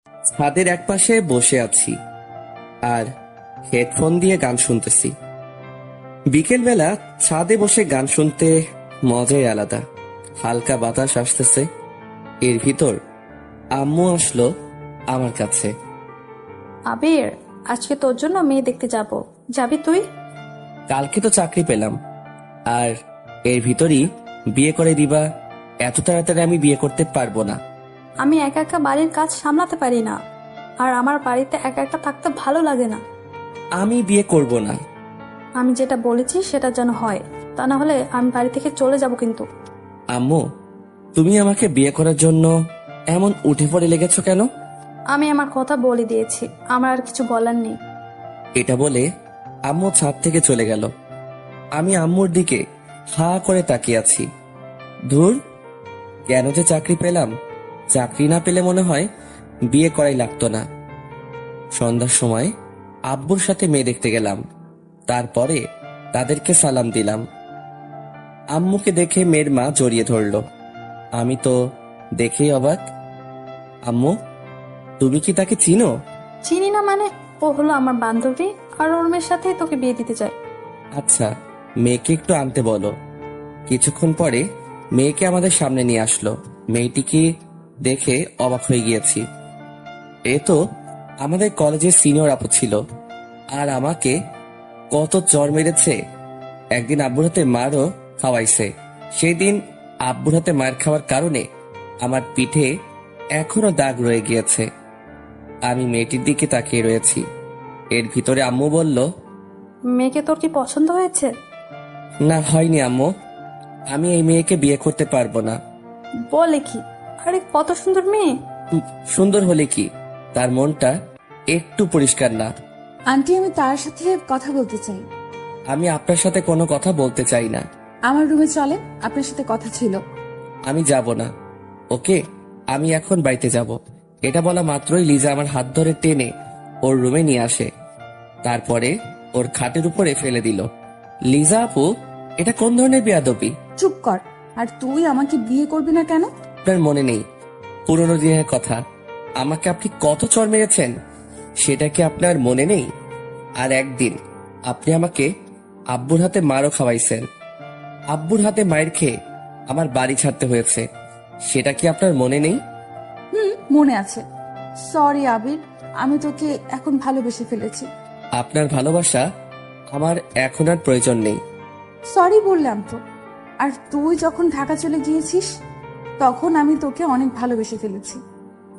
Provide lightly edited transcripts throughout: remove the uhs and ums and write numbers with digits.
ছাদের একপাশে বসে আছি আর হেডফোন দিয়ে গান শুনতেছি। বিকেলবেলা ছাদে বসে গান শুনতে মজাই আলাদা। হালকা বাতাস আসতেছে, এর ভিতর আম্মু আসলো আমার কাছে। আবির, আজকে তোর জন্য মেয়ে দেখতে যাব, যাবি তুই? কালকে তো চাকরি পেলাম, আর এর ভিতরই বিয়ে করে দিবা? এত তাড়াতাড়ি আমি বিয়ে করতে পারবো না। আমি একা একা বাড়ির কাজ সামলাতে পারি না, আর আমার বাড়িতে একা একা থাকতে ভালো লাগে না। আমি বিয়ে করব না। আমি যেটা বলেছি সেটা যেন হয়, তা না হলে আমি বাড়ি থেকে চলে যাব কিন্তু। আম্মু, তুমি আমাকে বিয়ে করার জন্য এমন উঠে পড়ে লেগেছো কেন? আমি আমার কথা বলে দিয়েছি, আমার আর কিছু বলার নেই। এটা বলে আম্মু ছাদ থেকে চলে গেল। আমি আম্মুর দিকে হা করে তাকিয়ে আছি। ধুর, কেন যে চাকরি পেলাম? চাকরি না পেলে মনে হয় বিয়ে করাই লাগতো না। সন্ধ্যার সময় আব্বুর সাথে মেয়ে দেখতে গেলাম, তারপরে তাদেরকে সালাম দিলাম। আম্মুকে দেখে মেয়ের মা জড়িয়ে ধরলো। আমি তো দেখেই অবাক। আম্মু, তুমি কি তাকে চিনো? চিনি না মানে? ও হলো আমার বান্ধবী, আর ওর মেয়ের সাথেই তোকে বিয়ে দিতে চাই। আচ্ছা, মেয়েকে একটু আনতে বলো। কিছুক্ষণ পরে মেয়েকে আমাদের সামনে নিয়ে আসলো। মেয়েটিকে দেখে অবাক হয়ে গিয়েছি। এ তো আমাদের কলেজের সিনিয়র আপু ছিল, আর আমাকে কত চর মেরেছে। একদিন আব্বুর হাতে মারও খাওয়াইছে। সেই দিন আব্বুর হাতে মার খাওয়ার কারণে আমার পিঠে এখনো দাগ রয়ে গিয়েছে। আমি মেয়েটির দিকে তাকিয়ে রয়েছি। এর ভিতরে আম্মু বলল, মেয়েকে তোর কি পছন্দ হয়েছে? না, হয়নি আম্মু। আমি এই মেয়েকে বিয়ে করতে পারবো না। বলে কি? আরে কত সুন্দর মেয়ে! সুন্দর হলে কি, তার মনটা একটু পরিষ্কার না। আন্টি, আমি তার সাথে কথা বলতে চাই। আমি আপনার সাথে কোনো কথা বলতে চাই না। আমার রুমে চলে, আপনার সাথে কথা ছিল। আমি যাব না। ওকে, আমি এখন বাড়িতে যাব। এটা বলা মাত্রই লিজা আমার হাত ধরে টেনে ওর রুমে নিয়ে আসে, তারপরে ওর খাটের উপরে ফেলে দিল। লিজা আপু, এটা কোন ধরনের বেয়াদবি? চুপ কর। আর তুই আমাকে বিয়ে করবি না কেন? আপনার মনে নেই পুরোনো দিনের কথা? আমাকে আপনি কত চড় মেরেছেন, সেটা কি আপনার মনে নেই? আর একদিন আপনি আমাকে আব্বুর হাতে মারও খাওয়াইছেন। আব্বুর হাতে মায়ের খেয়ে আমার বাড়ি ছাড়তে হয়েছে, সেটা কি আপনার মনে নেই? মনে আছে। সরি আবির, আমি তোকে এখন ভালোবেসে ফেলেছি। আপনার ভালোবাসা আমার এখন আর প্রয়োজন নেই। সরি বললাম তো। আর তুই যখন ঢাকা চলে গিয়েছিস, তখন আমি তোকে অনেক ভালোবেসে ফেলেছি।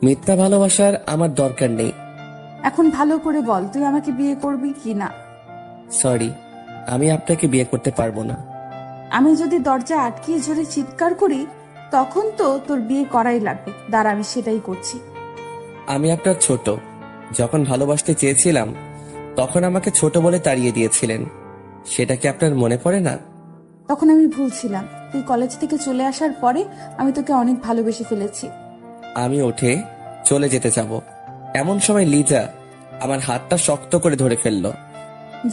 মিথ্যা ভালোবাসার আমার দরকার নেই। এখন ভালো করে বল, তুই আমাকে বিয়ে করবি কি না? সরি, আমি আপনাকে বিয়ে করতে পারবো না। আমি যদি দরজা আটকিয়ে জোরে চিৎকার করি, তখন তো তোর বিয়ে করাই লাগবে। দাঁড়া, আমি সেটাই করছি। আমি আপনার ছোট। যখন ভালোবাসতে চেয়েছিলাম তখন আমাকে ছোট বলে তাড়িয়ে দিয়েছিলেন, সেটা কি আপনার মনে পড়ে না? তখন আমি ভুল ছিলাম। তুই কলেজ থেকে চলে আসার পরে আমি তোকে অনেক ভালোবেসে ফেলেছি। আমি উঠে চলে যেতে যাব, এমন সময় লিজা আমার হাতটা শক্ত করে ধরে ফেললো।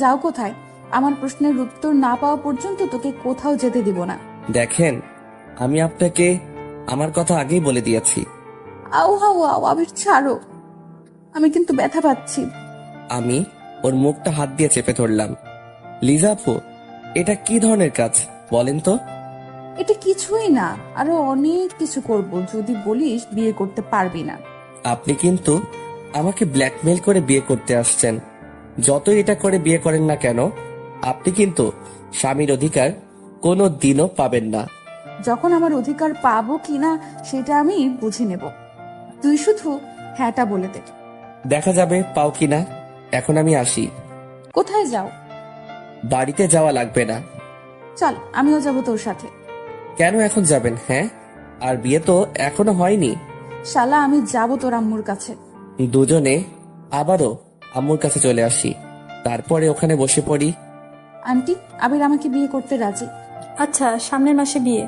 যাও কোথায়? আমার প্রশ্নের উত্তর না পাওয়া পর্যন্ত তোকে কোথাও যেতে দিব না। দেখেন, আমি আপনাকে আমার কথা আগেই বলে দিয়েছি। আউ হাউ আউ, আবির ছাড়ো, আমি কিন্তু ব্যথা পাচ্ছি। আমি ওর মুখটা হাত দিয়ে চেপে ধরলাম। লিজা আপু, এটা কি ধরনের কাজ বলেন তো? এটা কিছুই না, আরো অনেক কিছু করব যদি বলিস বিয়ে করতে পারবি না। আপনি কিন্তু আমাকে ব্ল্যাকমেল করে বিয়ে করতে আসছেন। যতই এটা করে বিয়ে করেন না কেন, আপনি কিন্তু স্বামীর অধিকার কোনো দিনও পাবেন না। যখন আমার অধিকার পাবো কিনা সেটা আমি বুঝে নেব। তুই শুধু হ্যাঁটা বলে দে। দেখা যাবে পাও কিনা। এখন আমি আসি। কোথায় যাও? বাড়িতে যাওয়া লাগবে না। চল, আমিও যাব তোর সাথে। কেন এখন যাবেন? হ্যাঁ, আর বিয়ে তো এখনো হয়নি। শালা, আমি যাব তোর আম্মুর কাছে। দুজনে আবারও আম্মুর কাছে চলে আসি, তারপরে ওখানে বসে পড়ি। আন্টি, আবির আমাকে বিয়ে করতে রাজি। আচ্ছা, সামনের মাসে বিয়ে।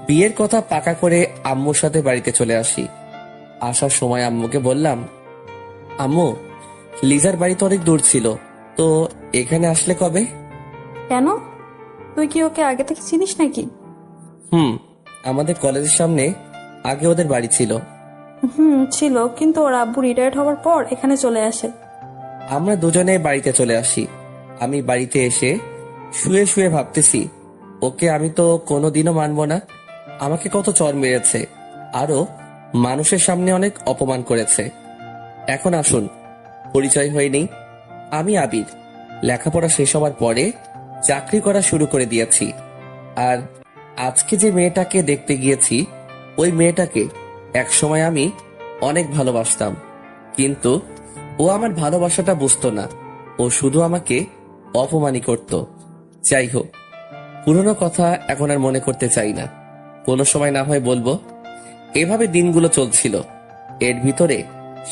বিয়ের কথা পাকা করে আম্মুর সাথে বাড়িতে চলে আসি। আসার সময় আম্মুকে বললাম, আম্মু, লিজার বাড়ি তো অনেক দূর ছিল, তো এখানে আসলে কবে? কেন? তুই কি ওকে আগে থেকে চিনিস নাকি? হুম, আমাদের কলেজের সামনে আগে ওদের বাড়ি ছিল। ছিল, কিন্তু ওর আব্বু রিটায়ার্ড হওয়ার পর এখানে চলে আসে। আমরা দুজনে বাড়িতে চলে আসি। আমি বাড়িতে এসে শুয়ে শুয়ে ভাবতেছি, ওকে আমি তো কোনোদিনও মানবো না। আমাকে কত চর মেরেছে, আরো মানুষের সামনে অনেক অপমান করেছে। এখন আসুন পরিচয় হয়ে নেই। আমি আবির। লেখাপড়া শেষ হওয়ার পরে চাকরি করা শুরু করে দিয়েছি। আর আজকে যে মেয়েটাকে দেখতে গিয়েছি, ওই মেয়েটাকে একসময় আমি অনেক ভালোবাসতাম, কিন্তু ও আমার ভালোবাসাটা বুঝতো না। ও শুধু আমাকে অপমানই করত। যাই হোক, পুরনো কথা এখন আর মনে করতে চাই না, কোনো সময় না হয় বলবো। এভাবে দিনগুলো চলছিল। এর ভিতরে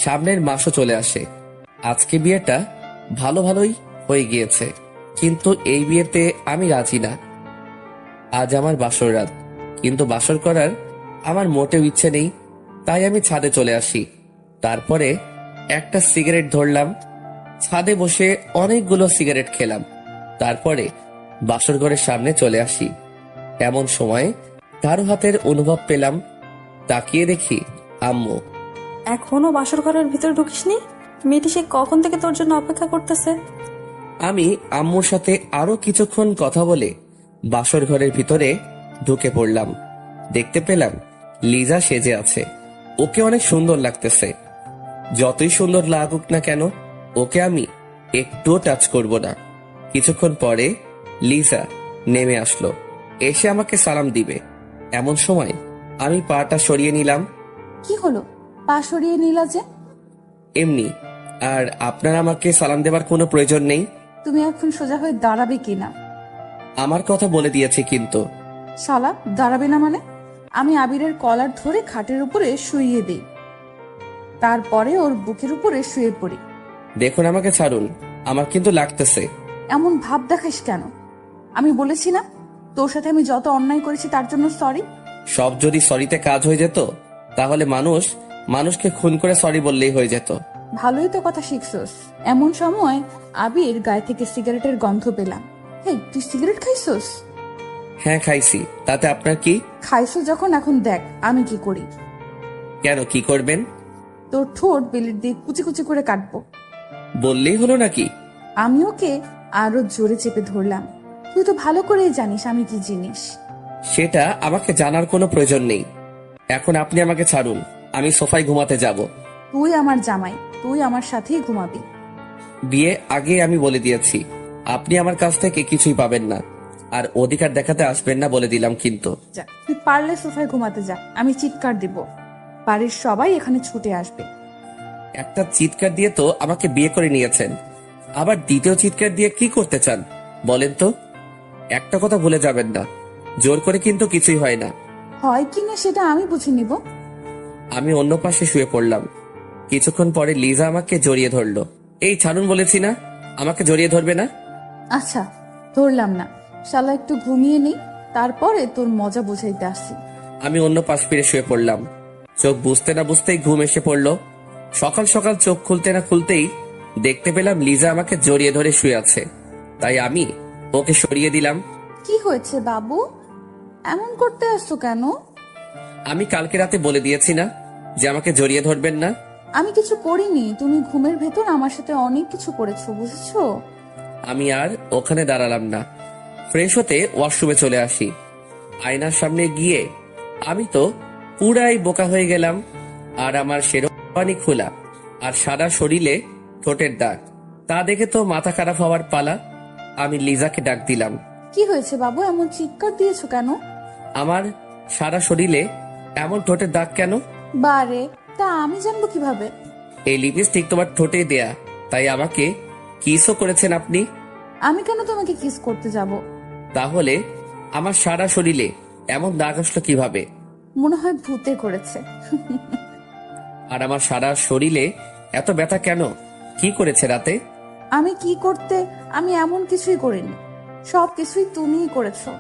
সামনের মাসও চলে আসে। আজকে বিয়েটা ভালো ভালোই হয়ে গিয়েছে, কিন্তু এই বিয়েতে আমি রাজি না। আজ আমার বাসর রাত, কিন্তু বাসর করার আমার মোটেও ইচ্ছে নেই। তাই আমি ছাদে চলে আসি। তারপরে একটা সিগারেট ধরলাম, ছাদে বসে অনেকগুলো সিগারেট খেলাম। তারপরে বাসর ঘরের সামনে চলে আসি। এমন সময় কারো হাতের অনুভব পেলাম। তাকিয়ে দেখি আম্মু। এখনো বাসর ঘরের ভিতরে ঢুকিসনি? মেয়েটি সে কখন থেকে তোর জন্য অপেক্ষা করতেছে। আমি আম্মুর সাথে আরো কিছুক্ষণ কথা বলে বাসর ঘরের ভিতরে ঢুকে পড়লাম। দেখতে পেলাম লিজা সেজে আছে। ওকে অনেক সুন্দর লাগতেছে। যতই সুন্দর লাগুক না কেন, ওকে আমি একটুও টাচ করব না। কিছুক্ষণ পরে লিজা নেমে আসলো, এসে আমাকে সালাম দিবে। এমন সময় আমি পাটা সরিয়ে নিলাম। কি হলো, পা সরিয়ে নিলা যে? এমনি। আর আপনার আমাকে সালাম দেবার কোনো প্রয়োজন নেই। তুমি এখন সোজা হয়ে দাঁড়াবে কিনা? আমার কথা বলে দিয়েছে কিন্তু। শালা, দাঁড়াবে না মানে? আমি আবিরের কলার ধরে খাটের উপরে শুইয়ে দিই, তারপরে ওর বুকের উপরে শুয়ে পড়ি। দেখুন, আমাকে ছাড়ুন, আমার কিন্তু লাগতেছে। এমন ভাব দেখাস কেন? আমি বলেছি না তোর সাথে আমি যত অন্যায় করেছি তার জন্য সরি? সব যদি সরিতে কাজ হয়ে যেত, তাহলে মানুষকে খুন করে সরি বললেই হয়ে যেত। ভালোই তো কথা শিখছস। এমন সময় আবির গায়ে থেকে সিগারেটের গন্ধ পেলাম। হেই, তুই সিগারেট খাইছস? হ্যাঁ, খাইছি। তাতে আপনার কি? খাইছো যখন, এখন দেখ আমি কি করি। কেন, কি করবেন? তোর ঠোঁট বেলির দিয়ে কুচি কুচি করে কাটবো। বললেই হলো নাকি? আমি ওকে আরো জোরে চেপে ধরলাম। তুই তো ভালো করেই জানিস আমি কি জিনিস। সেটা আমাকে জানার কোনো প্রয়োজন নেই। এখন আপনি আমাকে ছাড়ুন, আমি সোফায় ঘুমাতে যাব। তুই আমার জামাই, তুই আমার সাথেই ঘুমাবি। বিয়ে আগে আমি বলে দিয়েছি, আপনি আমার কাছ থেকে কিছুই পাবেন না। আর অধিকার দেখাতে আসবেন না বলে দিলাম কিন্তু। যা, তুই পারলে সোফায় ঘুমাতে যা, আমি চিৎকার দিব। বাড়ির সবাই এখানে ছুটে আসবে। একটা চিৎকার দিয়ে তো আমাকে বিয়ে করে নিয়েছেন, আবার দ্বিতীয় চিৎকার দিয়ে কি করতে চান বলেন তো? একটা কথা ভুলে যাবেন না, জোর করে কিন্তু কিছুই হয় না। হয় কিনা সেটা আমি বুঝে নিব। আমি অন্য পাশে শুয়ে পড়লাম। কিছুক্ষণ পরে লিজা আমাকে জড়িয়ে ধরলো। এই ছাড়ুন বলেছি না, আমাকে জড়িয়ে ধরবে না। আচ্ছা, ধরলাম না। শালা, একটু ঘুমিয়ে নি, তারপরে তোর মজা বুঝাইতে আসি। আমি অন্য পাশ ফিরে শুয়ে পড়লাম। চোখ বুঝতে না বুঝতেই ঘুম এসে পড়লো। সকাল সকাল চোখ খুলতে না খুলতেই দেখতে পেলাম লিজা আমাকে জড়িয়ে ধরে শুয়ে আছে। তাই আমি ওকে সরিয়ে দিলাম। কি হয়েছে বাবু, এমন করতে আসছো কেন? আমি কালকে রাতে বলে দিয়েছি না যে আমাকে জড়িয়ে ধরবেন না। আমি কিছু করিনি, তুমি ঘুমের ভেতর আমার সাথে অনেক কিছু করেছো, বুঝেছো? আমি আর ওখানে দাঁড়ালাম না, ফ্রেশ হতে ওয়াশরুমে চলে আসি। আয়নার সামনে গিয়ে আমি তো পুরাই বোকা হয়ে গেলাম। আর আমার শেরওয়ানি খোলা আর সারা শরীরে ঠোঁটের দাগ, তা দেখে তো মাথা খারাপ হওয়ার পালা। আমি লিজাকে ডাক দিলাম। কি হয়েছে বাবু, এমন চিৎকার দিয়েছো কেন? আমার সারা শরীরে এমন ঠোঁটের দাগ কেন? বারে, তা আমি জানবো কিভাবে? এই লিপস্টিক তোমার ঠোঁটে দেয়া, তাই আমাকে কিসও করেছেন আপনি। আমি কেন তোমাকে কিস করতে যাব? তাহলে আমার সারা শরীরে এমন দাগ আসলো কিভাবে? মনে হয় ভূতে করেছে। আর আমার সারা শরীরে এত ব্যথা কেন? কি করেছে রাতে? আমি কি করতে, আমি এমন কিছুই করিনি, সব কিছুই তুমিই করেছো।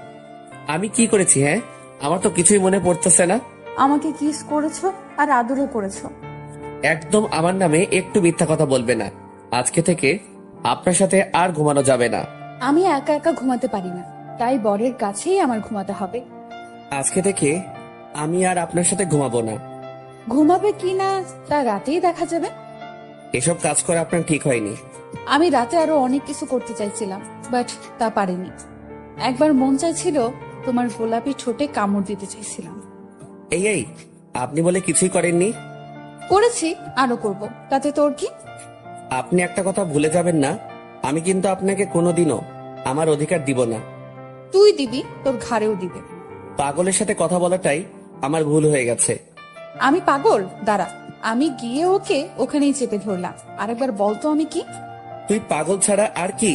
আমি কি করেছি? হ্যাঁ, আমার তো কিছুই মনে পড়তেছে না। আমাকে কিস করেছো আর আদরও করেছো। একদম আমার নামে একটু মিথ্যা কথা বলবে না। আজকে থেকে আপনার সাথে আর ঘুমানো যাবে না। আমি একা একা ঘুমাতে পারি না, তাই বরের কাছেই আমার ঘুমাতে হবে। আজকে থেকে আমি আর আপনার সাথে ঘুমাবো না। ঘুমাবে কি না তা রাতেই দেখা যাবে। এসব কাজ করা আপনার ঠিক হয়নি। আমি রাতে আরো অনেক কিছু করতে চাইছিলাম, বাট তা পারিনি। একবার মন চাইছিল তোমার গোলাপি ঠোঁটে কামড় দিতে চাইছিলাম। এই আপনি বলে কিছুই করেননি। করেছি, আরো করব, তাতে তোর কি? আপনি একটা কথা ভুলে যাবেন না, আমি কিন্তু আপনাকে কোনোদিনও আমার অধিকার দিব না। তুই দিবি, তোর ঘাড়েও দিবে। পাগলের সাথে কথা বলাটাই আমার ভুল হয়ে গেছে। আমি পাগল? দাঁড়া, আমি গিয়ে ওকে ওখানেই চেপে ধরলাম। আরেকবার বলতো আমি কি? তুই পাগল ছাড়া আর কি?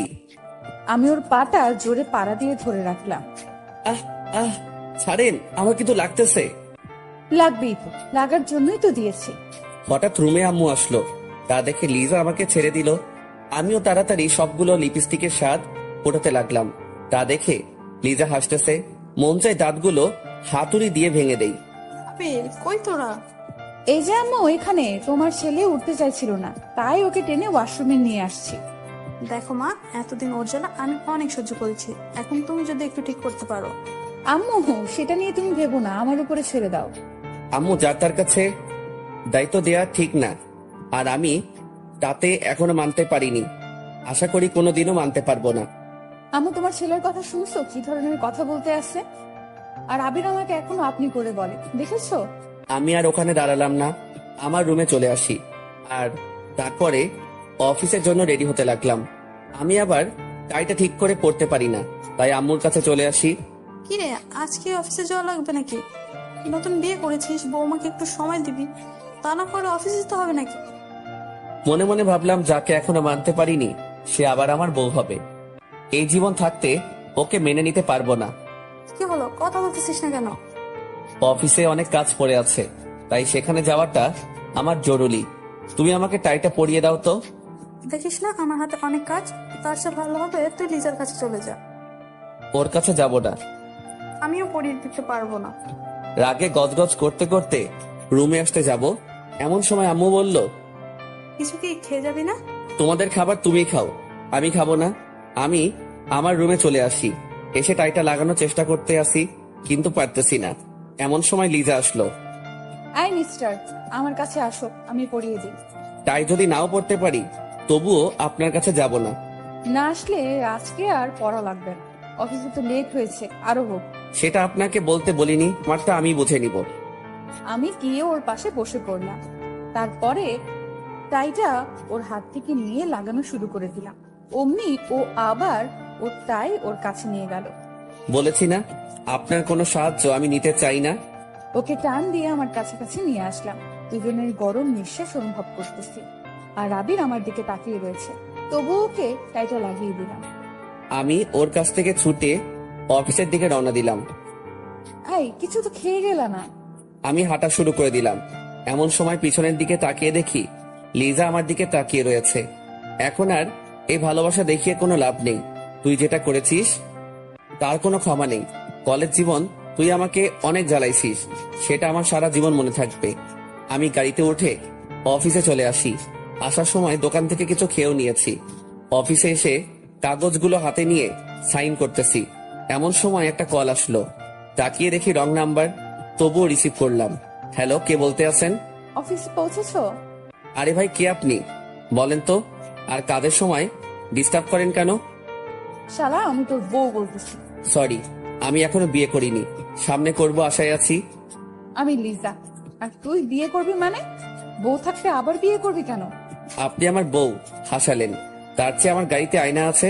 আমি ওর পাটা জোরে পাড়া দিয়ে ধরে রাখলাম। আহ আহ ছাড়েন, আমার কিন্তু লাগতেছে। লাগবেই তো, লাগার জন্যই তো দিয়েছি। হঠাৎ রুমে আম্মু আসলো, তা দেখে লিজা আমাকে ছেড়ে দিল। আমিও তাড়াতাড়ি সবগুলো লিপস্টিকের স্বাদ ফোটাতে লাগলাম। তা দেখে লিজা হাসতেছে। মন চাই দাঁতগুলো হাতুড়ি দিয়ে ভেঙে দেই। আবির, কই তোরা? এই যে আম্মু, এখানে তোমার ছেলে উঠতে চাইছিল না, তাই ওকে টেনে ওয়াশরুমে নিয়ে আসছি। দেখো মা, এতদিন ওর জন্য আমি অনেক সহ্য করেছি, এখন তুমি যদি একটু ঠিক করতে পারো। আম্মু, সেটা নিয়ে তুমি ভেবো না, আমার উপরে ছেড়ে দাও। আম্মু যার তার কাছে দায়িত্ব দেয়া ঠিক না, আর আমি তাতে এখনো মানতে পারিনি। আশা করি কোনোদিনও মানতে পারবো না। আম্মু, তোমার ছেলের কথা শুনছো কি ধরনের কথা বলতে আসছে? আর আবির আমাকে এখনো আপনি করে বলে, দেখেছো? আমি আর ওখানে দাঁড়ালাম না, আমার রুমে চলে আসি। আর তারপরে অফিসের জন্য রেডি হতে লাগলাম। আমি আবার টাইটা ঠিক করে পড়তে পারি না, তাই আম্মুর কাছে চলে আসি। কি রে, আজকে অফিসে যাওয়া লাগবে নাকি? নতুন বিয়ে করেছিস, বৌমাকে একটু সময় দিবি, তা না করে অফিসে যেতে হবে নাকি? মনে মনে ভাবলাম, যাকে এখনো মানতে পারিনি সে আবার আমার বউ হবে। এই জীবন থাকতে ওকে মেনে নিতে পারবো না। কি হলো, কথা বলতেছিস না কেন? অফিসে অনেক কাজ পড়ে আছে, তাই সেখানে যাওয়াটা আমার জরুরি। তুমি আমাকে টাইটা পরিয়ে দাও তো। দেখিস না আমার হাতে অনেক কাজ, তার চেয়ে ভালো হবে তুই লিজার কাছে চলে যা। ওর কাছে যাব না। আমিও পরিয়ে দিতে পারবো না। রাগে গজগজ করতে করতে রুমে আসতে যাব, এমন সময় আম্মু বলল, কিছু কি খেয়ে যাবি না? তোমাদের খাবার তুমি খাও, আমি খাবো না। আমি আমার রুমে চলে আসি। এসে টাইটা লাগানোর চেষ্টা করতে আসি, কিন্তু পারতেছি না। এমন সময় লিজা আসলো। আই মিস্টার, আমার কাছে আসো, আমি পরিয়ে দিই। টাই যদি নাও পড়তে পারি, তবুও আপনার কাছে যাব না। না আসলে আজকে আর পড়া লাগবে না, অফিসে তো লেট হয়েছে, আরো হোক। সেটা আপনাকে বলতে বলিনি, আমারটা আমি বুঝে নিব। আমি গিয়ে ওর পাশে বসে পড়লাম। তারপরে টাইটা ওর হাত থেকে নিয়ে লাগানো শুরু করে দিলাম। অমনি ও আবার ওর টাই ওর কাছে নিয়ে গেল। বলেছি না, আপনার কোনো সাহায্য আমি নিতে চাই না। ওকে টান দিয়ে আমার কাছাকাছি নিয়ে আসলাম। দুজনের গরম নিঃশ্বাস অনুভব করতেছি, আর আবির আমার দিকে তাকিয়ে রয়েছে। তবু ওকে টাইটা লাগিয়ে দিলাম। আমি ওর কাছ থেকে ছুটে অফিসের দিকে রওনা দিলাম। এই, কিছু তো খেয়ে গেল না? আমি হাঁটা শুরু করে দিলাম। এমন সময় পিছনের দিকে তাকিয়ে দেখি লিজা আমার দিকে তাকিয়ে রয়েছে। এখন আর এই ভালোবাসা দেখিয়ে কোনো লাভ নেই। তুই যেটা করেছিস তার কোনো ক্ষমা নেই। কলেজ জীবন তুই আমাকে অনেক জ্বালাইছিস, সেটা আমার সারা জীবন মনে থাকবে। আমি গাড়িতে উঠে অফিসে চলে আসি। আসার সময় দোকান থেকে কিছু খেয়েও নিয়েছি। অফিসে এসে কাগজগুলো হাতে নিয়ে সাইন করতেছি, এমন সময় একটা কল আসলো। তাকিয়ে দেখি রং নাম্বার, তবুও রিসিভ করলাম। হ্যালো, কে বলতে আছেন? অফিসে পৌঁছেছো? আরে ভাই, কে আপনি বলেন তো? আর কাজের সময় ডিস্টার্ব করেন কেন? শালা, আমি তোর বউ বলতেছি। সরি, আমি এখনো বিয়ে করিনি, সামনে করব আশায় আছি। আমি লিজা। আর তুই বিয়ে করবি মানে? বউ থাকতে আবার বিয়ে করবি কেন? আপনি আমার বউ হাসালেন, তার চেয়ে আমার গাড়িতে আয়না আছে,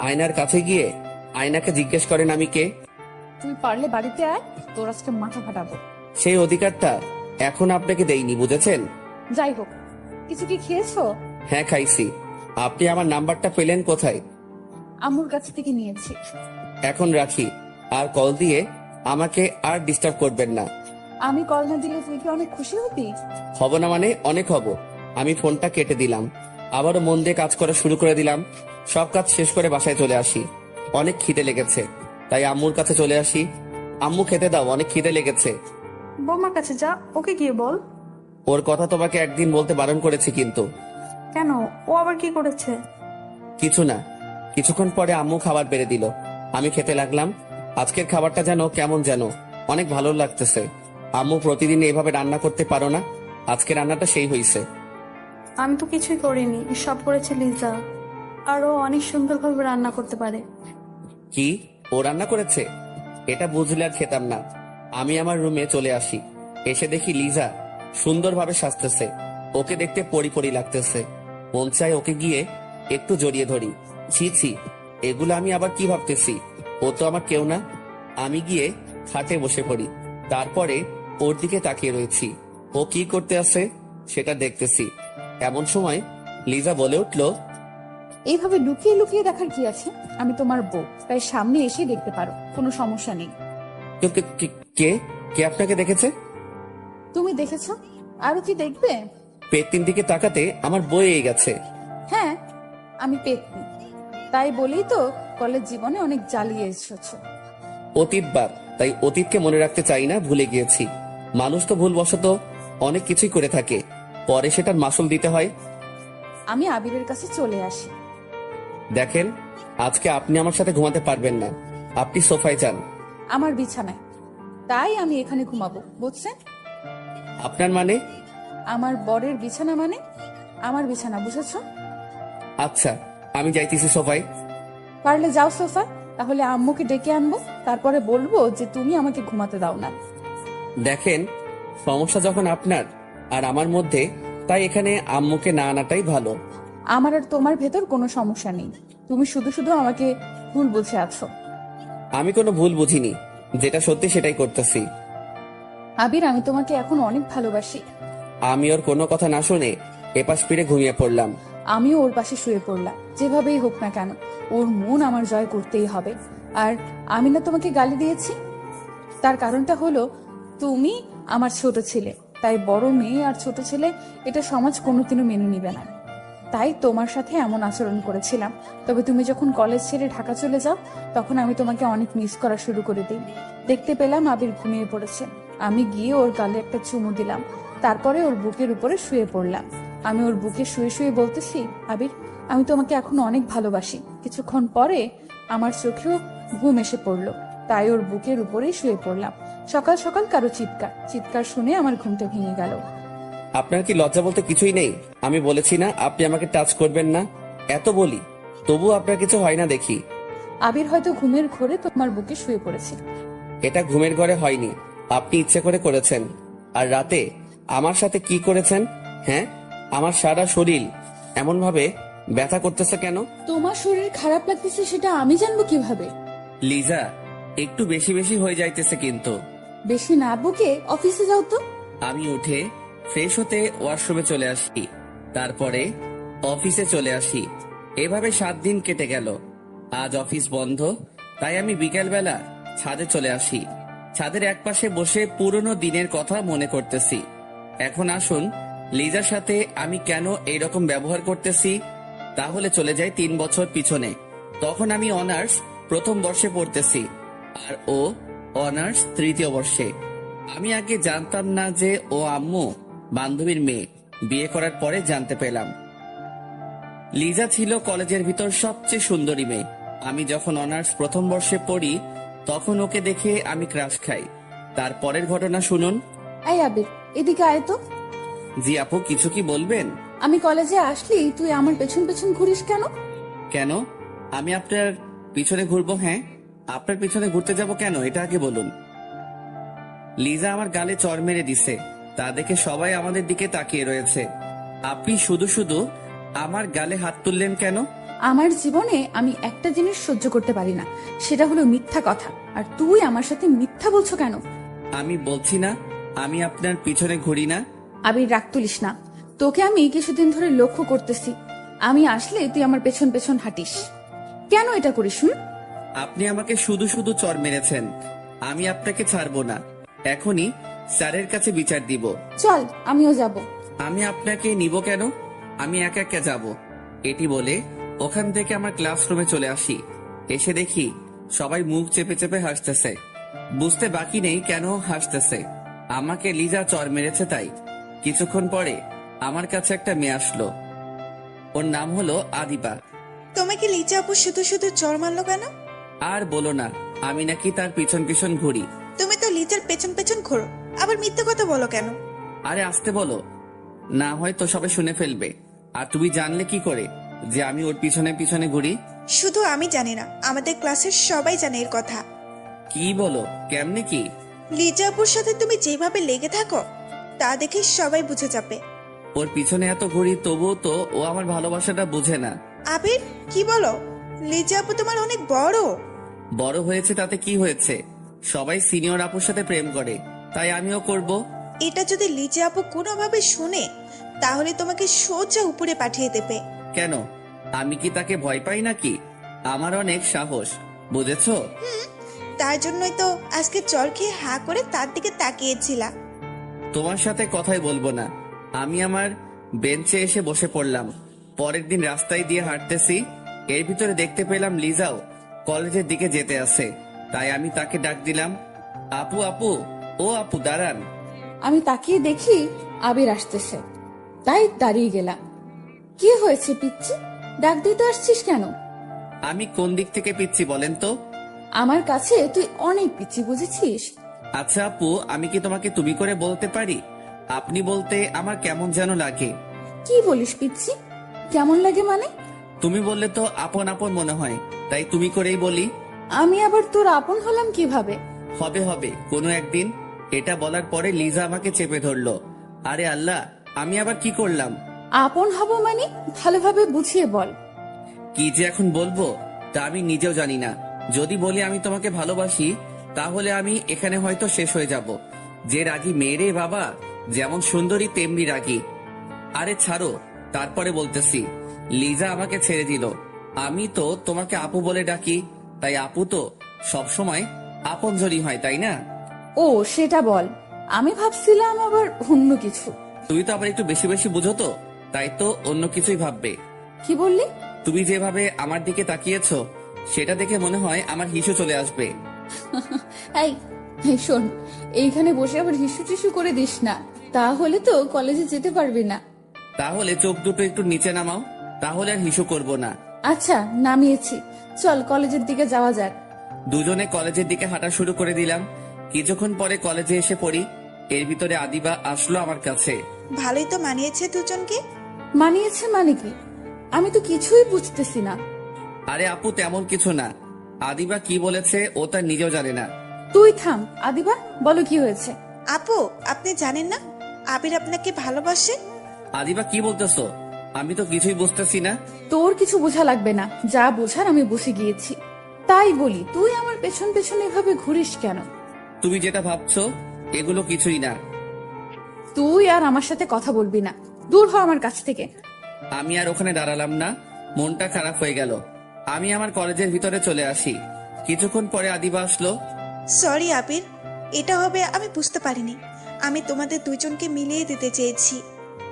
আয়নার কাছে গিয়ে আয়নাকে জিজ্ঞেস করেন আমি কে। তুই পারলে বাড়িতে আয়, তোর আজকে মাথা ফাটাবো। সেই অধিকারটা এখন আপনাকে দেইনি, বুঝেছেন? যাই হোক, কিছু কি খেয়েছো? হ্যাঁ, খাইছি। আপনি আমার নাম্বারটা পেলেন কোথায়? আম্মুর কাছ থেকে নিয়েছি। এখন রাখি, আর কল দিয়ে আমাকে আর ডিস্টার্ব করবেন না। আমি কল না দিলে তুই কি অনেক খুশি হবি? হব না মানে অনেক হব। আমি ফোনটা কেটে দিলাম, আবারও মন দিয়ে কাজ করা শুরু করে দিলাম। সব কাজ শেষ করে বাসায় চলে আসি। অনেক খিদে লেগেছে, তাই আম্মুর কাছে চলে আসি। আম্মু, খেতে দাও, অনেক খিদে লেগেছে। বৌমার কাছে যা, ওকে গিয়ে বল। ওর কথা তোমাকে একদিন বলতে বারণ করেছি কিন্তু। কেন, ও আবার কি করেছে? কিছু না। কিছুক্ষণ পরে আম্মু খাবার বেড়ে দিল, আমি খেতে লাগলাম। আজকের খাবারটা যেন কেমন যেন অনেক ভালো লাগতেছে। আম্মু, প্রতিদিন এভাবে রান্না করতে পারো না? আজকে রান্নাটা সেই হইছে। আমি তো কিছুই করিনি, সব করেছে লিজা। আরো অনেক সুন্দরভাবে রান্না করতে পারে। কি, ও রান্না করেছে? এটা বুঝলে আর খেতাম না। আমি আমার রুমে চলে আসি। এসে দেখি লিজা সুন্দরভাবে সাজতেছে। ওকে দেখতে পরি পরি লাগতেছে। মন চায় ওকে গিয়ে একটু জড়িয়ে ধরি। ছি ছি, এগুলো আমি আবার কি ভাবতেছি? ও তো আমার কেউ না। আমি গিয়ে খাটে বসে পড়ি। তারপরে ওর দিকে তাকিয়ে রয়েছি। ও কি করতে আছে সেটা দেখতেছি। এমন সময় লিজা বলে উঠলো, এইভাবে লুকিয়ে লুকিয়ে দেখার কি আছে? আমি তোমার বউ, তাই সামনে এসে দেখতে পারো, কোনো সমস্যা নেই। কে কে কে কে আপনাকে দেখেছে? তুমি দেখেছো, আরো কি দেখবে? পেটটির দিকে তাকাতে আমার বয়ে গেছে। হ্যাঁ, আমি পেতনি, তাই বলেই তো কলেজ জীবনে অনেক জ্বালিয়ে এসেছো। অতীতবার, তাই অতীতকে মনে রাখতে চাই না, ভুলে গিয়েছি। মানুষ তো ভুলবশত অনেক কিছুই করে থাকে, পরে সেটার মাসুল দিতে হয়। আমি আবিরের কাছে চলে আসি। দেখেন, আজকে আপনি আমার সাথে ঘুমাতে পারবেন না। আপনি সোফায় যান। আমার বিছানায়, তাই আমি এখানে ঘুমাবো, বুঝছেন? আপনার মানে? আমার বরের বিছানা মানে আমার বিছানা, বুঝেছো? আচ্ছা, আমি যাইতেছি সোফায়। পারলে যাও সোফা, তাহলে আম্মুকে ডেকে আনবো, তারপরে বলবো যে তুমি আমাকে ঘুমাতে দাও না। দেখেন, সমস্যা যখন আপনার আর আমার মধ্যে, তাই এখানে আম্মুকে না আনাটাই ভালো। আমার আর তোমার ভেতর কোনো সমস্যা নেই, তুমি শুধু শুধু আমাকে ভুল বুঝে আছো। আমি কোনো ভুল বুঝিনি, যেটা সত্যি সেটাই করতেছি। আবির, আমি তোমাকে এখন অনেক ভালোবাসি। আমি ওর কোনো কথা না শুনে এপাশ ফিরে ঘুমিয়ে পড়লাম। আমিও ওর পাশে শুয়ে পড়লাম। যেভাবেই হোক না কেন, ওর মন আমার জয় করতেই হবে। আর আমি না তোমাকে গালি দিয়েছি, তার কারণটা হলো তুমি আমার ছোট ছেলে, তাই বড় মেয়ে আর ছোট ছেলে এটা সমাজ কোনোদিনও মেনে নিবে না। তাই তোমার সাথে এমন আচরণ করেছিলাম। তবে তুমি যখন কলেজ ছেড়ে ঢাকা চলে যাও, তখন আমি তোমাকে অনেক মিস করা শুরু করে দিই। দেখতে পেলাম আবির ঘুমিয়ে পড়েছে। আমি গিয়ে ওর গালে একটা চুমু দিলাম, তারপরে ওর বুকের উপরে শুয়ে পড়লাম। আমি ওর বুকে শুয়ে শুয়ে বলতেছি, আবির, আমি তোমাকে এখন অনেক ভালোবাসি। কিছুক্ষণ পরে আমার চোখেও ঘুম এসে পড়লো, তাই ওর বুকের উপরেই শুয়ে পড়লাম। সকাল সকাল কারো চিৎকার চিৎকার শুনে আমার ঘুমটা ভেঙে গেল। আপনার কি লজ্জা বলতে কিছুই নেই? আমি বলেছি না আপনি আমাকে টাচ করবেন না, এত বলি, তবু আপনার কিছু হয় না দেখি। আবির হয়তো ঘুমের ঘোরে তোমার বুকে শুয়ে পড়েছে। এটা ঘুমের ঘরে হয়নি, আপনি ইচ্ছে করে করেছেন। আর রাতে আমার সাথে কি করেছেন? হ্যাঁ, আমার সারা শরীর এমন ভাবে ব্যথা করতেছে কেন? তোমার শরীর খারাপ লাগতেছে সেটা আমি জানবো কিভাবে? লিজা, একটু বেশি বেশি হয়ে যাইতেছে কিন্তু। বেশি না বুকে অফিসে যাও তো। আমি উঠে ফ্রেশ হতে ওয়াশরুমে চলে আসি, তারপরে অফিসে চলে আসি। এভাবে 7 দিন কেটে গেল। আজ অফিস বন্ধ, তাই আমি বিকেলবেলা ছাদে চলে আসি। ছাদের একপাশে বসে পুরনো দিনের কথা মনে করতেছি। এখন আসুন, লিজার সাথে আমি কেন এইরকম ব্যবহার করতেছি, তাহলে চলে যাই 3 বছর পিছনে। তখন আমি অনার্স প্রথম বর্ষে পড়তেছি, আর ও অনার্স তৃতীয় বর্ষে। আমি আগে জানতাম না যে ও আম্মু বান্ধবীর মেয়ে। বিয়ে করার পরে জানতে পেলাম লিজা ছিল কলেজের ভিতর সবচেয়ে সুন্দরী মেয়ে। আমি যখন অনার্স প্রথম বর্ষে পড়ি, তখন ওকে দেখে আমি ক্রাশ খাই। তারপরের ঘটনা শুনুন। এই আবির, এদিকে আয় তো। জি আপু, কিছু কি বলবেন? আমি কলেজে আসলি তুই আমার পেছন পেছন ঘুরিস কেন? কেন আমি আপনার পিছনে ঘুরবো? হ্যাঁ, আপনার পিছনে ঘুরতে যাব কেন, এটা আগে বলুন। লিজা আমার গালে চড় মেরে দিছে, তা দেখে সবাই আমাদের দিকে তাকিয়ে রয়েছে। আপনি শুধু শুধু আমার গালে হাত তুললেন কেন? আমার জীবনে আমি একটা জিনিস সহ্য করতে পারি না, সেটা হলো মিথ্যা কথা। আর তুই আমার সাথে মিথ্যা বলছো কেন? আমি বলছি না আমি আপনার পিছনে ঘুরি না। আবির, রাগ তুলিস না। তোকে আমি কিছুদিন ধরে লক্ষ্য করতেছি, আমি আসলে তুই আমার পেছন পেছন হাঁটিস। কেন এটা করিস শুন? আপনি আমাকে শুধু শুধু চড় মেরেছেন, আমি আপনাকে ছাড়বো না। এখনই স্যারের কাছে বিচার দিব। চল, আমিও যাব। আমি আপনাকে নিব কেন, আমি একা একা যাব। এটি বলে ওখান থেকে আমার ক্লাসরুমে চলে আসি। এসে দেখি সবাই মুখ চেপে চেপে হাসতেছে। বুঝতে বাকি নেই কেন হাসতেছে, আমাকে লিজা চড় মেরেছে তাই। কিছুক্ষণ পরে আমার কাছে একটা মেয়ে আসলো, ওর নাম হলো আদিবা। তোমাকে লিজা আপু শুধু শুধু চড় মারলো কেন? আর বলো না, আমি নাকি তার পিছন পিছন ঘুরি। তুমি তো লিজার পেছন পেছন ঘোরো, আবার মিথ্যে কথা বলো কেন? আরে আসতে বলো, না হয় তো সবাই শুনে ফেলবে। আর তুমি জানলে কি করে যে আমি ওর পিছনে পিছনে ঘুরি? শুধু আমি জানি না, আমাদের ক্লাসের সবাই জানে এর কথা। কি বলো, কেমনে কি? লিজা আপুর সাথে তুমি যেভাবে লেগে থাকো তা দেখে সবাই বুঝে যাবে। ওর পিছনে এত ঘুরি তবুও তো ও আমার ভালোবাসাটা বুঝে না। আবির, কি বলো? লিজা আপু তোমার অনেক বড়। বড় হয়েছে তাতে কি হয়েছে? সবাই সিনিয়র আপুর সাথে প্রেম করে, তাই আমিও করব। এটা যদি লিজা আপু কোনোভাবে শুনে তাহলে তোমাকে সোজা উপরে পাঠিয়ে দেবে। কেন, আমি কি তাকে ভয় পাই নাকি? আমার অনেক সাহস, বুঝেছো? তার জন্যই তো আজকে চর খেয়ে হা করে তার দিকে তাকিয়েছিলাম। তোমার সাথে কথাই বলবো না। আমি আমার বেঞ্চে এসে বসে পড়লাম। পরের দিন রাস্তায় দিয়ে হাঁটতেছি, এর ভিতরে দেখতে পেলাম লিজাও কলেজের দিকে যেতে আছে। তাই আমি তাকে ডাক দিলাম, আপু আপু, ও আপু দাঁড়ান। আমি তাকিয়ে দেখি আবির আসতেছে, তাই দাঁড়িয়ে গেলাম। কি হয়েছে পিচ্ছি, ডাক দিতে আসছিস কেন? আমি কোন দিক থেকে পিচ্ছি বলেন তো? আমার কাছে তুই অনেক পিচ্ছি, বুঝেছিস? আচ্ছা আপু, আমি কি তোমাকে তুমি করে বলতে পারি? আপনি বলতে আমার কেমন যেন লাগে। কি বলিস পিচ্ছি? কেমন লাগে মানে? তুমি বললে তো আপন আপন মনে হয়, তাই তুমি করেই বলি। আমি আবার তোর আপন হলাম কিভাবে? হবে হবে কোনো একদিন। এটা বলার পরে লিজা আমাকে চেপে ধরলো। আরে আল্লাহ, আমি আবার কি করলাম? আপন হব মানে ভালোভাবে বুঝিয়ে বল। কি যে এখন বলবো তা আমি নিজেও জানি না। যদি বলি আমি তোমাকে ভালোবাসি, তাহলে আমি এখানে হয়তো শেষ হয়ে যাব। যে রাগী মেয়েরে বাবা, যেমন সুন্দরী তেমনি রাগী। আরে ছাড়ো, তারপরে বলতেছি। লিজা আমাকে ছেড়ে দিল। আমি তো তোমাকে আপু বলে ডাকি, তাই আপু তো সবসময় আপনজনই হয়, তাই না? ও সেটা বল, আমি ভাবছিলাম আবার অন্য কিছু। তুমি তো আবার একটু বেশি বেশি বুঝো তো, তাই তো অন্য কিছুই ভাববে। কি বললি? তুমি যেভাবে আমার দিকে তাকিয়েছো, সেটা দেখে মনে হয় আমার হিসু চলে আসবে। এই এই শোন, এইখানে বসে আবার হিসু টিসু করে দিস না, তাহলে তো কলেজে যেতে পারবি না। তাহলে চোখ দুটো একটু নিচে নামাও, তাহলে আর হিসু করব না। আচ্ছা নামিয়েছি, চল কলেজের দিকে যাওয়া যাক। দুজনে কলেজের দিকে হাঁটা শুরু করে দিলাম। কিছুক্ষণ পরে কলেজে এসে পড়ি। এর ভিতরে আদিবা আসলো আমার কাছে। ভালোই তো মানিয়েছে দুজনকে। মানিয়েছে মানে কি? আমি তো কিছুই বুঝতেছি না। আরে আপু, তেমন কিছু না। আদিবা কি বলেছে ও তার নিজেও জানে না। তুই থাম আদিবা, বলো কি হয়েছে? আপু, আপনি জানেন না আবির আপনাকে ভালোবাসে? আদিবা কি বলতেছো? আমি তো কিছুই বুঝতেছি না। তোর কিছু বোঝা লাগবে না, যা বোঝার আমি বুঝে গিয়েছি। তাই বলি, তুই আমার পেছন পেছন এভাবে ঘুরিস কেন? তুমি যেটা ভাবছো এগুলো কিছুই না। তুই আর আমার সাথে কথা বলবি না, দূর হ আমার কাছ থেকে। আমি আর ওখানে দাঁড়ালাম না, মনটা খারাপ হয়ে গেল। আমি আমার কলেজের ভিতরে চলে আসি। কিছুক্ষণ পরে আদিবা আসলো। সরি আবির, এটা হবে আমি বুঝতে পারিনি। আমি তোমাদের দুজনকে মিলিয়ে দিতে চেয়েছি।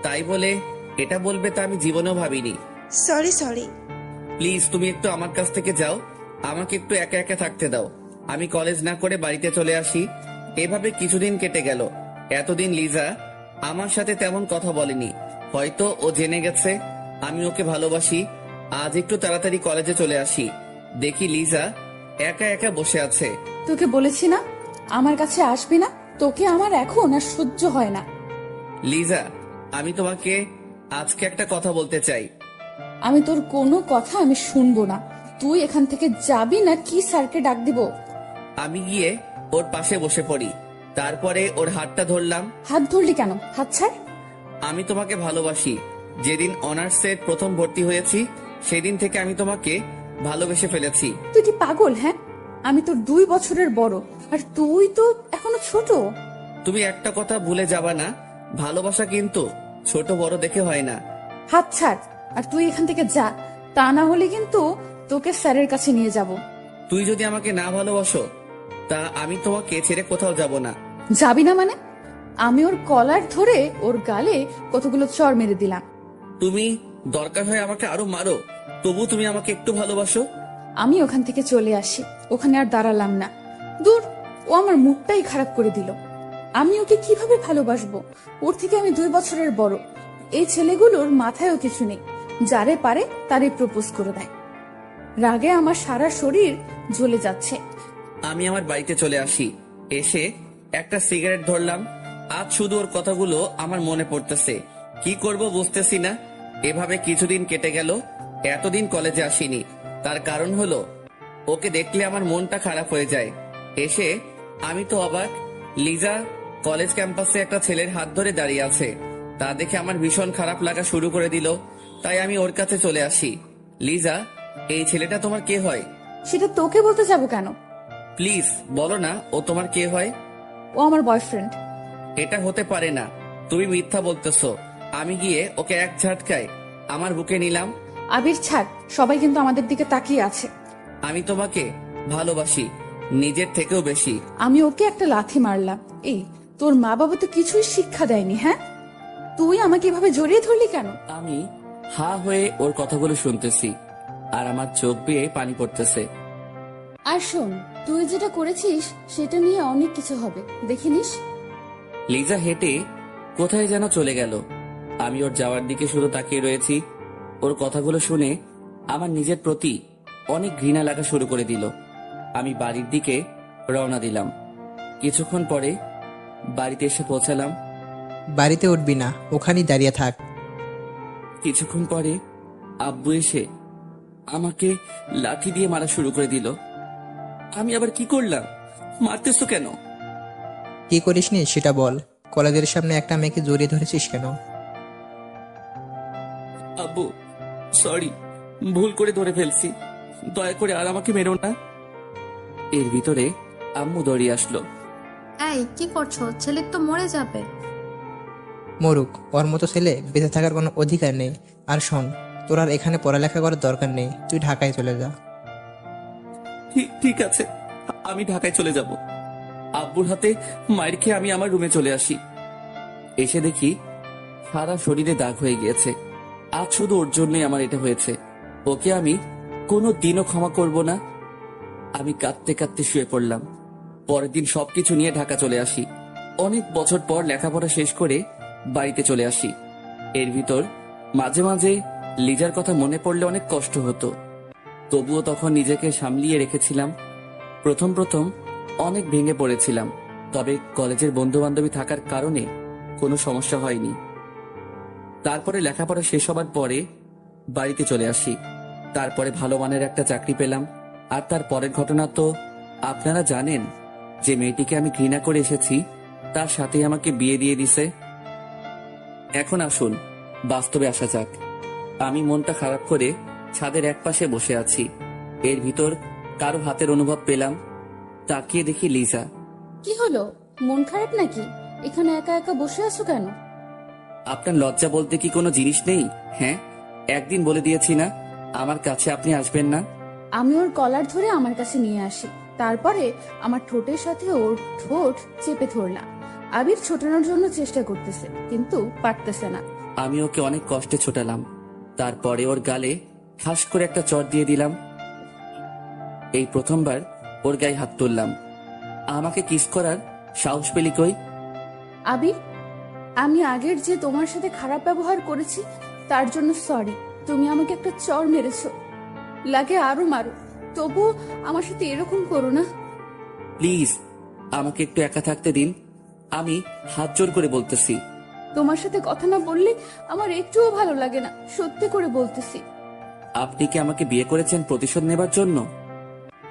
তাই বলে এটা বলবে তা আমি জীবনেও ভাবিনি। Sorry sorry. প্লিজ তুমি একটু আমার কাছ থেকে যাও, আমাকে একটু একা একা থাকতে দাও। আমি কলেজ না করে বাড়িতে চলে আসি। এভাবে কিছুদিন কেটে গেল। এতদিন লিজা আমার সাথে তেমন কথা বলেনি, হয়তো ও জেনে গেছে আমি ওকে ভালোবাসি। আজ একটু তাড়াতাড়ি কলেজে চলে আসি, দেখি লিজা একা একা বসে আছে। তোকে বলেছি না আমার কাছে আসবি না, তোকে আমার এখন আর সহ্য হয় না। লিজা, আমি তোমাকে আজকে একটা কথা বলতে চাই। আমি তোর কোনো কথা আমি শুনবো না। তুই এখান থেকে যাবি না কি স্যারকে ডাক দিব? আমি গিয়ে ওর পাশে বসে পড়ি, তারপরে ওর হাতটা ধরলাম। হাত ধরলি কেন? হাত ছাড়। আমি তোমাকে ভালোবাসি। যেদিন অনার্সের প্রথম ভর্তি হয়েছি সেদিন থেকে আমি তোমাকে ভালোবেসে ফেলেছি। তুই কি পাগল? হ্যাঁ, আমি তোর 2 বছরের বড়, আর তুই তো এখনো ছোট। তুমি একটা কথা ভুলে যাবা না, ভালোবাসা কিন্তু ছোট বড় দেখে হয় না। হাত ছাড়, আর তুই এখান থেকে যা, তা না হলে কিন্তু তোকে স্যারের কাছে নিয়ে যাব। তুই যদি আমাকে না ভালোবাসো, তা আমি তোমাকে ছেড়ে কোথাও যাব না। যাবি না মানে? আমি ওর কলার ধরে ওর গালে কতগুলো চড় মেরে দিলাম। তুমি দরকার হয় আমাকে আরো মারো, তবু তুমি আমাকে একটু ভালোবাসো। আমি ওখান থেকে চলে আসি, ওখানে আর দাঁড়ালাম না। দূর, ও আমার মুডটাই খারাপ করে দিল। আমি ওকে কিভাবে ভালোবাসবো? ওর থেকে আমি 2 বছরের বড়। এই ছেলেগুলোর মাথায়ও কিছু নেই, যারে পারে তারে প্রপোজ করে দেয়। রাগে আমার সারা শরীর জ্বলে যাচ্ছে। আমি আমার বাড়িতে চলে আসি। এসে একটা সিগারেট ধরলাম। আজ শুধু ওর কথাগুলো আমার মনে পড়তেছে। কি করব বুঝতেছি না। এভাবে কিছুদিন কেটে গেল, এতদিন কলেজে আসিনি। তার কারণ হলো ওকে দেখলে আমার মনটা খারাপ হয়ে যায়। এসে আমি তো অবাক, লিজা কলেজ ক্যাম্পাসে একটা ছেলের হাত ধরে দাঁড়িয়ে আছে। তা দেখে আমার ভীষণ খারাপ লাগা শুরু করে দিল। তাই আমি ওর কাছে চলে আসি। লিজা, এই ছেলেটা তোমার কে হয়? সেটা তোকে বলতে যাবো কেন? প্লিজ বলো না ও তোমার কে হয়। ও আমার বয়ফ্রেন্ড। এটা হতে পারে না, তুমি মিথ্যা বলতেছো। আমি গিয়ে ওকে এক ঝাটকায় আমার বুকে নিলাম। আবির ছাড়, সবাই কিন্তু আমাদের দিকে তাকিয়ে আছে। আমি তোমাকে ভালোবাসি, নিজের থেকেও বেশি। আমি ওকে একটা লাথি মারলাম। এই, তোর মা বাবা তো কিছুই শিক্ষা দেয়নি, হ্যাঁ? তুই আমাকে এভাবে জড়িয়ে ধরলি কেন? আমি হা হয়ে ওর কথাগুলো শুনতেছি, আর আমার চোখ বেয়ে পানি পড়তেছে। আর শোন, তুই যেটা করেছিস সেটা নিয়ে অনেক কিছু হবে, দেখিনিস। লিজা হেঁটে কোথায় যেন চলে গেল। আমি ওর যাওয়ার দিকে শুধু তাকিয়ে রয়েছি। ওর কথাগুলো শুনে আমার নিজের প্রতি অনেক ঘৃণা লাগা শুরু করে দিল। আমি বাড়ির দিকে রওনা দিলাম। কিছুক্ষণ পরে বাড়িতে এসে পৌঁছালাম। বাড়িতে উঠবি না, ওখানেই দাঁড়িয়ে থাক। কিছুক্ষণ পরে আব্বু এসে আমাকে লাঠি দিয়ে মারা শুরু করে দিল। আমি আবার কি করলাম? মারতেছো কেন? কি করিসনি সেটা বল। কলেজের সামনে একটা মেয়েকে জড়িয়ে ধরেছিস কেন? আব্বু সরি, ভুল করে ধরে ফেলছি, দয়া করে আর আমাকে মেরো না। এর ভিতরে আম্মু দৌড়িয়ে আসলো। এই কি করছো? ছেলে তো মরে যাবে। মরুক, ওর মতো ছেলে বেঁচে থাকার কোনো অধিকার নেই। আর শোন, তোর আর এখানে পড়ালেখা করার দরকার নেই, তুই ঢাকায় চলে যা। ঠিক আছে, আমি ঢাকায় চলে যাব। আব্বুর হাতে মায়ের খেয়ে আমি আমার রুমে চলে আসি। এসে দেখি সারা শরীরে দাগ হয়ে গিয়েছে। আজ শুধু ওর জন্যই আমার এটা হয়েছে। ওকে আমি কোনো দিনও ক্ষমা করব না। আমি কাঁদতে কাঁদতে শুয়ে পড়লাম। পরের দিন সবকিছু নিয়ে ঢাকা চলে আসি। অনেক বছর পর লেখাপড়া শেষ করে বাড়িতে চলে আসি। এর ভিতর মাঝে মাঝে লিজার কথা মনে পড়লে অনেক কষ্ট হতো। তবুও তখন নিজেকে সামলিয়ে রেখেছিলাম। প্রথম প্রথম অনেক ভেঙে পড়েছিলাম, তবে কলেজের বন্ধু বান্ধবী থাকার কারণে কোনো সমস্যা হয়নি। তারপরে লেখাপড়া শেষ হবার পরে বাড়িতে চলে আসি। তারপরে ভালো মানের একটা চাকরি পেলাম। আর তার পরের ঘটনা তো আপনারা জানেন, যে মেয়েটিকে আমি ঘৃণা করে এসেছি তার সাথেই আমাকে বিয়ে দিয়ে দিছে। এখন আসুন বাস্তবে আসা যাক। আমি মনটা খারাপ করে ছাদের একপাশে বসে আছি। এর ভিতর কারো হাতের অনুভব পেলাম। তাকিয়ে দেখি লিজা। কি হলো, মন খারাপ নাকি? এখানে একা একা বসে আছো কেন? আপনার লজ্জা বলতে কি কোনো জিনিস নেই? হ্যাঁ, একদিন বলে দিয়েছি না আমার কাছে আপনি আসবেন না। আমি ওর কলার ধরে আমার কাছে নিয়ে আসি, তারপরে আমার ঠোঁটের সাথে ওর ঠোঁট চেপে ধরলাম। আবির ছোটানোর জন্য চেষ্টা করতেছে, কিন্তু পারতেছে না। আমি ওকে অনেক কষ্টে ছোটালাম। তারপরে ওর গালে ঠাস করে একটা চড় দিয়ে দিলাম। এই প্রথমবার ওর গায়ে হাত তুললাম। আমাকে কিস করার সাহস পেলি কই? আবির, আমি আগের যে তোমার সাথে খারাপ ব্যবহার করেছি তার জন্য সরি। তুমি আমাকে একটা চড় মেরেছো, লাগে আরো মারো, তবু আমার সাথে এরকম করো না। প্লিজ আমাকে একটু একা থাকতে দিন। আমি হাত জোর করে বলতেছি। তোমার সাথে কথা না বললে আমার একটুও ভালো লাগে না, সত্যি করে বলতেছি। আপনি কি আমাকে বিয়ে করেছেন প্রতিশোধ নেবার জন্য?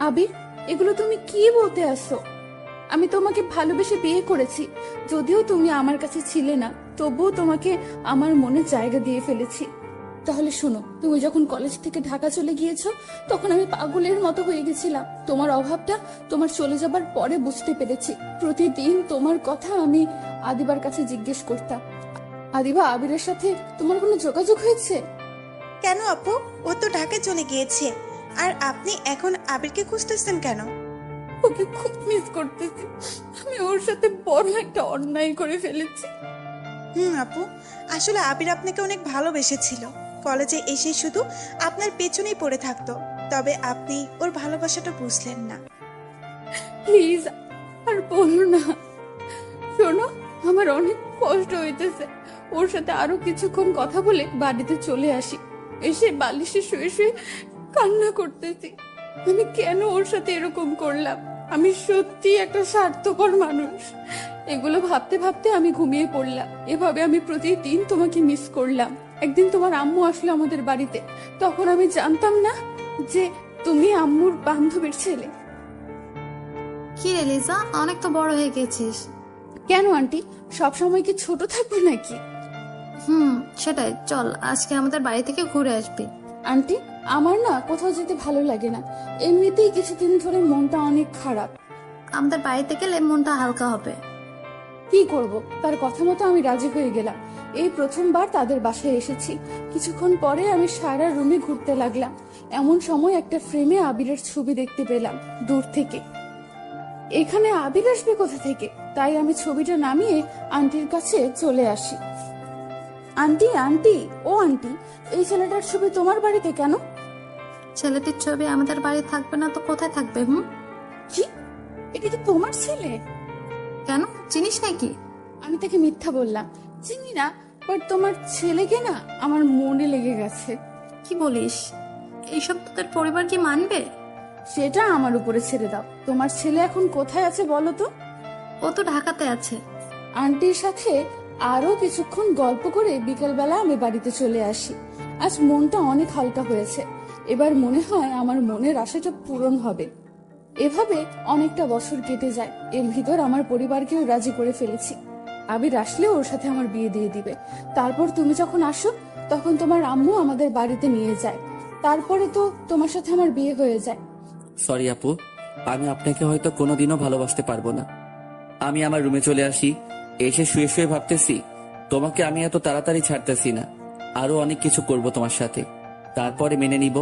আবির, এগুলো তুমি কি বলতে আসছো? আমি তোমাকে ভালোবেসে বিয়ে করেছি। যদিও তুমি আমার কাছে ছিলে না, তবুও তোমাকে আমার মনে জায়গা দিয়ে ফেলেছি। তাহলে শোনো, তুমি যখন কলেজ থেকে ঢাকা চলে গিয়েছো তখন আমি পাগলের মতো হয়ে গেছিলাম। তোমার অভাবটা তোমার চলে যাবার পরে বুঝতে পেরেছি। প্রতিদিন তোমার কথা আমি আদিবার কাছে জিজ্ঞেস করতাম। আদিবা, আবিরের সাথে তোমার কোনো যোগাযোগ হয়েছে? কেন আপু? ও তো ঢাকায় চলে গিয়েছে। আর আপনি এখন আবিরকে খুঁজতেছেন কেন? ওকে খুব মিস করতেছি। আমি ওর সাথে বড় একটা অন্যায় করে ফেলেছি। আপু, আসলে আবির আপনাকে অনেক ভালোবেসেছিল। কলেজে এসে শুধু আপনার পেছনেই পড়ে থাকতো, তবে আপনি ওর ভালোবাসাটা বুঝলেন না। প্লিজ আর বলো না। শোনো, আমার অনেক কষ্ট হইতেছে। ওর সাথে আরো কিছুক্ষণ কথা বলে বাড়িতে চলে আসি। এসে বালিশে শুয়ে শুয়ে কান্না করতেছি। আমি কেন ওর সাথে এরকম করলাম? আমি সত্যি একটা স্বার্থপর মানুষ। এগুলো ভাবতে ভাবতে আমি ঘুমিয়ে পড়লাম। এভাবে আমি প্রতিদিন তোমাকে মিস করলাম। একদিন তোমার আম্মু আসলো আমাদের বাড়িতে, তখন আমি জানতাম না যে তুমি আম্মুর বান্ধবীর ছেলে। কি রে লিজা, অনেক তো বড় হয়ে গেছিস। কেন আন্টি, সবসময় কি ছোট থাকবো নাকি? সেটাই, চল আজকে আমাদের বাড়ি থেকে ঘুরে আসবি। আন্টি, আমার না কোথাও যেতে ভালো লাগে না। এমনিতেই কিছুদিন ধরে মনটা অনেক খারাপ। আমাদের বাড়িতে গেলে মনটা হালকা হবে। কি করব, তার কথা মতো আমি রাজি হয়ে গেলাম। এই প্রথমবার তাদের বাসায় এসেছি। কিছুক্ষণ পরে আমি সারা রুমে ঘুরতে লাগলাম। এমন সময় একটা ফ্রেমে আবিরের ছবি দেখতে পেলাম দূর থেকে। এখানে আবির আসবে কোথা থেকে? তাই আমি ছবিটা নামিয়ে আন্টির কাছে চলে আসি। আন্টি, আন্টি, ও আন্টি, এই ছেলেটার ছবি তোমার বাড়িতে কেন? ছেলেটির ছবি আমাদের বাড়ি থাকবে না তো কোথায় থাকবে? কি, এটা কি তোমার ছেলে? কেন, চিনিস নাকি? আমি তাকে মিথ্যা বললাম, চিনি না। বাট তোমার ছেলেকে না আমার মনে লেগে গেছে। কি বলিস? এইসব তোদের পরিবার কি মানবে? সেটা আমার উপরে ছেড়ে দাও। তোমার ছেলে এখন কোথায় আছে বলো তো? ও তো ঢাকাতে আছে। আন্টির সাথে আরো কিছুক্ষণ গল্প করে বিকেলবেলা আমি বাড়িতে চলে আসি। আজ মনটা অনেক হালকা হয়েছে। এবার মনে হয় আমার মনের আশাটা পূরণ হবে। এভাবে অনেকটা বছর কেটে যায়। এর ভিতর আমার পরিবারকেও রাজি করে ফেলেছি। আবির আসলে ওর সাথে আমার বিয়ে দিয়ে দিবে। তারপর তুমি যখন আসো তখন তোমার আম্মু আমাদের বাড়িতে নিয়ে যায়। তারপরে তো তোমার সাথে আমার বিয়ে হয়ে যায়। সরি আপু, আমি আপনাকে হয়তো কোনোদিনও ভালোবাসতে পারবো না। আমি আমার রুমে চলে আসি। এসে শুয়ে শুয়ে ভাবতেছি তোমাকে আমি এত তাড়াতাড়ি ছাড়তেছি না, আরো অনেক কিছু করব তোমার সাথে, তারপরে মেনে নিব।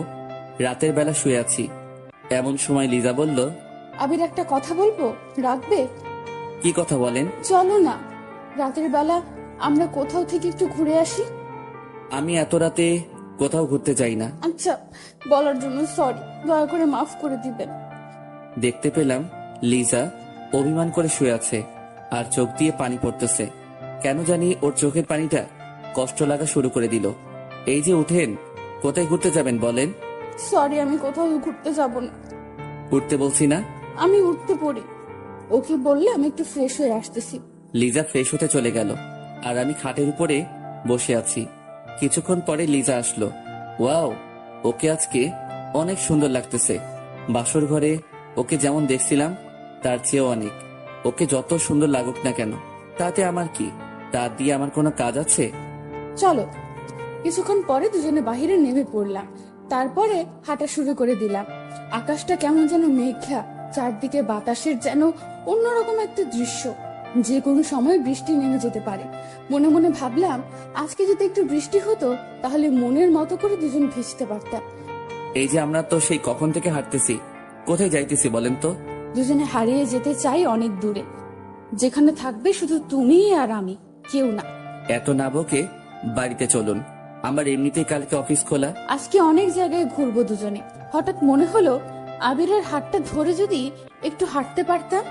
রাতের বেলা শুয়ে আছি, এমন সময় লিজা বলল, আবির, একটা কথা বলবো, রাখবে? কি কথা বলেন? চলো না, রাতের বেলা আমরা কোথাও থেকে একটু ঘুরে আসি। আমি এত রাতে কোথাও ঘুরতে যাই না। আচ্ছা, বলার জন্য সরি, দয়া করে মাফ করে দিবেন। দেখতে পেলাম লিজা অভিমান করে শুয়ে আছে আর চোখ দিয়ে পানি পড়তেছে। কেন জানি ওর চোখের পানিটা কষ্ট লাগা শুরু করে দিল। এই যে উঠেন, কোথায় ঘুরতে যাবেন বলেন? সরি, আমি কোথাও ঘুরতে যাব না। উঠতে বলছি না? আমি উঠতে পড়ি। ওকে বললে আমি একটু ফ্রেশ হয়ে আসতেছি। লিজা ফ্রেশ হতে চলে গেল আর আমি খাটের উপরে বসে আছি। কিছুক্ষণ পরে লিজা আসলো। ওয়াও, ওকে আজকে অনেক সুন্দর লাগতেছে। বাসর ঘরে ওকে যেমন দেখছিলাম তার চেয়েও অনেক। ওকে যত সুন্দর লাগুক না কেন, তাতে আমার কি? তা দিয়ে আমার কোনো কাজ আছে? চলো। কিছুক্ষণ পরে দুজনে বাহিরে নেমে পড়লাম। তারপরে হাঁটা শুরু করে দিলাম। আকাশটা কেমন যেন মেঘলা, চারদিকে বাতাসের যেন অন্যরকম একটা দৃশ্য। যে কোনো সময় বৃষ্টি নেমে যেতে পারে। মনে মনে ভাবলাম, আজকে যদি একটু বৃষ্টি হতো তাহলে মনের মতো করে দুজন ভিজতে পারতাম। এই যে আমরা তো সেই কখন থেকে হাঁটতেছি, কোথায় যাইতেছি বলেন তো? দুজনে হারিয়ে যেতে চাই অনেক দূরে, যেখানে থাকবে শুধু তুমি আর আমি, কেউ না। এত না বকে বাড়িতে চলুন, আমার এমনিতেই কালকে অফিস খোলা। আজকে অনেক জায়গায় ঘুরবো দুজনে। হঠাৎ মনে হলো আবিরের হাতটা ধরে যদি একটু হাঁটতে পারতাম।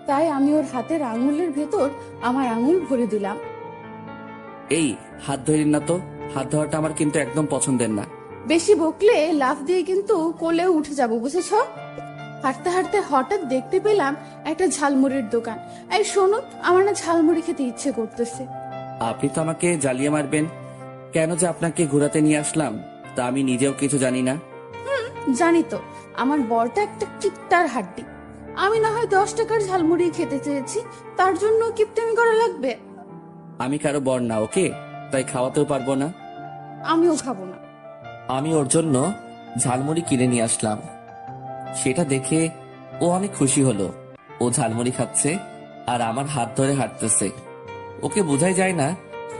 তাই আমি ওর হাতের আঙুলের ভেতর আমার আঙুল ভরে দিলাম। এই হাত ধরেন না তো, হাত ধরাটা আমার কিন্তু একদম পছন্দের না। বেশি বকলে লাফ দিয়ে কিন্তু কোলেও উঠে যাব, বুঝেছ? হাঁটতে হাঁটতে হঠাৎ দেখতে পেলাম একটা ঝালমুড়ির দোকান। এই শোনো, আমার না ঝালমুড়ি খেতে ইচ্ছে করতেছে। আপনি তো আমাকে জ্বালিয়ে মারবেন। কেন যে আপনাকে ঘোরাতে নিয়ে আসলাম তা আমি নিজেও কিছু জানি না। জানি তো, আমার বরটা একটা কিপ্টার হাড্ডি। আমি না হয় 10 টাকার ঝালমুড়ি খেতে চেয়েছি, তার জন্য কিপটামি করা লাগবে? আমি কারো বর না, ওকে? তাই খাওয়াতেও পারবো না। আমিও খাবো না। আমি ওর জন্য ঝালমুড়ি কিনে নিয়ে আসলাম। সেটা দেখে ও অনেক খুশি হলো। ও ঝালমুড়ি খাচ্ছে আর আমার হাত ধরে হাঁটতেছে। ওকে বোঝাই যায় না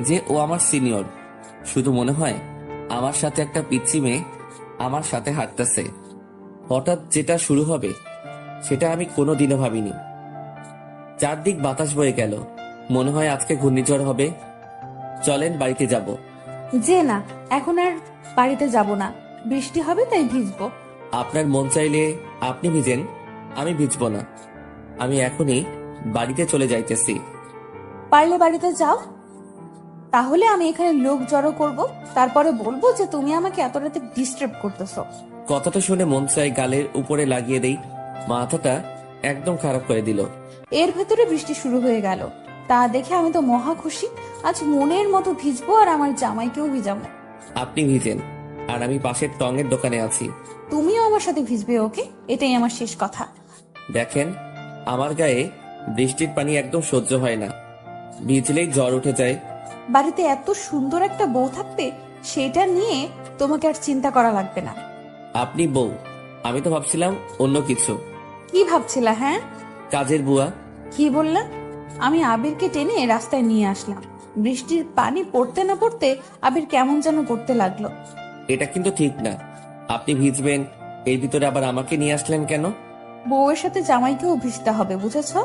যে ও আমার সিনিয়র, শুধু মনে হয় আমার সাথে একটা পিচ্চি মেয়ে আমার সাথে হাঁটতেছে। হঠাৎ যেটা শুরু হবে সেটা আমি কোনোদিনও ভাবিনি। চারদিক বাতাস বয়ে গেল, মনে হয় আজকে ঘূর্ণিঝড় হবে। চলেন বাড়িতে যাব। যে না, এখন আর বাড়িতে যাব না, বৃষ্টি হবে তাই ভিজবো। আপনার মন চাইলে আপনি ভিজেন, আমি ভিজবো না। আমি এখনই বাড়িতে চলে যাইতেছি। পারলে বাড়িতে যাও, তাহলে আমি এখানে লোক জড়ো করব, তারপরে বলবো যে তুমি আমাকে এত রাতে ডিস্টার্ব করতেছো। কথাটা শুনে মন চাই গালের উপরে লাগিয়ে দেই, মাথাটা একদম খারাপ করে দিল। এর ভেতরে বৃষ্টি শুরু হয়ে গেল। তা দেখে আমি তো মহা খুশি। আজ মনের মতো ভিজবো আর আমার জামাইকেও ভিজাবো। আপনি ভিজেন, আর আমি পাশের টঙের দোকানে আছি। তুমিও আমার সাথে ভিজবে, ওকে? এটাই আমার শেষ কথা। দেখেন, আমার গায়ে বৃষ্টির পানি একদম সহ্য হয় না, ভিজলেই জ্বর উঠে যায়। বাড়িতে এত সুন্দর একটা বউ থাকতে সেটা নিয়ে তোমাকে আর চিন্তা করা লাগবে না। আপনি বউ, আমি তো ভাবছিলাম অন্য কিছু। কি ভাবছিলা? হ্যাঁ, কাজের বুয়া। কি বললা? আমি আবিরকে টেনে রাস্তায় নিয়ে আসলাম। বৃষ্টির পানি পড়তে না পড়তে আবির কেমন যেন করতে লাগলো। এটা কিন্তু ঠিক না, আপনি ভিজবেন, এর ভিতরে আবার আমাকে নিয়ে আসলেন কেন? বউয়ের সাথে জামাইকেও ভিজতে হবে, বুঝেছো?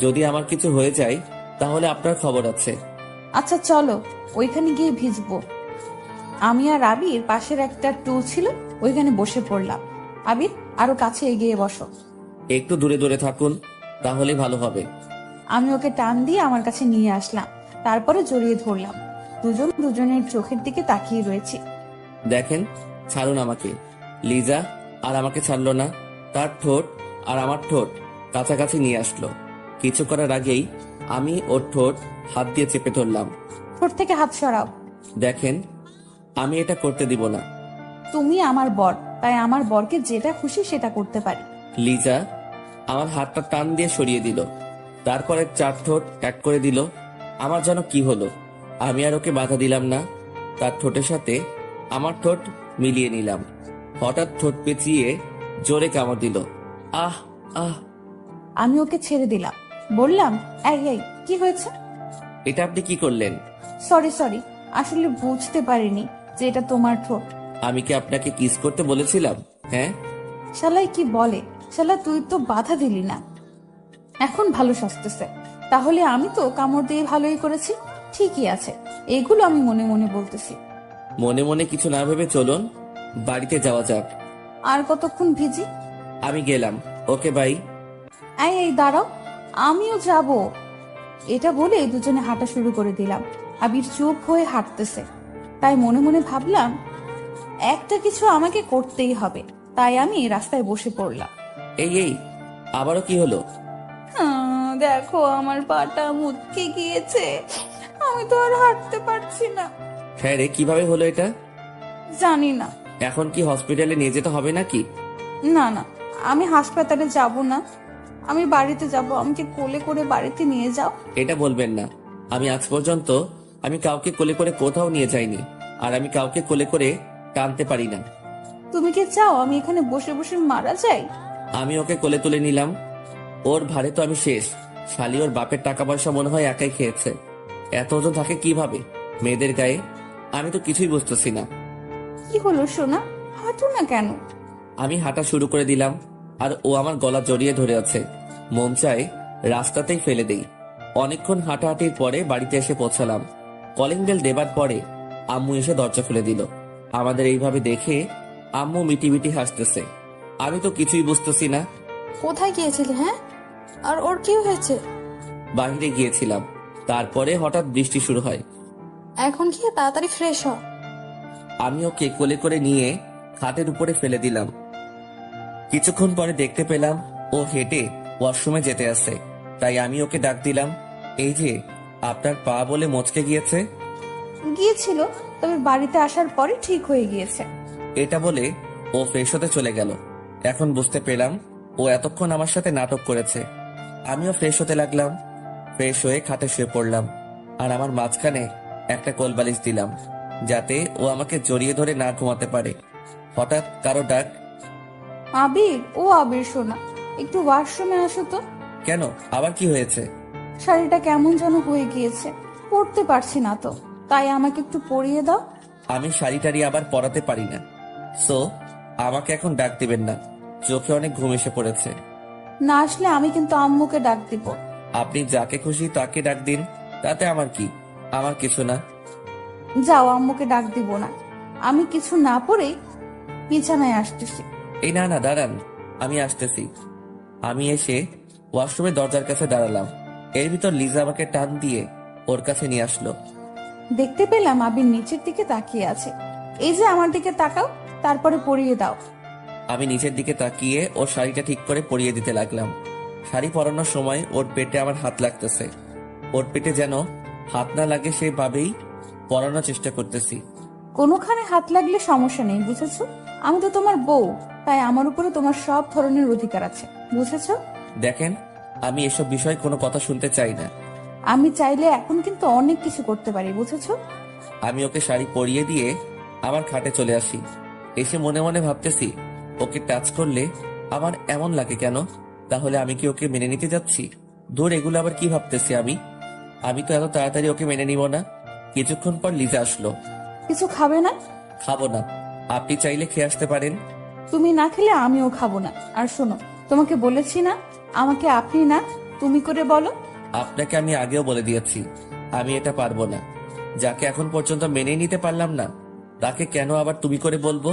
যদি আমার কিছু হয়ে যায় তাহলে আপনার খবর আছে। আচ্ছা চলো, ওইখানে গিয়ে ভিজবো। আমি আর আবির পাশের একটা টুল ছিল, ওইখানে বসে পড়লাম। আবির, আরো কাছে এগিয়ে বসো। একটু দূরে দূরে থাকুন, তাহলে ভালো হবে। আমি ওকে টান দিয়ে আমার কাছে নিয়ে আসলাম, তারপরে জড়িয়ে ধরলাম। দুজন দুজনের চোখের দিকে তাকিয়ে রয়েছি। দেখেন, ছাড়ুন আমাকে। লিজা আর আমাকে ছাড়লো না, তার ঠোঁট আর আমার ঠোঁট কাছাকাছি নিয়ে আসলো। কিছু করার আগেই আমি ওর ঠোঁট হাত দিয়ে চেপে ধরলাম। ঠোঁট থেকে হাত সরাও। দেখেন, আমি এটা করতে দিব না। তুমি আমার বর, তাই আমার বরকে যেটা খুশি সেটা করতে পারি। লিজা আমার হাতটা টান দিয়ে সরিয়ে দিল, তারপরে 4 ঠোঁট এক করে দিল। আমার যেন কি হলো, আমি আর ওকে বাধা দিলাম না, তার ঠোঁটের সাথে আমার ঠোঁট মিলিয়ে নিলাম। হঠাৎ ঠোঁট পেঁচিয়ে জোরে কামড় দিল। আহ আহ! আমি ওকে ছেড়ে দিলাম, বললাম, এই এই, কি হয়েছে? এটা আপনি কি করলেন? সরি সরি, আসলে বুঝতে পারিনি যে এটা তোমার ঠোঁট। আমি কি আপনাকে কিস করতে বলেছিলাম? হ্যাঁ। শালাই কি বলে, শালা তুই তো বাধা দিলি না। এখন ভালো সাজতেছে, তাহলে আমি তো কামড় দিয়ে ভালোই করেছি। ঠিকই আছে, এগুলো আমি মনে মনে বলতেছি। মনে মনে কিছু না ভেবে চলুন, বাড়িতে যাওয়া যাক। আর কতক্ষণ ভিজি? আমি গেলাম, ওকে বাই। এই এই দাঁড়াও, আমিও যাব। এটা বলে দুজনে হাঁটা শুরু করে দিলাম। আবির চুপ হয়ে হাঁটতেছে, তাই মনে মনে ভাবলাম একটা কিছু আমাকে করতেই হবে। তাই আমি রাস্তায় বসে পড়লাম। এই এই, আবারও কি হলো? দেখো, আমার পাটা মুচকে গিয়েছে, আমি তো আর হাঁটতে পারছি না। হ্যাঁ রে, কিভাবে হলো এটা? জানি না। এখন কি হসপিটালে নিয়ে যেতে হবে নাকি? না না, আমি হাসপাতালে যাব না, আমি বাড়িতে যাব। আমাকে কোলে করে বাড়িতে নিয়ে যাও। এটা বলবেন না, আমি আজ পর্যন্ত আমি কাউকে কোলে করে কোথাও নিয়ে যাইনি, আর আমি কাউকে কোলে করে টানতে পারি না। তুমি কি চাও আমি এখানে বসে বসে মারা যাই? আমি ওকে কোলে তুলে নিলাম, ওর ভারে তো আমি শেষ। শালি ওর বাপের টাকা পয়সা মনে হয় একাই খেয়েছে, এত ওজন থাকে কিভাবে মেয়েদের গায়ে? আমি তো কিছুই বুঝতেছি না। কি হলো সোনা, হাঁটো না কেন? আমি হাঁটা শুরু করে দিলাম, আর ও আমার গলা জড়িয়ে ধরে আছে। মন চায় রাস্তাতেই ফেলে দেই। অনেকক্ষণ হাঁটাহাঁটির পরে বাড়িতে এসে পৌঁছালাম। কলিং বেল দেবার পরে আম্মু এসে দরজা খুলে দিল। আমাদের এইভাবে দেখে আম্মু মিটি মিটি হাসতেছে। আমি তো কিছুই বুঝতেছি না। কোথায় গিয়েছিলে? হ্যাঁ, আর ওর কি হয়েছে? বাইরে গিয়েছিলাম, তারপরে হঠাৎ বৃষ্টি শুরু হয়। এখন গিয়ে তাড়াতাড়ি ফ্রেশ হ। আমি ওকে কোলে করে নিয়ে খাটের উপরে ফেলে দিলাম। কিছুক্ষণ পরে দেখতে পেলাম ও হেঁটে ওয়াশরুমে যেতে আসে, তাই আমি ওকে ডাক দিলাম, এই যে আপনার পা বলে মচকে গিয়েছে। গিয়েছিল, তবে বাড়িতে আসার পরে ঠিক হয়ে গিয়েছে। এটা বলে ও ফ্রেশ হতে চলে গেল। এখন বুঝতে পেলাম ও এতক্ষণ আমার সাথে নাটক করেছে। আমিও ফ্রেশ হতে লাগলাম। ফ্রেশ হয়ে খাটে শুয়ে পড়লাম, আর আমার মাঝখানে একটা কোলবালিশ দিলাম, যাতে ও আমাকে জড়িয়ে ধরে না ঘুমাতে পারে। হঠাৎ কারো ডাক। আবির, ও আবির সোনা, একটু ওয়াশরুমে আসো তো। কেন, আবার কি হয়েছে? শাড়িটা কেমন যেন হয়ে গিয়েছে, পরতে পারছি না তো, তাই আমাকে একটু পরিয়ে দাও। আমি শাড়ি টাড়ি আবার পরাতে পারি না, সো আমাকে এখন ডাক দিবেন না। চোখে অনেক ঘুম এসে পড়েছে। না আসলে আমি কিন্তু আম্মুকে ডাক দিব। আপনি যাকে খুশি তাকে ডাক দিন, তাতে আমার কি? আমার কিছু না। যাও, আম্মুকে ডাক দিব না। আমি কিছু না পরেই বিছানায় আসতেছি। এই না না, দাঁড়ান, আমি আসতেছি। আমি এসে ওয়াশরুমের দরজার কাছে দাঁড়ালাম। এর ভিতর লিজা আমাকে টান দিয়ে ওর কাছে নিয়ে আসলো। দেখতে পেলাম আবির নিচের দিকে তাকিয়ে আছে। এই যে আমার দিকে তাকাও, তারপরে পরিয়ে দাও। আমি নিচের দিকে তাকিয়ে ওর শাড়িটা ঠিক করে পরিয়ে দিতে লাগলাম। শাড়ি পরানোর সময় ওর পেটে আমার হাত লাগতেছে। ওর পেটে যেন হাত না লাগে সেভাবেই পরানোর চেষ্টা করতেছি। কোনোখানে হাত লাগলে সমস্যা নেই, বুঝেছো? আমি তো তোমার বউ, তাই আমার উপরে তোমার সব ধরনের অধিকার আছে, বুঝেছো? দেখেন, আমি এসব বিষয়ে কোনো কথা শুনতে চাই না। আমি চাইলে এখন কিন্তু অনেক কিছু করতে পারি, বুঝেছো? আমি ওকে শাড়ি পরিয়ে দিয়ে আমার খাটে চলে আসি। এসে মনে মনে ভাবতেছি, ওকে টাচ করলে আমার এমন লাগে কেন? তাহলে আমি কি ওকে মেনে নিতে যাচ্ছি? দূর, এগুলো আবার কি ভাবতেছি আমি? আমি তো এত তাড়াতাড়ি ওকে মেনে নিব না। কিছুক্ষণ পর লিজা আসলো। কিছু খাবে না? খাবো না। আপনি চাইলে খেয়ে আসতে পারেন। তুমি না খেলে আমিও খাবো না। আর শোনো, তোমাকে বলেছি না আমাকে আপনি না তুমি করে বলো। আপনাকে আমি আগেও বলে দিয়েছি, আমি এটা পারবো না। যাকে এখন পর্যন্ত মেনে নিতে পারলাম না, তাকে কেন আবার তুমি করে বলবো?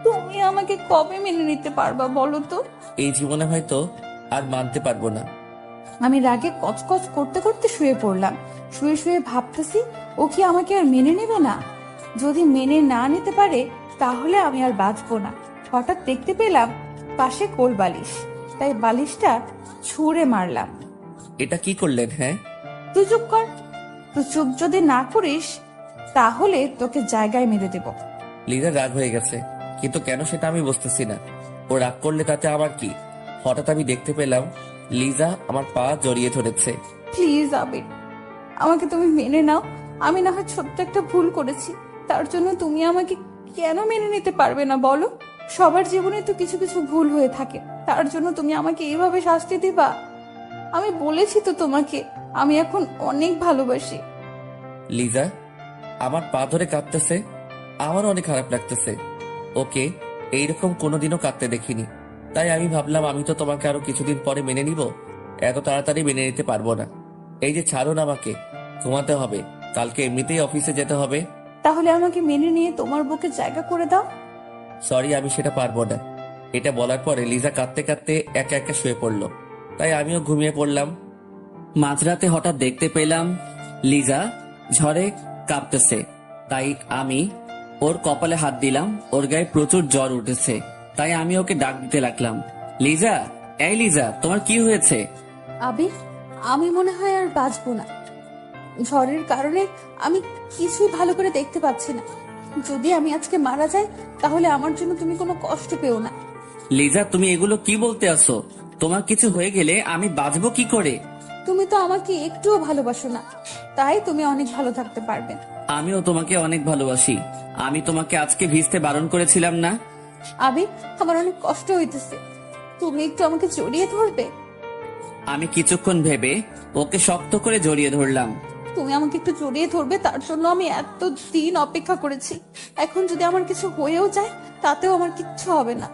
তুমি আমাকে কবে মেনে নিতে পারবা বলো তো? এই জীবনে হয়তো আর মানতে পারবো না। আমি রাগে কচকচ করতে করতে শুয়ে পড়লাম। শুয়ে শুয়ে ভাবতেছি, ও কি আমাকে আর মেনে নেবে না? যদি মেনে না নিতে পারে তাহলে আমি আর বাঁচবো না। হঠাৎ দেখতে পেলাম পাশে কোল বালিশ, তাই বালিশটা ছুঁড়ে মারলাম। এটা কি করলেন? হ্যাঁ, তুই চুপ কর। তুই চুপ যদি না করিস তাহলে তোকে জায়গায় মেরে দেব। লিজা রাগ হয়ে গেছে, কিন্তু কেন সেটা আমি বুঝতেছি না। ও রাগ করলে তাতে আবার কি? হঠাৎ আমি দেখতে পেলাম লিজা আমার পা জড়িয়ে ধরেছে। প্লিজ আবির, আমাকে তুমি মেনে নাও। আমি না হয় ছোট্ট একটা ভুল করেছি, তার জন্য তুমি আমাকে কেন মেনে নিতে পারবে না বলো? সবার জীবনে তো কিছু কিছু ভুল হয়ে থাকে, তার জন্য তুমি আমাকে এইভাবে শাস্তি দিবা? আমি বলেছি তো তোমাকে আমি এখন অনেক ভালোবাসি। লিজা আমার পা ধরে কাঁদতেছে, আমারও অনেক খারাপ লাগতেছে। ওকে এইরকম কোনোদিনও কাঁদতে দেখিনি, তাই আমি ভাবলাম আমি তো তোমাকে আরো কিছুদিন পরে মেনে নিব, এত তাড়াতাড়ি মেনে নিতে পারবো না। এই যে ছাড়ুন আমাকে, ঘুমাতে হবে, কালকে এমনিতেই অফিসে যেতে হবে। তাহলে আমাকে মেনে নিয়ে তোমার বুকে জায়গা করে দাও। সরি, আমি সেটা পারবো না। এটা বলার পরে লিজা কাঁদতে কাঁদতে একা একা শুয়ে পড়লো, তাই আমিও ঘুমিয়ে পড়লাম। মাঝরাতে হঠাৎ দেখতে পেলাম লিজা ঝড়ে কাঁপতেছে, তাই আমি ওর কপালে হাত দিলাম। ওর গায়ে প্রচুর জ্বর উঠেছে, তাই আমি ওকে ডাক দিতে লাগলাম, লিজা, এই লিজা, তোমার কি হয়েছে? আবির, আমি মনে হয় আর বাঁচবো না। ঝড়ের কারণে আমি কিছুই ভালো করে দেখতে পাচ্ছি না। যদি আমি আজকে মারা যাই তাহলে আমার জন্য তুমি কোনো কষ্ট পেও না। লিজা, তুমি এগুলো কি বলতে আসো? তোমার কিছু হয়ে গেলে আমি বাঁচবো কি করে? তুমি তো আমাকে একটুও ভালোবাসো না, তাই তুমি অনেক ভালো থাকতে পারবে। আমিও তোমাকে অনেক ভালোবাসি। আমি তোমাকে আজকে ভিজতে বারণ করেছিলাম না? আবির, আমার অনেক কষ্ট হইতেছে, তুমি একটু আমাকে জড়িয়ে ধরবে? আমি কিছুক্ষণ ভেবে ওকে শক্ত করে জড়িয়ে ধরলাম। তুমি আমাকে একটু জড়িয়ে ধরবে, তার জন্য আমি এত দিন অপেক্ষা করেছি। এখন যদি আমার কিছু হয়েও যায় তাতেও আমার কিচ্ছু হবে না।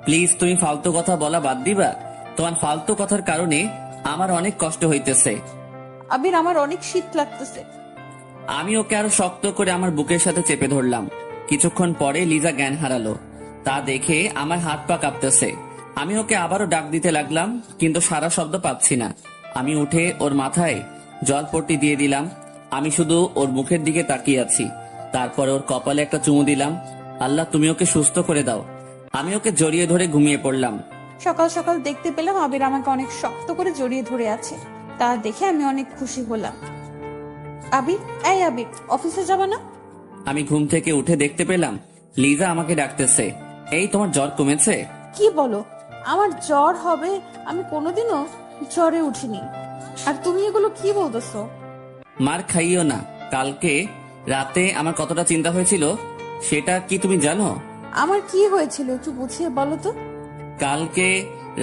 প্লিজ, তুমি ফালতু কথা বলা বাদ দিবা? তোমার ফালতু কথার কারণে আমার অনেক কষ্ট হইতেছে। আবির, আমার অনেক শীত লাগতেছে। আমি ওকে আরো শক্ত করে আমার বুকের সাথে চেপে ধরলাম। কিছুক্ষণ পরে লিজা জ্ঞান হারালো, তা দেখে আমার হাত পা কাঁপতেছে। আমি ওকে আবারও ডাক দিতে লাগলাম, কিন্তু সারা শব্দ পাচ্ছি না। আমি উঠে ওর মাথায় জলপট্টি দিয়ে দিলাম। আমি শুধু ওর মুখের দিকে তাকিয়ে আছি। তারপরে ওর কপালে একটা চুমু দিলাম। আল্লাহ, তুমি ওকে সুস্থ করে দাও। আমি ওকে জড়িয়ে ধরে ঘুমিয়ে পড়লাম। সকাল সকাল দেখতে পেলাম আবির আমাকে অনেক শক্ত করে জড়িয়ে ধরে আছে, তা দেখে আমি অনেক খুশি হলাম। আবির, এই আবির, অফিসে যাবা না? আমি ঘুম থেকে উঠে দেখতে পেলাম লিজা আমাকে ডাকতেছে। এই, তোমার জ্বর কমেছে? কি বলো? আমার জ্বর হবে? আমি কোনোদিনও জ্বরে উঠিনি। আর তুমি এগুলো কি বলতেছো? মার খাইও না। কালকে রাতে আমার কতটা চিন্তা হয়েছিল সেটা কি তুমি জানো? আমার কি হয়েছিল একটু বুঝিয়ে বলো তো। কালকে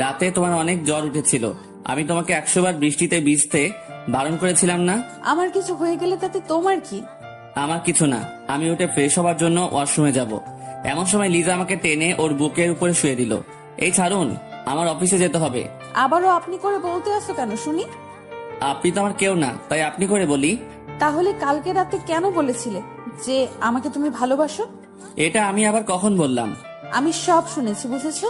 রাতে তোমার অনেক জ্বর উঠেছিল। আমি তোমাকে 100 বার বৃষ্টিতে ভিজতে বারণ করেছিলাম না? আমার কিছু হয়ে গেলে তাতে তোমার কি? আমার কিছু না। আমি উঠে ফ্রেশ হবার জন্য ওয়াশরুমে যাব, এমন সময় লিজা আমাকে টেনে ওর বুকের উপরে শুয়ে দিল। এই ছাড়ুন, আমার অফিসে যেতে হবে। আবারও আপনি করে বলতে আসো কেন শুনি? আপনি তো আমার কেউ না, তাই আপনি করে বলি। তাহলে কালকে রাতে কেন বলেছিলে যে আমাকে তুমি ভালোবাসো? এটা আমি আবার কখন বললাম? আমি সব শুনেছি, বুঝেছো?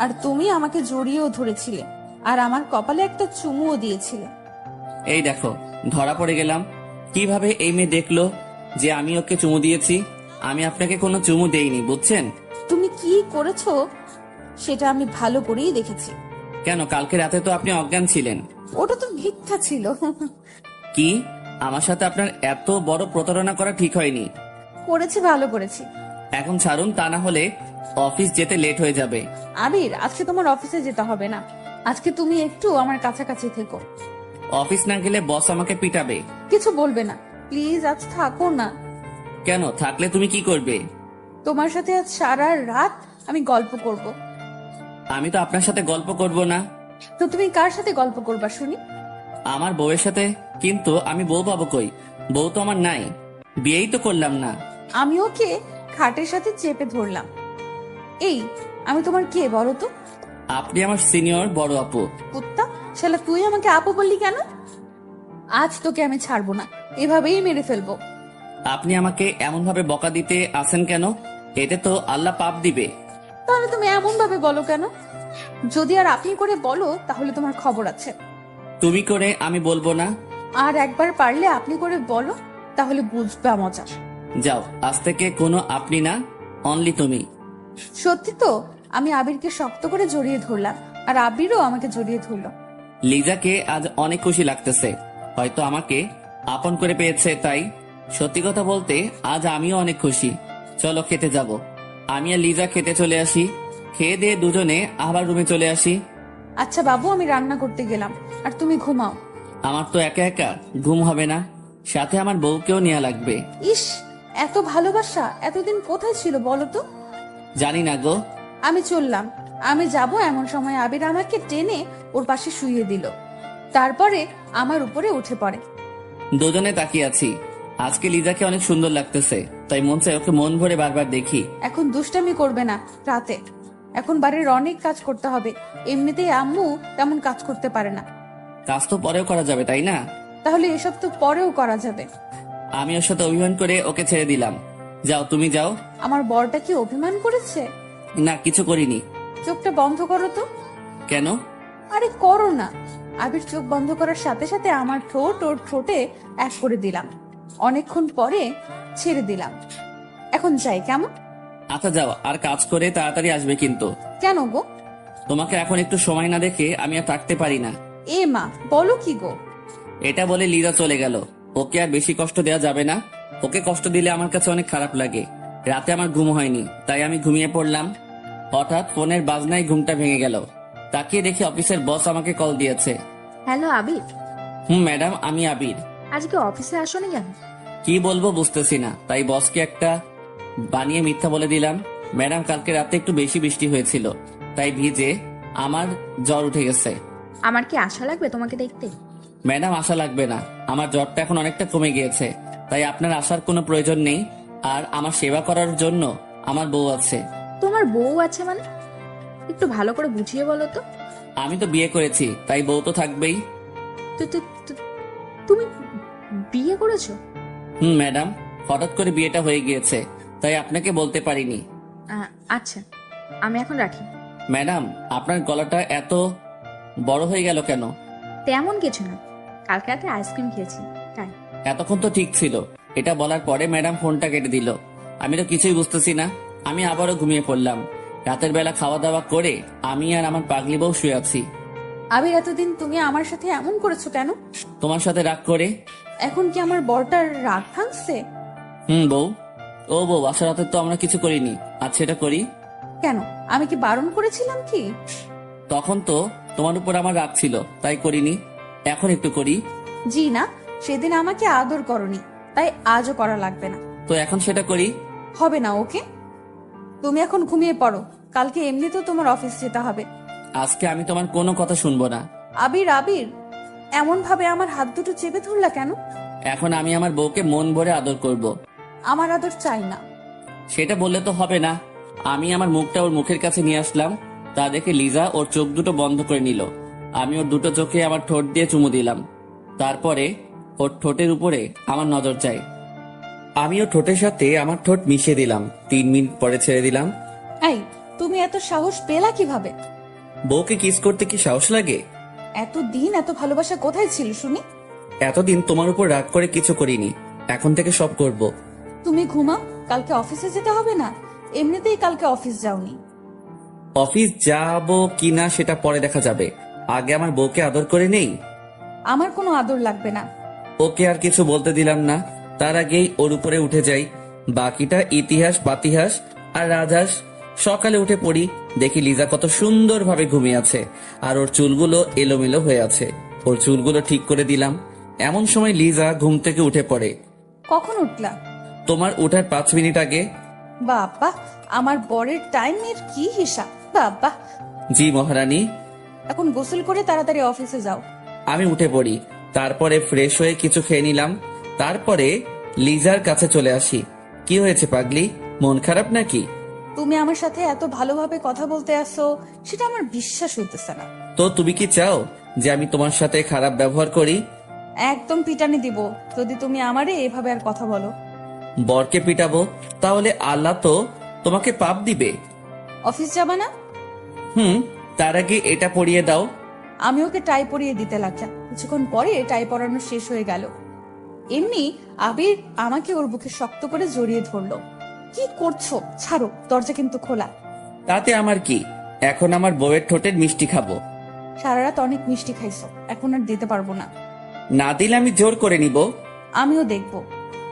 আর তুমি আমাকে জড়িয়েও ধরেছিলে, আর আমার কপালে একটা চুমুও দিয়েছিলে। এই দেখো, ধরা পড়ে গেলাম। কিভাবে এই মেয়ে দেখলো যে আমি ওকে চুমু দিয়েছি? আমি আপনাকে কোনো চুমু দেইনি, বুঝছেন? তুমি কি করেছো সেটা আমি ভালো করেই দেখেছি। কেন, কালকে রাতে তো আপনি অজ্ঞান ছিলেন। ওটা তো মিথ্যা ছিল। কি? আমার সাথে আপনার এত বড় প্রতারণা করা ঠিক হয়নি। করেছি, ভালো করেছি। এখন ছাড়ুন, তা না হলে অফিস যেতে লেট হয়ে যাবে। আবির, আজকে তোমার অফিসে যেতে হবে না। আজকে তুমি একটু আমার কাছাকাছি থেকো। অফিস না গেলে বস আমাকে পিটাবে। কিছু বলবে না, প্লিজ আজ থাকো না। কেন, থাকলে তুমি কি করবে? তোমার সাথে আজ সারা রাত আমি গল্প করব। আমি তো আপনার সাথে গল্প করব না। তো তুমি কার সাথে গল্প করবা শুনি? আমার বউয়ের সাথে। কিন্তু আমি বউ পাবো কই? বউ তো আমার নাই, বিয়েই তো করলাম না। আমি ওকে খাটের সাথে চেপে ধরলাম। এই, আমি তোমার কে বলো তো? আপনি আমার সিনিয়র বড় আপু। কুত্তা শালা, তুই আমাকে আপু বললি কেন? আজ তোকে আমি ছাড়বো না, এভাবেই মেরে ফেলবো। আপনি আমাকে এমন ভাবে বকা দিতে আছেন কেন? এতে তো আল্লাহ পাপ দিবে। তাহলে তুমি এমন ভাবে বলো কেন? যদি আর আপনি করে বলো তাহলে তোমার খবর আছে। তুমি করে আমি বলবো না। আর একবার পারলে আপনি করে বলো, তাহলে বুঝবা মজা। যাও, আজ থেকে কোনো আপনি না, অনলি তুমি। সত্যি তো। আমি আবিরকে শক্ত করে জড়িয়ে ধরলাম, আর আবিরও আমাকে জড়িয়ে ধরলো। লিজাকে আজ অনেক খুশি লাগতেছে, হয়তো আমাকে আপন করে পেয়েছে তাই। সত্যি কথা বলতে আজ আমিও অনেক খুশি। চলো খেতে যাব। আমি আর লিজা খেতে চলে আসি, খেয়ে দিয়ে দুজনে আবার রুমে চলে আসি। আচ্ছা বাবু, আমি রান্না করতে গেলাম, আর তুমি ঘুমাও। আমার তো একা একা ঘুম হবে না, সাথে আমার বউকেও নেওয়া লাগবে। ইস, এত ভালোবাসা এতদিন কোথায় ছিল বলো তো? জানি না গো। আমি চললাম। আমি যাব এমন সময় আবির আমাকে টেনে ওর পাশে শুইয়ে দিল, তারপরে আমার উপরে উঠে পড়ে। দুজনে তাকিয়ে আছি। আজকে লিজাকে অনেক সুন্দর লাগতেছে, তাই মন চাই ওকে মন ভরে বারবার দেখি। এখন দুষ্টামি করবে না রাতে, এখন বাড়ির অনেক কাজ করতে হবে। এমনিতেই আম্মু তেমন কাজ করতে পারে না। কাজ তো পরেও করা যাবে, তাই না? তাহলে এসব তো পরেও করা যাবে। আমি ওর সাথে অভিমান করে ওকে ছেড়ে দিলাম। যাও, তুমি যাও। আমার বরটা কি অভিমান করেছে? না, কিছু করিনি। চোখটা বন্ধ করো তো। কেন? আরে করো না। আবির চোখ বন্ধ করার সাথে সাথে আমার ঠোঁট ওর ঠোঁটে এক করে দিলাম। অনেকক্ষণ পরে ছেড়ে দিলাম। এখন যাই কেমন? আচ্ছা যাও, আর কাজ করে তাড়াতাড়ি আসবে কিন্তু। কেন গো? তোমাকে এখন একটু সময় না দেখে আমি আর থাকতে পারি না। এ মা, বলো কি গো? এটা বলে লিজা চলে গেল। ওকে আর বেশি কষ্ট দেওয়া যাবে না। ওকে কষ্ট দিলে আমার কাছে অনেক খারাপ লাগে। রাতে আমার ঘুম হয়নি, তাই আমি ঘুমিয়ে পড়লাম। হঠাৎ ফোনের বাজনায় ঘুমটা ভেঙে গেল। তাকিয়ে দেখি অফিসের বস আমাকে কল দিয়েছে। হ্যালো আবির, ম্যাডাম, আমি আবির। আজকে অফিসে আসোনি কেন? কি বলবো বুঝতেছি না, তাই বসকে একটা বানিয়ে মিথ্যা বলে দিলাম। ম্যাডাম, কালকে রাতে একটু বেশি বৃষ্টি হয়েছিল, তাই ভিজে আমার জ্বর উঠে গেছে। আমার কি আশা লাগবে তোমাকে দেখতে? ম্যাডাম, আশা লাগবে না, আমার জ্বরটা এখন অনেকটা কমে গিয়েছে, তাই আপনার আসার কোনো প্রয়োজন নেই। আর আমার সেবা করার জন্য আমার বউ আছে। তোমার বউ আছে মানে? একটু ভালো করে বুঝিয়ে বলো তো। আমি তো বিয়ে করেছি, তাই বউ তো থাকবেই। তুমি বিয়ে করেছো? ম্যাডাম, হঠাৎ করে বিয়েটা হয়ে গিয়েছে, তাই আপনাকে বলতে পারিনি। আচ্ছা, আমি এখন রাখি। ম্যাডাম, আপনার গলাটা এত বড় হয়ে গেল কেন? তেমন কিছু না, কালকে রাতে আইসক্রিম খেয়েছি তাই। এতক্ষণ তো ঠিক ছিল। এটা বলার পরে ম্যাডাম ফোনটা কেটে দিল। আমি তো কিছুই বুঝতেছি না। আমি আবারও ঘুমিয়ে পড়লাম। রাতের বেলা খাওয়া দাওয়া করে আমি আর আমার পাগলি বউ শুয়ে আছি। আবির, এতদিন তুমি আমার সাথে এমন করেছো কেন? তোমার সাথে রাগ করে। এখন কি আমার বরটার রাগ ভাঙছে? বউ। ও বউ, আসার রাতে তো আমরা কিছু করিনি, আজ সেটা করি। কেন, আমি কি বারণ করেছিলাম কি? তখন তো তোমার উপর আমার রাগ ছিল, তাই করিনি। এখন একটু করি। জি না, সেদিন আমাকে আদর করনি, তাই আজও করা লাগবে না। তো এখন সেটা করি। হবে না, ওকে? তুমি এখন ঘুমিয়ে পড়ো, কালকে এমনিতেও তোমার অফিস যেতে হবে। আজকে আমি তোমার কোনো কথা শুনবো না। আবির, আবির, এমন ভাবে আমার হাত দুটো চেপে ধরলা কেন? এখন আমি আমার বউকে মন ভরে আদর করব। আমার আদর চাই না। সেটা বললে তো হবে না। আমি আমার মুখটা ওর মুখের কাছে নিয়ে আসলাম, তা দেখে লিজা ওর চোখ দুটো বন্ধ করে নিল। আমি ওর দুটো চোখে আমার ঠোঁট দিয়ে চুমু দিলাম। তারপরে ওর ঠোঁটের উপরে আমার নজর যায়। আমি ওর ঠোঁটের সাথে আমার ঠোঁট মিশিয়ে দিলাম। 3 মিনিট পরে ছেড়ে দিলাম। এই, তুমি এত সাহস পেলা কিভাবে? বউকে কিস করতে কি সাহস লাগে? এতদিন এত ভালোবাসা কোথায় ছিল শুনি? এতদিন তোমার উপর রাগ করে কিছু করিনি, এখন থেকে সব করব। তুমি ঘুমাও, কালকে অফিসে যেতে হবে না। এমনিতেই কালকে অফিস যাওনি। অফিস যাব কিনা সেটা পরে দেখা যাবে, আগে আমার বউকে আদর করে নেই। আমার কোনো আদর লাগবে না। ওকে আর কিছু বলতে দিলাম না, তার আগেই ওর উপরে উঠে যাই। বাকিটা ইতিহাস পাতিহাস আর রাজহাঁস। সকালে উঠে পড়ি, দেখি লিজা কত সুন্দরভাবে ঘুমিয়ে আছে আর ওর চুলগুলো এলোমেলো হয়ে আছে। ওর চুলগুলো ঠিক করে দিলাম। এমন সময় লিজা ঘুম থেকে উঠে পড়ে। কখন উঠলা? তোমার ওঠার 5 মিনিট আগে। বাবা, আমার বরের টাইমের কি হিসাব! বাবা, জি মহারানী। এখন গোসল করে তাড়াতাড়ি অফিসে যাও। আমি উঠে পড়ি, তারপরে ফ্রেশ হয়ে কিছু খেয়ে নিলাম। তারপরে লিজার কাছে চলে আসি। কি হয়েছে পাগলি, মন খারাপ নাকি? তুমি আমার সাথে এত ভালোভাবে কথা বলতে আসো, সেটা আমার বিশ্বাস হইতেছে না। তো তুমি কি চাও যে আমি তোমার সাথে খারাপ ব্যবহার করি? একদম পিটানি দিব যদি তুমি আমারে এভাবে আর কথা বলো। বরকে পিটাবো? তাহলে আল্লাহ তো তোমাকে পাপ দিবে। অফিস যাবা না? তার আগে এটা পরিয়ে দাও। আমি ওকে টাই পরিয়ে দিতে লাগলাম। কিছুক্ষণ পরে টাই পরানো শেষ হয়ে গেল। এমনি আবির আমাকে ওর বুকে শক্ত করে জড়িয়ে ধরলো। কি করছো? ছাড়ো, দরজা কিন্তু খোলা। তাতে আমার কি, এখন আমার বউয়ের ঠোঁটের মিষ্টি খাবো। সারা রাত অনেক মিষ্টি খাইছো, এখন আর দিতে পারবো না। না দিলে আমি জোর করে নিব। আমিও দেখবো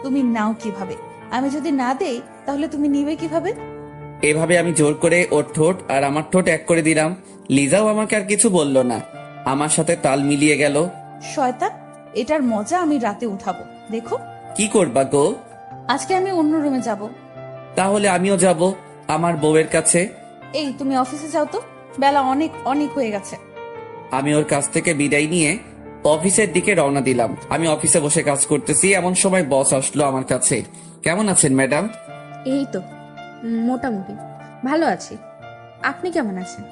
তুমি নাও কিভাবে। আমি যদি না দেই তাহলে তুমি নিবে কিভাবে? এভাবে আমি জোর করে ওর ঠোঁট আর আমার ঠোঁট এক করে দিলাম। লিজাও আমাকে আর কিছু বলল না, আমার সাথে তাল মিলিয়ে গেল। শয়তান, এটার মজা আমি রাতে উঠাবো, দেখো। কি করবা গো? আজকে আমি অন্য রুমে যাব। তাহলে আমিও যাব আমার বউয়ের কাছে। এই তুমি অফিসে যাও তো, বেলা অনেক অনেক হয়ে গেছে। আমি ওর কাছ থেকে বিদায় নিয়ে অফিসের দিকে রওনা দিলাম। আমি অফিসে বসে কাজ করতেছি, এমন সময় বস আসলো আমার কাছে। কেমন আছেন ম্যাডাম? এই তো মোটামুটি ভালো আছি। আপনি কেমন আছেন?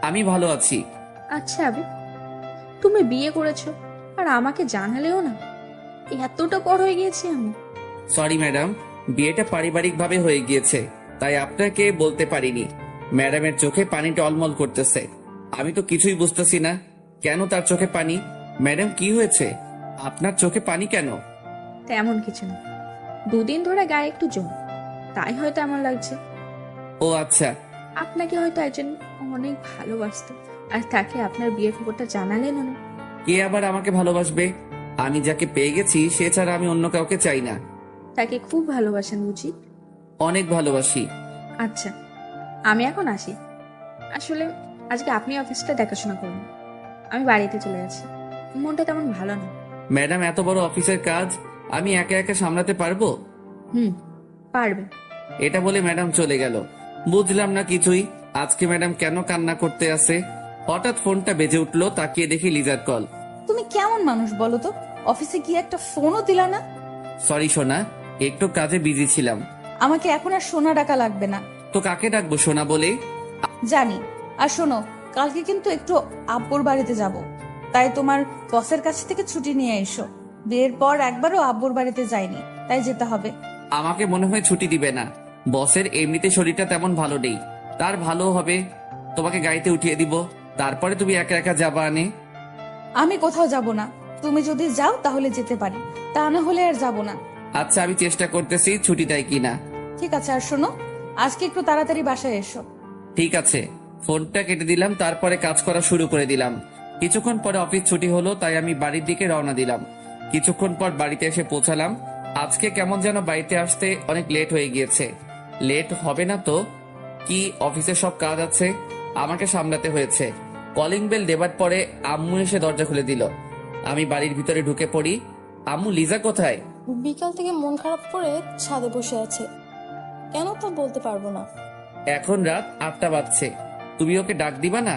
আমি ভালো আছি। আচ্ছা আবির, তুমি বিয়ে করেছো আর আমাকে জানালেও না? এতটা বড় হয়ে গিয়েছি আমি। সরি ম্যাডাম, বিয়েটা পারিবারিক ভাবে হয়ে গিয়েছে, তাই আপনাকে বলতে পারিনি। ম্যাডামের চোখে পানি টলমল করতেছে। আমি তো কিছুই বুঝতেছি না কেন তার চোখে পানি। ম্যাডাম কি হয়েছে, আপনার চোখে পানি কেন? তেমন কিছু না, দুদিন ধরে গায়ে একটু জম, তাই হয়তো এমন লাগছে। ও আচ্ছা। আপনাকে হয়তো একজন অনেক ভালোবাসত আর তাকে আপনার বিয়ের খবরটা জানালেন না। কে আবার আমাকে ভালোবাসবে? আমি যাকে পেয়ে গেছি সে ছাড়া আমি অন্য কাউকে চাই না। তাকে খুব ভালোবাসেন বুঝি? অনেক ভালোবাসি। আচ্ছা, আমি এখন আসি। আসলে আজকে আপনি অফিসটা দেখাশোনা করুন, আমি বাড়িতে চলে যাচ্ছি। মনটা তেমন ভালো না। ম্যাডাম, এত বড় অফিসের কাজ আমি একা একা সামলাতে পারবো? পারবে। এটা বলে ম্যাডাম চলে গেল। বুঝলাম না কিছুই, আজকে ম্যাডাম কেন কান্না করতে আসে। হঠাৎ ফোনটা বেজে উঠলো, তাকিয়ে দেখি লিজার কল। তুমি কেমন মানুষ বলো তো, অফিসে গিয়ে একটা ফোনও দিলা না? সরি সোনা, একটু কাজে বিজি ছিলাম। আমাকে এখন আর সোনা ডাকা লাগবে না। তো কাকে ডাকবো সোনা বলে? জানি। আর শোনো, কালকে কিন্তু একটু আব্বুর বাড়িতে যাব, তাই তোমার বসের কাছ থেকে ছুটি নিয়ে এসো। বিয়ের পর একবারও আব্বুর বাড়িতে যাইনি, তাই যেতে হবে। আমাকে মনে হয় ছুটি দিবে না। বসের এমনিতে শরীরটা তেমন ভালো নেই, তার ভালো হবে তোমাকে গাড়িতে উঠিয়ে দিব, তারপরে তুমি একা একা যাবা আনে। আমি কোথাও যাব না, তুমি যদি যাও তাহলে যেতে পারি, তা না হলে আর যাব না। আচ্ছা, আমি চেষ্টা করতেছি ছুটি দেয় কিনা। ঠিক আছে, আর শোনো, আজকে একটু তাড়াতাড়ি বাসায় এসো। ঠিক আছে। ফোনটা কেটে দিলাম, তারপরে কাজ করা শুরু করে দিলাম। কিছুক্ষণ পরে অফিস ছুটি হলো, তাই আমি বাড়ির দিকে রওনা দিলাম। কিছুক্ষণ পর বাড়িতে এসে পৌঁছালাম। আজকে কেমন যেন বাড়িতে আসতে অনেক লেট হয়ে গিয়েছে। লেট হবে না তো কি, অফিসে সব কাজ আছে, আমাকে সামলাতে হয়েছে। কলিং বেল দেবার পরে আম্মু এসে দরজা খুলে দিল। আমি বাড়ির ভিতরে ঢুকে পড়ি। আম্মু, লিজা কোথায়? বিকাল থেকে মন খারাপ করে ছাদে বসে আছে, কেন তা বলতে পারবো না। এখন রাত 8টা বাজছে, তুমি ওকে ডাক দিবা না?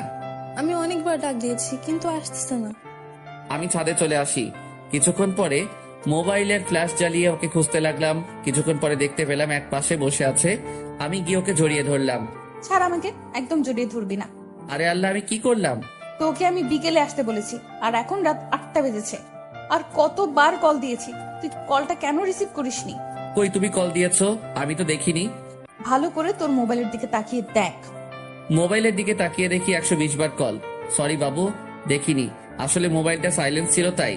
আমি অনেকবার ডাক দিয়েছি কিন্তু আসতেছে না। আমি ছাদে চলে আসি। কিছুক্ষণ পরে মোবাইলের ফ্ল্যাশ জ্বালিয়ে ওকে খুঁজতে লাগলাম। কিছুক্ষণ পরে দেখতে পেলাম এক পাশে বসে আছে। আমি গিয়ে ওকে জড়িয়ে ধরলাম। ছাড় আমাকে, একদম জড়িয়ে ধরবি না। আরে আল্লাহ, আমি কি করলাম? তোকে আমি বিকেলে আসতে বলেছি, আর এখন রাত 8টা বেজেছে। আর কতবার কল দিয়েছি, তুই কলটা কেন রিসিভ করিসনি? কই, তুমি কল দিয়েছো? আমি তো দেখিনি। ভালো করে তোর মোবাইলের দিকে তাকিয়ে দেখ। মোবাইলের দিকে তাকিয়ে দেখি 120 বার কল। সরি বাবু, দেখিনি, আসলে মোবাইলটা সাইলেন্ট ছিল তাই।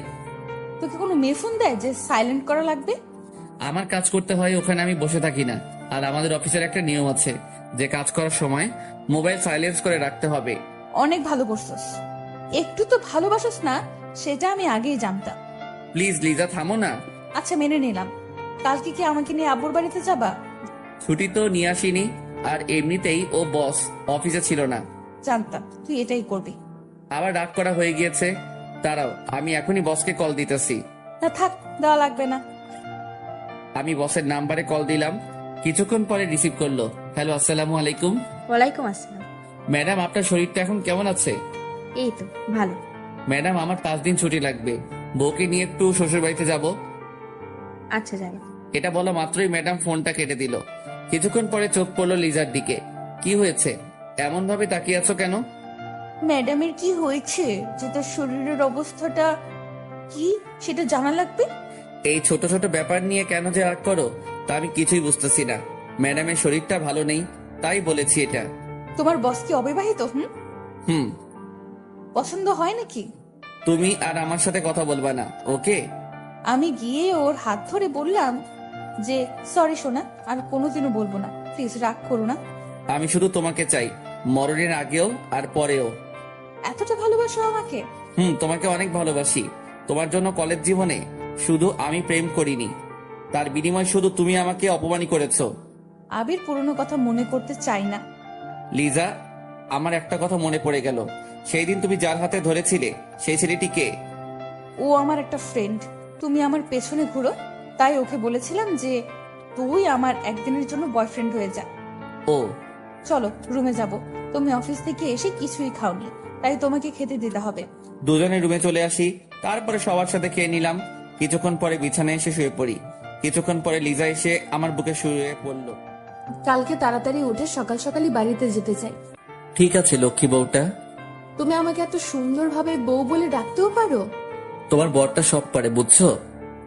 তোকে কোনো মেয়ে ফোন দেয় যে সাইলেন্ট করা লাগবে? আমার কাজ করতে হয়, ওখানে আমি বসে থাকি না। আর আমাদের অফিসের একটা নিয়ম আছে, যে কাজ করার সময় মোবাইল সাইলেন্স করে রাখতে হবে। অনেক ভালো করছস। একটু তো ভালোবাসস না, সেটা আমি আগেই জানতাম। প্লিজ লিজা থামো না। আচ্ছা মেনে নিলাম। কালকে কি আমাকে নিয়ে আব্বুর বাড়িতে যাবা? ছুটি তো নিয়ে আসিনি, আর এমনিতেই ও বস অফিসে ছিল না। জানতাম তুই এটাই করবি। আবার রাগ করা হয়ে গিয়েছে। দাঁড়াও, আমি এখনই বসকে কল দিতেছি। না থাক, দেওয়া লাগবে না। আমি বসের নাম্বারে কল দিলাম, কিছুক্ষণ পরে রিসিভ করলো। হ্যালো, আসসালামু আলাইকুম। ওয়ালাইকুম আসসালাম। ম্যাডাম, আপনার শরীরটা এখন কেমন আছে? এই তো ভালো। ম্যাডাম, আমার 5 দিন ছুটি লাগবে, বউকে নিয়ে একটু শ্বশুর বাড়িতে যাব। আচ্ছা যাবে। এটা বলা মাত্রই ম্যাডাম ফোনটা কেটে দিল। কিছুক্ষণ পরে চোখ পড়লো লিজার দিকে। কি হয়েছে, এমন ভাবে তাকিয়ে আছো কেন? ম্যাডামের কি হয়েছে, যে তার শরীরের অবস্থাটা কি সেটা জানা লাগবে। এই ছোট ছোট ব্যাপার নিয়ে কেন যে রাগ করো তা আমি কিছুই বুঝতেছি না। ম্যাডামের শরীরটা ভালো নেই, তাই বলেছি এটা। তোমার বস কি অবিবাহিত? হুম। পছন্দ হয় নাকি? তুমি আর আমার সাথে কথা বলবা না, ওকে? আমি গিয়ে ওর হাত ধরে বললাম যে সরি সোনা, আর কোনোদিনও বলবো না, প্লিজ রাগ করো না। আমি শুধু তোমাকে চাই, মরণের আগেও আর পরেও। এতটা ভালোবাসো আমাকে? তোমাকে অনেক ভালোবাসি। তোমার জন্য কলেজ জীবনে শুধু আমি প্রেম করিনি, তার বিনিময়ে শুধু তুমি আমাকে অপমানই করেছো। আবির পুরনো কথা মনে করতে চাই না। লিজা, আমার একটা কথা মনে পড়ে গেল। সেই দিন তুমি যার হাতে ধরেছিলে, সেই ছেলেটি কে? ও আমার একটা ফ্রেন্ড। তুমি আমার পেছনে ঘুরো, তাই ওকে বলেছিলাম যে তুই আমার একদিনের জন্য বয়ফ্রেন্ড হয়ে যা। ও, চলো রুমে যাব। তুমি অফিস থেকে এসে কিছুই খাওনি, তাই তোমাকে খেতে দিতে হবে। দুজনে রুমে চলে আসি, তারপরে সবার সাথে খেয়ে নিলাম। কিছুক্ষণ পরে বিছানায় এসে শুয়ে পড়ি। কিছুক্ষণ পরে লিজা এসে আমার বুকে শুয়ে পড়লো। কালকে তাড়াতাড়ি উঠে সকাল সকালই বাড়িতে যেতে চাই। ঠিক আছে লক্ষ্মী বউটা। তুমি আমাকে এত সুন্দরভাবে বউ বলে ডাকতেও পারো? তোমার বরটা সব পারে, বুঝছো?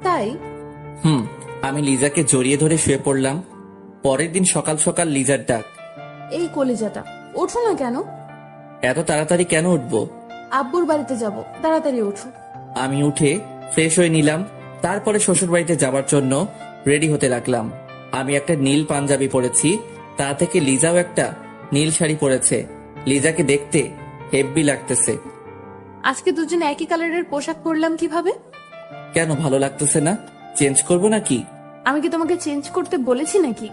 তাই? আমি লিজাকে জড়িয়ে ধরে শুয়ে পড়লাম। পরের দিন সকাল সকাল লিজার ডাক। এই কলিজাটা, ওঠো না কেন? এত তাড়াতাড়ি কেন উঠবো? আব্বুর বাড়িতে যাব, তাড়াতাড়ি ওঠো। আমি উঠে ফ্রেশ হয়ে নিলাম, তারপরে শ্বশুর বাড়িতে যাবার জন্য রেডি হতে লাগলাম। আমি একটা নীল পাঞ্জাবি পরেছি, তা থেকে লিজাও একটা নীল শাড়ি পরেছে। লিজাকে দেখতে হেব্বি লাগতেছে। আজকে দুজন একই কালারের পোশাক পরলাম কিভাবে? কেন, ভালো লাগতেছে না? চেঞ্জ করবো নাকি? আমি কি তোমাকে চেঞ্জ করতে বলেছি নাকি?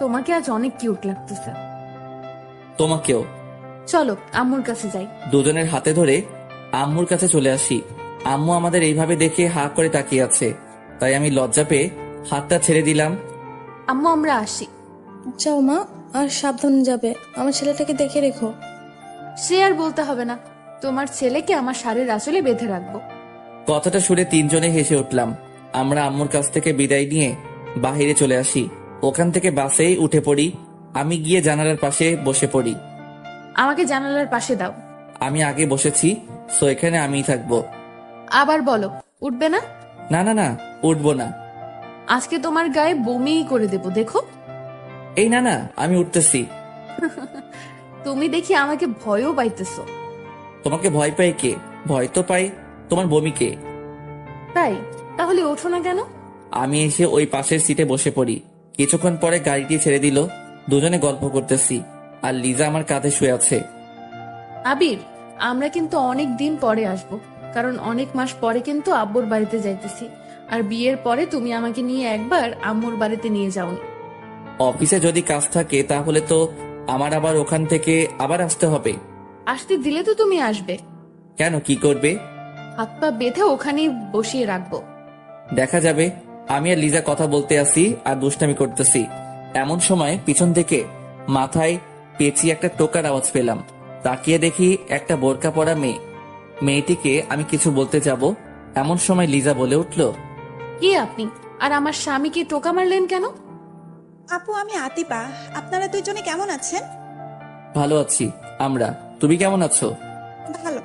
তোমাকে আজ অনেক কিউট লাগতেছে। তোমাকেও। চলো আম্মুর কাছে যাই। দুজনের হাতে ধরে আম্মুর কাছে চলে আসি। আম্মু আমাদের এইভাবে দেখে হা করে তাকিয়ে আছে, তাই আমি লজ্জা পেয়ে হাতটা ছেড়ে দিলাম। আম্মু আমরা আসি। যাও মা, আর সাবধানে যাবে, আমার ছেলেটাকে দেখে রেখো। সে আর বলতে হবে না, তোমার ছেলেকে আমার শাড়ির আঁচলে বেঁধে রাখবো। কথাটা শুনে তিনজনে হেসে উঠলাম। আমরা আম্মুর কাছ থেকে বিদায় নিয়ে বাহিরে চলে আসি। ওখান থেকে বাসেই উঠে পড়ি। আমি গিয়ে জানালার পাশে বসে পড়ি। আমাকে জানালার পাশে দাও। আমি আগে বসেছি, সো এখানে আমিই থাকবো। আবার বলো, উঠবে না? না না না, উঠবো না। আজকে তোমার গায়ে বমিই করে দেবো, দেখো। এই না না, আমি উঠতেছি। তুমি দেখি আমাকে ভয়ও পাইতেছো। তোমাকে ভয় পাই কে? ভয় তো পাই তোমার বমিকে। তাই? তাহলে ওঠো না কেন? আমি এসে ওই পাশের সিটে বসে পড়ি। কিছুক্ষণ পরে গাড়িটি ছেড়ে দিল। দুজনে গল্প করতেছি, আর লিজা আমার কাঁধে শুয়ে আছে। আবির, আমরা কিন্তু অনেক দিন পরে আসব, কারণ অনেক মাস পরে কিন্তু আব্বুর বাড়িতে যাইতেছি। আর বিয়ের পরে তুমি আমাকে নিয়ে একবার আম্মুর বাড়িতে নিয়ে যাওনি। অফিসে যদি কাজ থাকে তাহলে তো আমার আবার ওখান থেকে আবার আসতে হবে। আসতে দিলে তো তুমি আসবে। কেন, কি করবে? হাত পা বেঁধে ওখানেই বসিয়ে রাখবো। দেখা যাবে। আমি আর লিজা কথা বলতে আসি আর দুষ্টামি করতেছি। এমন সময় পিছন থেকে মাথায় পেঁচিয়ে একটা টোকার আওয়াজ পেলাম। তাকিয়ে দেখি একটা বোরকা পরা মেয়ে। মেয়েটিকে আমি কিছু বলতে যাব, এমন সময় লিজা বলে উঠল, কি আপনি আর আমার স্বামীকে টোকা মারলেন কেন? আপু, আমি আতিপা। আপনারা দুজনে কেমন আছেন? ভালো আছি আমরা, তুমি কেমন আছো? ভালো।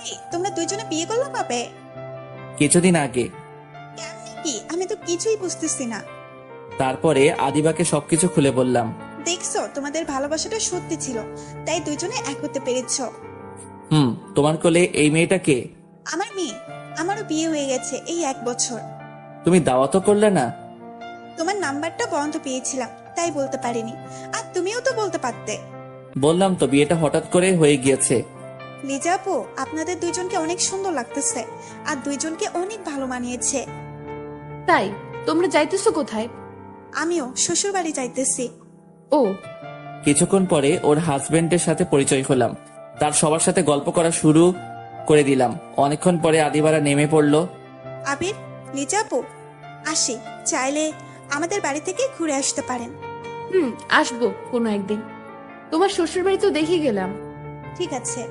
এই, তোমরা দুজনে বিয়ে করলো কবে? কিছুদিন আগে। কেমনে কি? আমি তো কিছুই বুঝতেছি না। তারপরে আদিবাকে সবকিছু খুলে বললাম। দেখছো, তোমাদের ভালোবাসাটা সত্যি ছিল, তাই দুজনে এক হতে পেরেছো। তোমার কোলে এই মেয়েটাকে? আমার মেয়ে। আমারও বিয়ে হয়ে গেছে এই 1 বছর। তুমি দাওয়াতও করলে না? তোমার নাম্বারটা বন্ধ পেয়েছিলাম, তাই বলতে পারিনি। আর তুমিও তো বলতে পারতে। বললাম তো বিয়েটা হঠাৎ করে হয়ে গিয়েছে। লিজা আপু, আপনাদের দুইজনকে অনেক সুন্দর লাগতেছে আর দুইজনকে অনেক ভালো মানিয়েছে। তাই তোমরা যাইতেছো কোথায়? আমিও শ্বশুর বাড়ি যাইতেছি। ও, কিছুক্ষণ পরে ওর হাজবেন্ডের সাথে পরিচয় হলাম। তার সবার সাথে গল্প করা শুরু করে দিলাম। অনেকক্ষণ পরে আদিবারা নেমে পড়লো। আবির, লিজা আপু, আসি, চাইলে আমাদের বাড়ি থেকে ঘুরে আসতে পারেন। আসবো কোনো একদিন। তোমার শ্বশুর বাড়ি তো দেখে গেলাম। ঠিক আছে।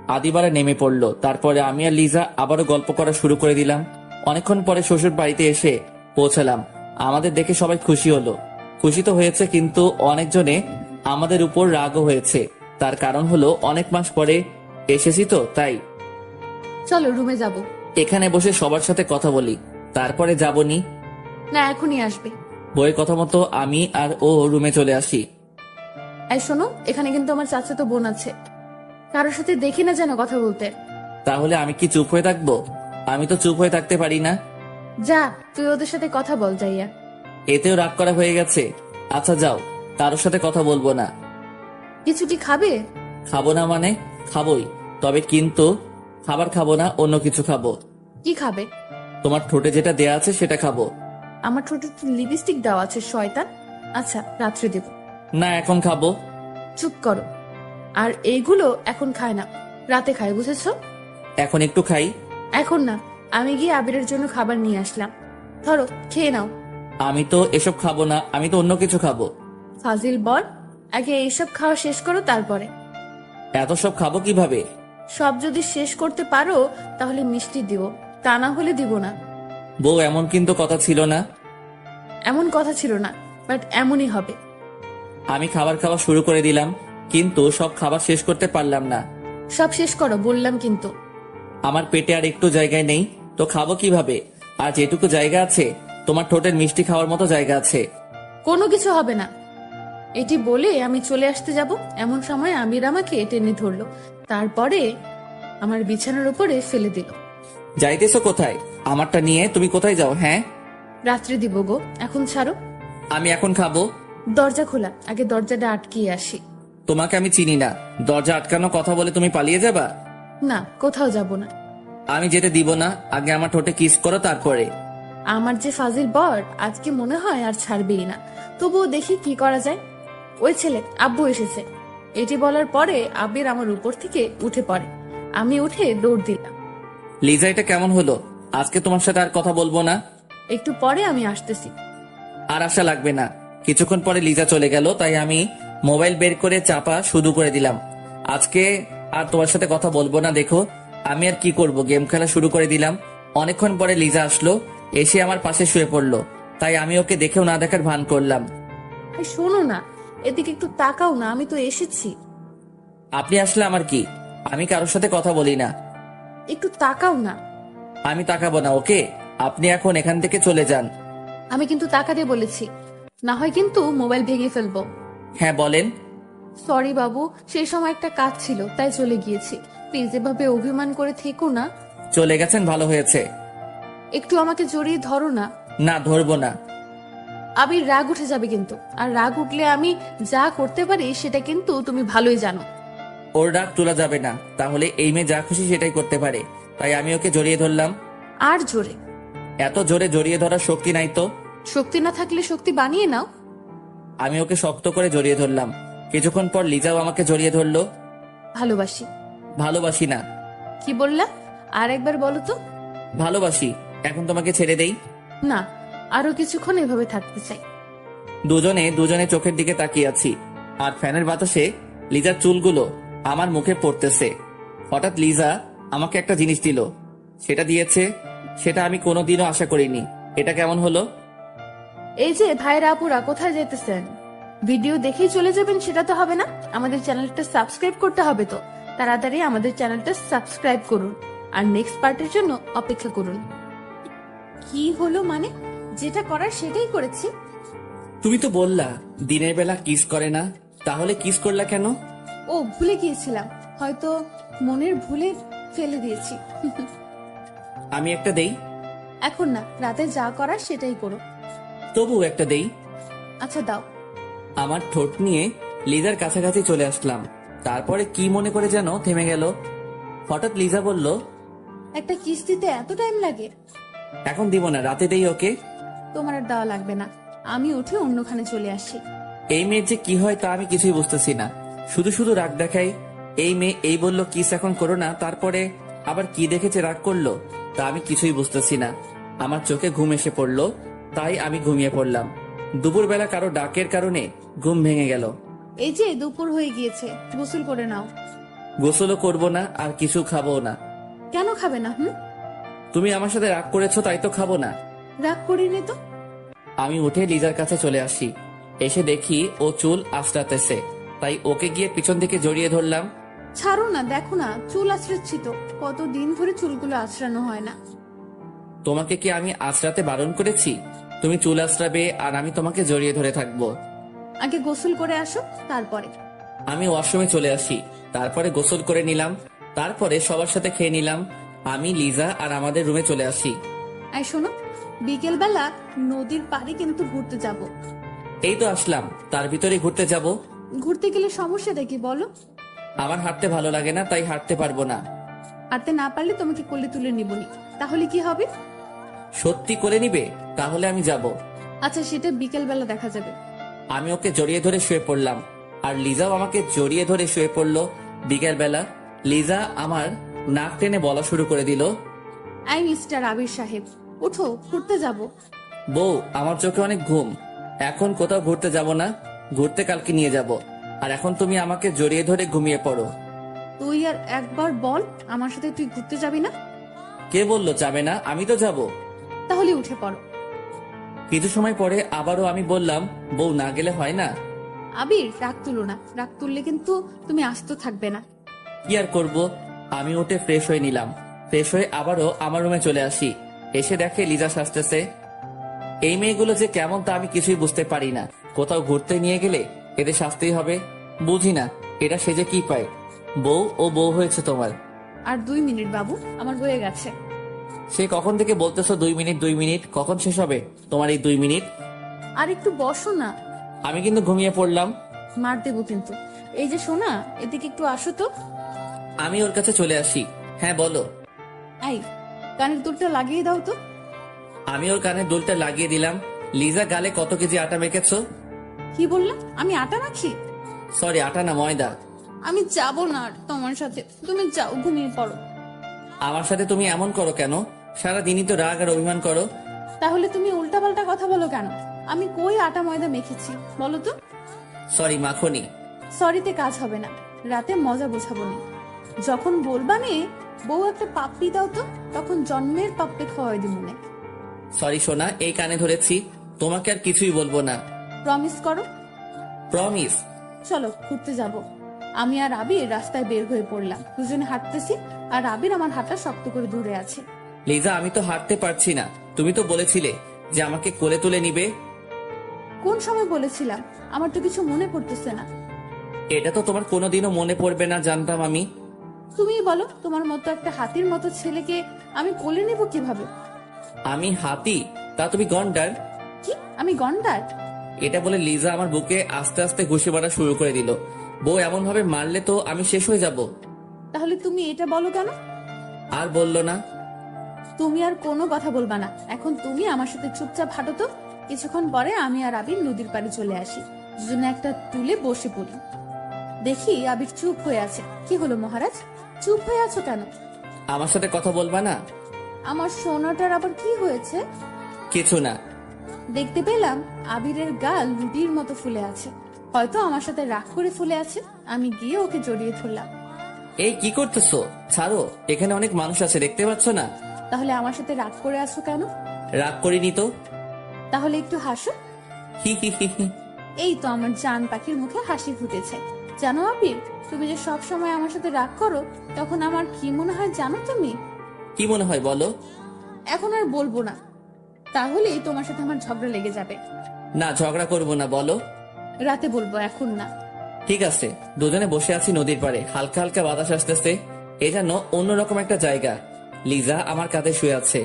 আদিবারা নেমে পড়লো। তারপরে আমি আর লিজা আবারও গল্প করা শুরু করে দিলাম। অনেকক্ষণ পরে শ্বশুর বাড়িতে এসে পৌঁছালাম। আমাদের দেখে সবাই খুশি হলো। খুশি তো হয়েছে, কিন্তু অনেকজনে আমাদের উপর রাগও হয়েছে। তার কারণ হলো অনেক মাস পরে এসেছি তো, তাই। চলো রুমে যাব। এখানে বসে সবার সাথে কথা বলি, তারপরে যাবনি। না, এখনই আসবে। বইয়ের কথা মতো আমি আর ও রুমে চলে আসি। এই শোনো, এখানে কিন্তু আমার চাচাতো বোন আছে। কারোর সাথে দেখি না যেন কথা বলতে। তাহলে আমি কি চুপ হয়ে থাকবো? আমি তো চুপ হয়ে থাকতে পারি না। যা, তুই ওদের সাথে কথা বল যাইয়া। এতেও রাগ করা হয়ে গেছে। আচ্ছা যাও, কারোর সাথে কথা বলবো না। কিছু কি খাবে? খাবো না মানে খাবোই, তবে কিন্তু খাবার খাবো না, অন্য কিছু খাবো। কি খাবে? তোমার ঠোঁটে যেটা দেয়া আছে সেটা খাবো। আমার ঠোঁটে তো লিপস্টিক দেওয়া আছে শয়তান। আচ্ছা, রাত্রে দেব। না, এখন খাবো। চুপ করো। আর এইগুলো এখন খায় না, রাতে খায়, বুঝেছো? এখন একটু খাই। এখন না, আমি গিয়ে আবিরের জন্য খাবার নিয়ে আসলাম। ধরো, খেয়ে নাও। আমি তো এসব খাবো না, আমি তো অন্য কিছু খাবো। ফাজিল বল, আগে এইসব খাওয়া শেষ করো তারপরে। এত সব খাবো কিভাবে? সব যদি শেষ করতে পারো তাহলে মিষ্টি দিব, তা না হলে দিব না। বউ, এমন কিন্তু কথা ছিল না। এমন কথা ছিল না, বাট এমনই হবে। আমি খাবার খাওয়া শুরু করে দিলাম, কিন্তু সব খাবার শেষ করতে পারলাম না। সব শেষ করো বললাম কিন্তু। আমার পেটে আর একটু জায়গায় নেই, তো খাবো কিভাবে? আর যেটুকু জায়গা আছে, তোমার ঠোঁটের মিষ্টি খাওয়ার মতো জায়গা আছে। কোনো কিছু হবে না। এটি বলে আমি চলে আসতে যাব, এমন সময় আমির আমাকে টেনে ধরলো। তারপরে আমার বিছানার উপরে ফেলে দিল। যাইতেছো কোথায়? আমারটা নিয়ে তুমি কোথায় যাও? হ্যাঁ, রাত্রে দিব গো, এখন ছাড়ো। আমি এখন খাবো। দরজা খোলা, আগে দরজাটা আটকিয়ে আসি। তোমাকে আমি চিনি না, দরজা আটকানো কথা বলে তুমি পালিয়ে যাবা? না, কোথাও যাব না। আমি যেতে দিব না, আগে আমার ঠোঁটে কিস করো, তারপরে। আমার যে ফাজিল বর, আজকে মনে হয় আর ছাড়বেই না। তবুও দেখি কি করা যায়। ওই ছেলে, আব্বু এসেছে। এটি বলার পরে আবির আমার উপর থেকে উঠে পড়ে। আমি উঠে দৌড় দিলাম। লিজা, এটা কেমন হলো? আজকে তোমার সাথে আর কথা বলবো না। একটু পরে আমি আসতেছি। আর আশা লাগবে না। কিছুক্ষণ পরে লিজা চলে গেল, তাই আমি মোবাইল বের করে চাপা শুরু করে দিলাম। আজকে আর তোমার সাথে কথা বলবো না। দেখো, আমি আর কি করব, গেম খেলা শুরু করে দিলাম। অনেকক্ষণ পরে লিজা আসলো, এসে আমার পাশে শুয়ে পড়লো। তাই আমি ওকে দেখেও না দেখার ভান করলাম। এই শোনো না, এদিকে একটু তাকাও না, আমি তো এসেছি। আপনি আসলে আমার কি? আমি কারোর সাথে কথা বলি না। একটু তাকাও না। আমি তাকাবো না, ওকে? আপনি এখন এখান থেকে চলে যান। আমি কিন্তু তাকাতে বলেছি, না হয় কিন্তু মোবাইল ভেঙে ফেলবো। হ্যাঁ, বলেন। সরি বাবু, সেই সময় একটা কাজ ছিল তাই চলে গিয়েছি। প্লিজ এভাবে অভিমান করে থেকো না। চলে গেছেন, ভালো হয়েছে। একটু আমাকে জড়িয়ে ধরো না। না, ধরবো না। আবির রাগ উঠে যাবে কিন্তু, আর রাগ উঠলে আমি যা করতে পারি সেটা কিন্তু তুমি ভালোই জানো। ওর রাগ তোলা যাবে না, তাহলে এই মেয়ে যা খুশি সেটাই করতে পারে। তাই আমি ওকে জড়িয়ে ধরলাম। আর জোরে। এত জোরে জড়িয়ে ধরার শক্তি নাই তো। শক্তি না থাকলে শক্তি বানিয়ে নাও। আমি ওকে শক্ত করে জড়িয়ে ধরলাম। কিছুক্ষণ পর লিজাও আমাকে জড়িয়ে ধরলো। ভালোবাসি। ভালোবাসি না। কি বললা? আর একবার বলো তো। ভালোবাসি। এখন তোমাকে ছেড়ে দেই? না, আরো কিছুক্ষণ এভাবে থাকতে চাই। দুজনে দুজনে চোখের দিকে তাকিয়ে আছি, আর ফ্যানের বাতাসে লিজার চুলগুলো আমার মুখে পড়তেছে। হঠাৎ লিজা আমাকে একটা জিনিস দিল। সেটা দিয়েছে, সেটা আমি কোনোদিনও আশা করিনি। এটা কেমন হলো? এই যে ভাইরা আপুরা, কোথায় যেতেছেন? ভিডিও দেখেই চলে যাবেন সেটা তো হবে না, আমাদের চ্যানেলটা সাবস্ক্রাইব করতে হবে। তো তাড়াতাড়ি আমাদের চ্যানেলটা সাবস্ক্রাইব করুন, আর নেক্সট পার্টের জন্য অপেক্ষা করুন। কি হলো মানে? যেটা করার সেটাই করেছি। তুমি তো বললা দিনের বেলা কিস করে না, তাহলে কিস করলা কেন? ও, ভুলে গিয়েছিলাম, হয়তো মনের ভুলে ফেলে দিয়েছি। আমি একটা দেই? এখন না, রাতে যা করার সেটাই করো। তবু একটা দেই। আচ্ছা দাও। আমার ঠোঁট নিয়ে লিজার কাছাকাছি চলে আসলাম। তারপরে কি মনে করে যেন থেমে গেল। হঠাৎ লিজা বলল, একটা কিস দিতে এত টাইম লাগে? এখন দিব না, রাতে দেই ওকে। তোমার আর দেওয়া লাগবে না, আমি উঠে অন্যখানে চলে আসি। এই মেয়ের যে কি হয় তা আমি কিছুই বুঝতেছি না, শুধু শুধু রাগ দেখাই। এই মেয়ে এই বলল কিস এখন করো না, তারপরে আবার কি দেখেছে রাগ করলো, তা আমি কিছুই বুঝতেছি না। আমার চোখে ঘুম এসে পড়লো, তাই আমি ঘুমিয়ে পড়লাম। দুপুরবেলা কারো ডাকের কারণে ঘুম ভেঙে গেল। এই যে দুপুর হয়ে গিয়েছে, গোসল করে নাও। গোসলও করব না, আর কিছু খাবো না। কেন খাবে না? তুমি আমার সাথে রাগ করেছো তাই তো খাবো না। রাগ করিনি তো। আমি উঠে লিজার কাছে চলে আসি। এসে দেখি ও চুল আঁচড়াতেছে, তাই ওকে গিয়ে পিছন থেকে জড়িয়ে ধরলাম। ছাড়ো না, দেখো না চুল আঁচড়াচ্ছি তো, কতদিন ধরে চুলগুলো আঁচড়ানো হয় না। তোমাকে কি আমি আঁচড়াতে বারণ করেছি? তুমি চুল আঁচড়াবে আর আমি তোমাকে জড়িয়ে ধরে থাকবো। আগে গোসল করে আসো, তারপরে। আমি ওয়াশরুমে চলে আসি, তারপরে গোসল করে নিলাম, তারপরে সবার সাথে খেয়ে নিলাম। আমি, লিজা আর আমাদের রুমে চলে আসি। এই শোনো, বিকেল বেলা নদীর পাড়ে কিন্তু ঘুরতে যাব। এই তো আসলাম, তার ভিতরে ঘুরতে যাব। ঘুরতে গেলে সমস্যাটা কি বলো? আমার হাঁটতে ভালো লাগে না, তাই হাঁটতে পারবো না। হাঁটতে না পারলে তোমাকে কোলে তুলে নিবনি, তাহলে কি হবে? সত্যি করে নিবে? তাহলে আমি যাব। আচ্ছা, সেটা বিকেল বেলা দেখা যাবে। আমি ওকে জড়িয়ে ধরে শুয়ে পড়লাম, আর লিজাও আমাকে জড়িয়ে ধরে শুয়ে পড়লো। বিকেল বেলা লিজা আমার নাক টেনে বলা শুরু করে দিল, আই মিস্টার আবির সাহেব, উঠো, ঘুরতে যাব। বউ, আমার চোখে অনেক ঘুম, এখন কোথাও ঘুরতে যাব না, ঘুরতে কালকে নিয়ে যাব। আর এখন তুমি আমাকে জড়িয়ে ধরে ঘুমিয়ে পড়ো। তুই আর একবার বল, আমার সাথে তুই ঘুরতে যাবি না? কে বললো যাবে না? আমি তো যাব। তাহলে উঠে পড়ো। কিছু সময় পরে আবারও আমি বললাম, বউ, না গেলে হয় না? আবির, রাগ তুলো না, রাগ তুললে কিন্তু তুমি আস্ত থাকবে না। কি আর করব। আমি উঠে ফ্রেশ হয়ে নিলাম। ফ্রেশ হয়ে আবারও আমার রুমে চলে আসি। এসে দেখে লিজা সাজতেছে। এই মেয়েগুলো যে কেমন তা আমি কিছুই বুঝতে পারি না। কোথাও ঘুরতে নিয়ে গেলে এদের শাস্তিই হবে। বুঝি না এরা সেজে কি পায়। বউ ও বউ হয়েছে তোমার। আর 2 মিনিট বাবু, আমার হয়ে গেছে। সে কখন থেকে বলতেছো 2 মিনিট 2 মিনিট, কখন শেষ হবে তোমার এই 2 মিনিট? আর একটু বসো না। আমি কিন্তু ঘুমিয়ে পড়লাম। মার দেবো কিন্তু। এই যে সোনা, এদিকে একটু আসো তো। আমি ওর কাছে চলে আসি। হ্যাঁ বলো। আই, কানের দুলটা লাগিয়ে দাও তো। আমি ওর কানে দুলটা লাগিয়ে দিলাম। লিজা, গালে কত কেজি আটা মেখেছো? কি বললা? আমি আটা মাখি? সরি, আটা না, ময়দা। আমি যাব না আর তোমার সাথে, তুমি যাও, ঘুমিয়ে পড়ো। আমার সাথে তুমি এমন করো কেন? সারাদিনই তো রাগ আর অভিমান করো। তাহলে তুমি উল্টাপাল্টা কথা বলো কেন? আমি কই আটা ময়দা মেখেছি বলো তো? সরি, মাখনি। সরিতে কাজ হবে না, রাতে মজা বোঝাবো না। যখন বলবা নে বউ একটা পাপ্পি দাও তো, তখন জন্মের পাপ্পি খাওয়াই দিব মনে। সরি সোনা, এই কানে ধরেছি, তোমাকে আর কিছুই বলবো না। প্রমিস করো। প্রমিস। চলো ঘুরতে যাব। আমি আর আবির রাস্তায় বের হয়ে পড়লাম, দুজনে হাঁটতেছি, আর আবির আমার হাতটা শক্ত করে ধরে আছে। লিজা, আমি তো হাঁটতে পারছি না। তুমি তো বলেছিলে যে আমাকে কোলে তুলে নিবে। কোন সময় বলেছিলাম? আমার তো কিছু মনে পড়তেছে না। এটা তো তোমার কোনোদিনও মনে পড়বে না জানতাম আমি। তুমিই বলো, তোমার মতো একটা হাতির মতো ছেলেকে আমি কোলে নেব কিভাবে? আমি হাতি? তা তুমি গন্ডার। কি? আমি গন্ডার? এটা বলে লিজা আমার বুকে আস্তে আস্তে ঘুষি মারা শুরু করে দিল। বউ এমন ভাবে মারলে তো আমি শেষ হয়ে যাব। তাহলে তুমি এটা বলো কেন? আর বললো না। তুমি আর কোনো কথা বলবা না, এখন তুমি আমার সাথে চুপচাপ হাঁটো তো। কিছুক্ষণ পরে আমি আর আবির নদীর পাড়ে চলে আসি, দুজনে একটা টুলে বসে পড়ি। দেখি আবির চুপ হয়ে আছে। কি হলো মহারাজ, চুপ হয়ে আছো কেন? আমার সাথে কথা বলবা না? আমার সোনাটার আবার কি হয়েছে? কিছু না। দেখতে পেলাম আবিরের গাল রুটির মতো ফুলে আছে, হয়তো আমার সাথে রাগ করে ফুলে আছে। আমি গিয়ে ওকে জড়িয়ে ধরলাম। এই কি করতেছো? ছাড়ো, এখানে অনেক মানুষ আছে, দেখতে পাচ্ছ না? তাহলে আমার সাথে রাগ করে আছো কেন? রাগ করিনি তো। তাহলে একটু হাসো। হি হি হি হি। এই তো আমার জান পাখির মুখে হাসি ফুটেছে। জানো আবির, তুমি যে সব সময় আমার সাথে রাগ করো, তখন আমার কি মনে হয় জানো তুমি? কি মনে হয় বলো? এখন আর বলবো না, তাহলেই তোমার সাথে আমার ঝগড়া লেগে যাবে। না, ঝগড়া করবো না, বলো। রাতে বলবো, এখন না। ঠিক আছে। দুজনে বসে আছি নদীর পাড়ে, হালকা হালকা বাতাস আসতেছে। এ যেন অন্যরকম একটা জায়গা। লিজা আমার কাঁধে শুয়ে আছে,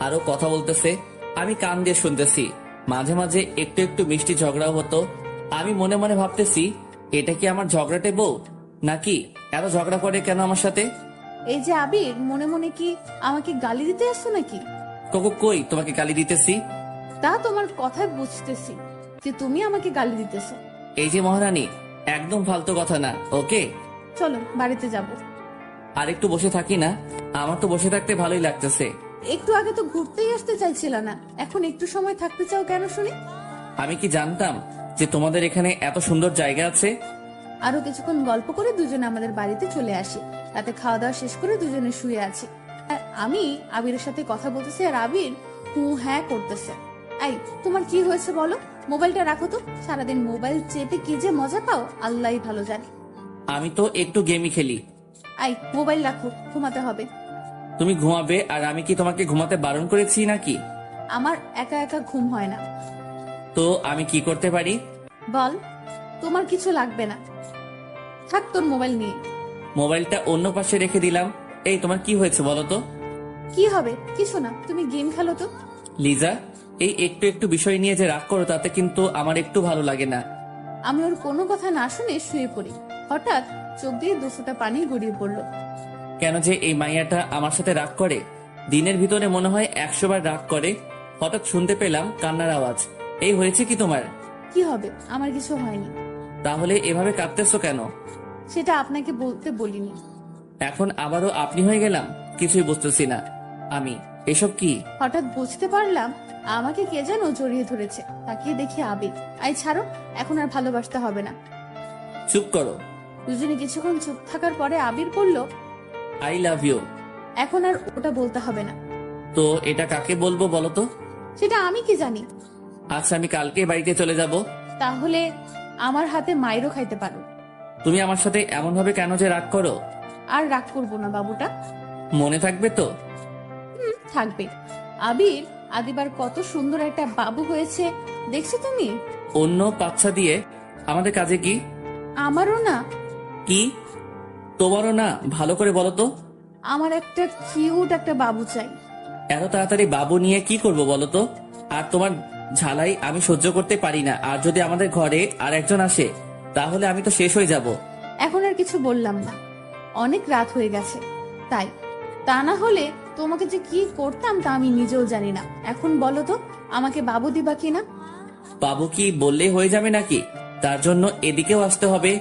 আরো কথা বলতেছে, আমি কান দিয়ে শুনতেছি। মাঝে মাঝে একটু একটু মিষ্টি ঝগড়াও হতো। আমি মনে মনে ভাবতেছি, এটা কি আমার ঝগড়াটে বউ, নাকি এত ঝগড়া করে কেন আমার সাথে? এই যে আবির, মনে মনে কি আমাকে গালি দিতে আসছো নাকি? কোকো কই তোমাকে গালি দিতেছি? তা তোমার কথায় বুঝতেছি যে তুমি আমাকে গালি দিতেছো। এই যে মহারানী, একদম ফালতু কথা না, ওকে? চলো বাড়িতে যাব। আর একটু বসে থাকি না? আমার তো বসে থাকতে ভালোই লাগতেছে। একটু আগে তো ঘুরতেই আসতে চাইছিল না, এখন একটু সময় থাকতে চাও কেন শুনি? আমি কি জানতাম যে তোমাদের এখানে এত সুন্দর জায়গা আছে? আরো কিছুক্ষণ গল্প করে দুজনে আমাদের বাড়িতে চলে আসি। রাতে খাওয়া দাওয়া শেষ করে দুজনে শুয়ে আছি, আর আমি আবিরের সাথে কথা বলতেছি আর আবির হ্যাঁ করতেছে। এই তোমার কি হয়েছে বলো? মোবাইলটা রাখো তো, সারাদিন মোবাইল চেপে কি যে মজা পাও আল্লাহই ভালো জানে। আমি তো একটু গেমই খেলি। এই মোবাইল রাখো, ঘুমাতে হবে। তুমি ঘুমাবে আর আমি কি তোমাকে ঘুমাতে বারণ করেছি নাকি? আমার একা একা ঘুম হয় না। তো আমি কি করতে পারি? বল। তোমার কিছু লাগবে না, থাক তোর মোবাইল নিয়ে। মোবাইলটা অন্য পাশে রেখে দিলাম। এই তোমার কি হয়েছে বলো তো? কি হবে? কিছু না, তুমি গেম খেলো তো। লিজা, এই একটু একটু বিষয় নিয়ে যে রাগ করো তাতে কিন্তু আমার একটু ভালো লাগে না। আমি ওর কোনো কথা না শুনে শুয়ে পড়ি। হঠাৎ চোখ দিয়ে দুফোঁটা পানি গড়িয়ে পড়লো। কেন যে এই মাইয়াটা আমার সাথে রাগ করে? দিনের ভিতরে মনে হয় 100 বার রাগ করে। হঠাৎ শুনতে পেলাম কান্নার আওয়াজ। এই হয়েছে কি তোমার? কি হবে? আমার কিছু হয়নি। তাহলে এভাবে কাঁদতেছো কেন? সেটা আপনাকে বলতে বলিনি। এখন আবারও আপনি হয়ে গেলাম, কিছুই বুঝতেছি না আমি। এসব কি? হঠাৎ বুঝতে পারলাম আমাকে কে যেন জড়িয়ে ধরেছে। তাকিয়ে দেখি আবির। আই ছাড়ো, এখন আর ভালোবাসতে হবে না। চুপ করো। দুজনে কিছুক্ষণ চুপ থাকার পরে আবির বলল, আই লাভ ইউ। এখন আর ওটা বলতে হবে না। তো এটা কাকে বলবো বলো তো? সেটা আমি কি জানি। আচ্ছা, আমি কালকে বাড়িতে চলে যাব। তাহলে আমার হাতে মাইরও খাইতে পারো। তুমি আমার সাথে এমন ভাবে কেন যে রাগ করো? আর রাগ করবো না বাবুটা। মনে থাকবে তো? থাকবে। আবির, আদিবার কত সুন্দর একটা বাবু হয়েছে দেখছো তুমি? অন্য পাচ্ছা দিয়ে আমাদের কাজে কি? আমারও না। কি তোমারও না? ভালো করে বলো তো। আমার একটা কিউট একটা বাবু চাই। এত তাড়াতাড়ি বাবু নিয়ে কি করব বলো তো? আর তোমার ঝালাই আমি সহ্য করতে পারি না। আর যদি আমাদের ঘরে আর একজন আসে তাহলে আমি তো শেষ হয়ে যাব। এখন আর কিছু বললাম না, অনেক রাত হয়ে গেছে তাই। তা না হলে তোমাকে যে কি করতাম তা আমি নিজেও জানি না। এখন বলো তো, আমাকে বাবু দিবা কিনা? বাবু কি বললে হয়ে যাবে নাকি? তার জন্য এদিকেও আসতে হবে।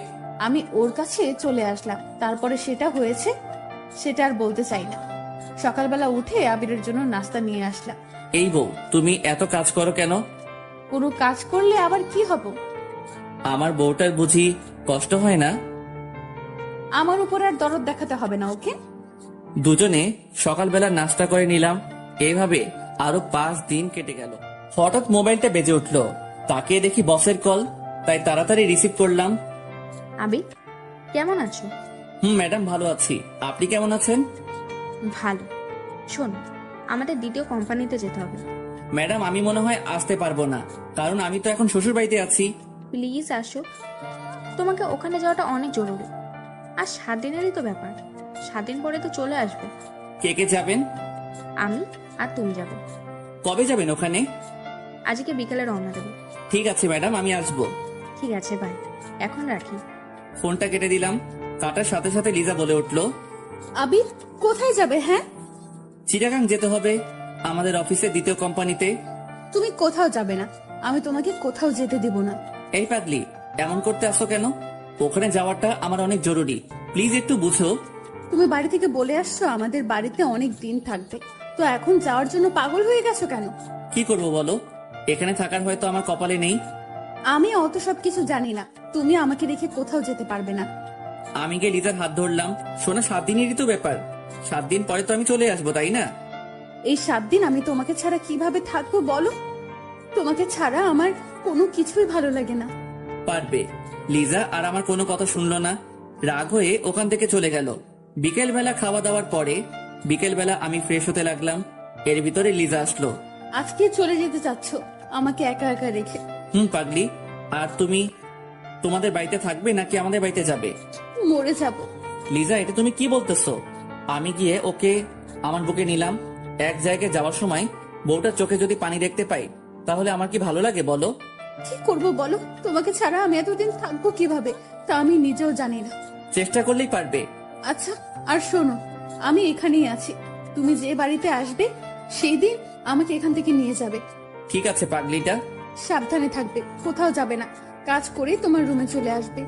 আমি ওর কাছে চলে আসলাম, তারপরে সেটা হয়েছে সেটা আর বলতে চাই না। সকালবেলা উঠে আবিরের জন্য নাস্তা নিয়ে আসলাম। এই বউ, তুমি এত কাজ করো কেন? কোনো কাজ করলে আবার কি হব? আমার বউটার বুঝি কষ্ট হয় না? আমার উপর আর দরদ দেখাতে হবে না, ওকে? দুজনে সকালবেলা নাস্তা করে নিলাম। এইভাবে আরো 5 দিন কেটে গেল। হঠাৎ মোবাইলটা বেজে উঠলো। তাকিয়ে দেখি বসের কল, তাই তাড়াতাড়ি রিসিভ করলাম। আবির, কেমন আছো? ম্যাডাম, ভালো আছি। আপনি কেমন আছেন? ভালো। শোন, আমাদের দ্বিতীয় কোম্পানিতে যেতে হবে। ম্যাডাম, আমি মনে হয় আসতে পারবো না, কারণ আমি তো এখন শ্বশুর বাড়িতে আছি। প্লিজ আসো, তোমাকে ওখানে যাওয়াটা অনেক জরুরি। আর 7 দিনেরই তো ব্যাপার, 7 দিন পরে তো চলে আসবে। কে কে যাবেন? আমি আর তুমি যাবে। কবে যাবেন ওখানে? আজকে বিকেলে রওনা দেবো। ঠিক আছে ম্যাডাম, আমি আসবো। ঠিক আছে, বাই। এখন রাখি। ফোনটা কেটে দিলাম। কাটার সাথে সাথে লিজা বলে উঠলো, আবির, কোথায় যাবে? হ্যাঁ, চিটাগাং যেতে হবে, আমাদের অফিসের দ্বিতীয় কোম্পানিতে। তুমি কোথাও যাবে না, আমি তোমাকে কোথাও যেতে দেব না। এই পাগলি, এমন করতে আসো কেন? ওখানে যাওয়াটা আমার অনেক জরুরি, প্লিজ একটু বুঝো। তুমি বাড়ি থেকে বলে আসছো আমাদের বাড়িতে অনেক দিন থাকবে, তো এখন যাওয়ার জন্য পাগল হয়ে গেছো কেন? কি করবো বলো? এখানে থাকার হয়তো আমার কপালে নেই। আমি অত সব কিছু জানি না, তুমি আমাকে রেখে কোথাও যেতে পারবে না। আমি গিয়ে লিজার হাত ধরলাম। শোনা, 7 দিনেরই তো ব্যাপার, 7 দিন পরে তো আমি চলে আসবো, তাই না? এই 7 দিন আমি তোমাকে ছাড়া কিভাবে থাকবো বলো? তোমাকে ছাড়া আমার কোনো কিছুই ভালো লাগে না। পারবে। লিজা আর আমার কোনো কথা শুনলো না, রাগ হয়ে ওখান থেকে চলে গেল। বিকেল বেলা খাওয়া দাওয়ার পরে বিকেল বেলা আমি ফ্রেশ হতে লাগলাম। এর ভিতরে লিজা আসলো। আজকে চলে যেতে চাচ্ছ আমাকে একা একা রেখে? পাগলি, আর তুমি তোমাদের বাড়িতে থাকবে নাকি আমাদের বাড়িতে যাবে? মরে যাব। লিজা, এটা তুমি কি বলতেছো? আমি গিয়ে ওকে আমার বুকে নিলাম। এক জায়গায় যাওয়ার সময় বউটার চোখে যদি পানি দেখতে পাই তাহলে আমার কি ভালো লাগে বলো? কি করব বলো? তোমাকে ছাড়া আমি এতদিন থাকবো কিভাবে তা আমি নিজেও জানি না। চেষ্টা করলেই পারবে। আচ্ছা, আর শোনো, আমি এখানেই আছি। তুমি যে বাড়িতে আসবে সেই দিন আমাকে এখান থেকে নিয়ে যাবে। ঠিক আছে পাগলিটা। সাবধানে থাকবে, কোথাও যাবে না। কাজ করে তোমার রুমে চলে আসবে।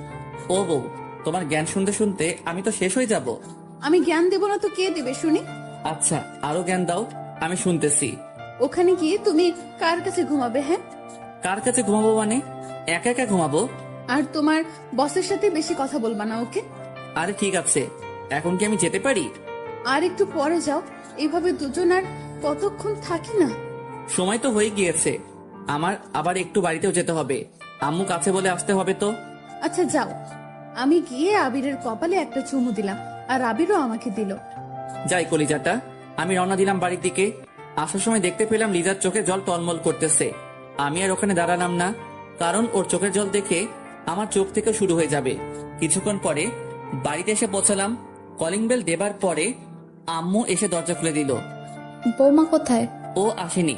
ও বউ, তোমার জ্ঞান শুনতে শুনতে আমি তো শেষ হয়ে যাব। আমি জ্ঞান দেব না তো কে দেবে শুনি? আচ্ছা, আরো জ্ঞান দাও, আমি শুনতেছি। ওখানে গিয়ে তুমি কার কাছে ঘুমাবে? হ্যাঁ, কার কাছে ঘুমাবো মানে? একা একা ঘুমাবো? আর তোমার বসের সাথে বেশি কথা বলবা না, ওকে? আরে ঠিক আছে, এখন কি আমি যেতে পারি? আর একটু পরে যাও। এইভাবে দুজন আর কতক্ষণ থাকি না? সময় তো হয়ে গিয়েছে, আমার আবার একটু বাড়িতেও যেতে হবে। আম্মু কাছে বলে আসতে হবে তো। আচ্ছা যাও। আমি গিয়ে আবিরের কপালে একটা চুমু দিলাম, আর আবিরও আমাকে দিল। যাই কলিজাটা, আমি রওনা দিলাম বাড়ির দিকে। আসার সময় দেখতে পেলাম লিজার চোখে জল টলমল করতেছে। আমি আর ওখানে দাঁড়ালাম না, কারণ ওর চোখের জল দেখে আমার চোখ থেকে শুরু হয়ে যাবে। কিছুক্ষণ পরে বাড়িতে এসে পৌঁছালাম। কলিং বেল দেবার পরে আম্মু এসে দরজা খুলে দিল। বৌমা কোথায়? ও আসেনি।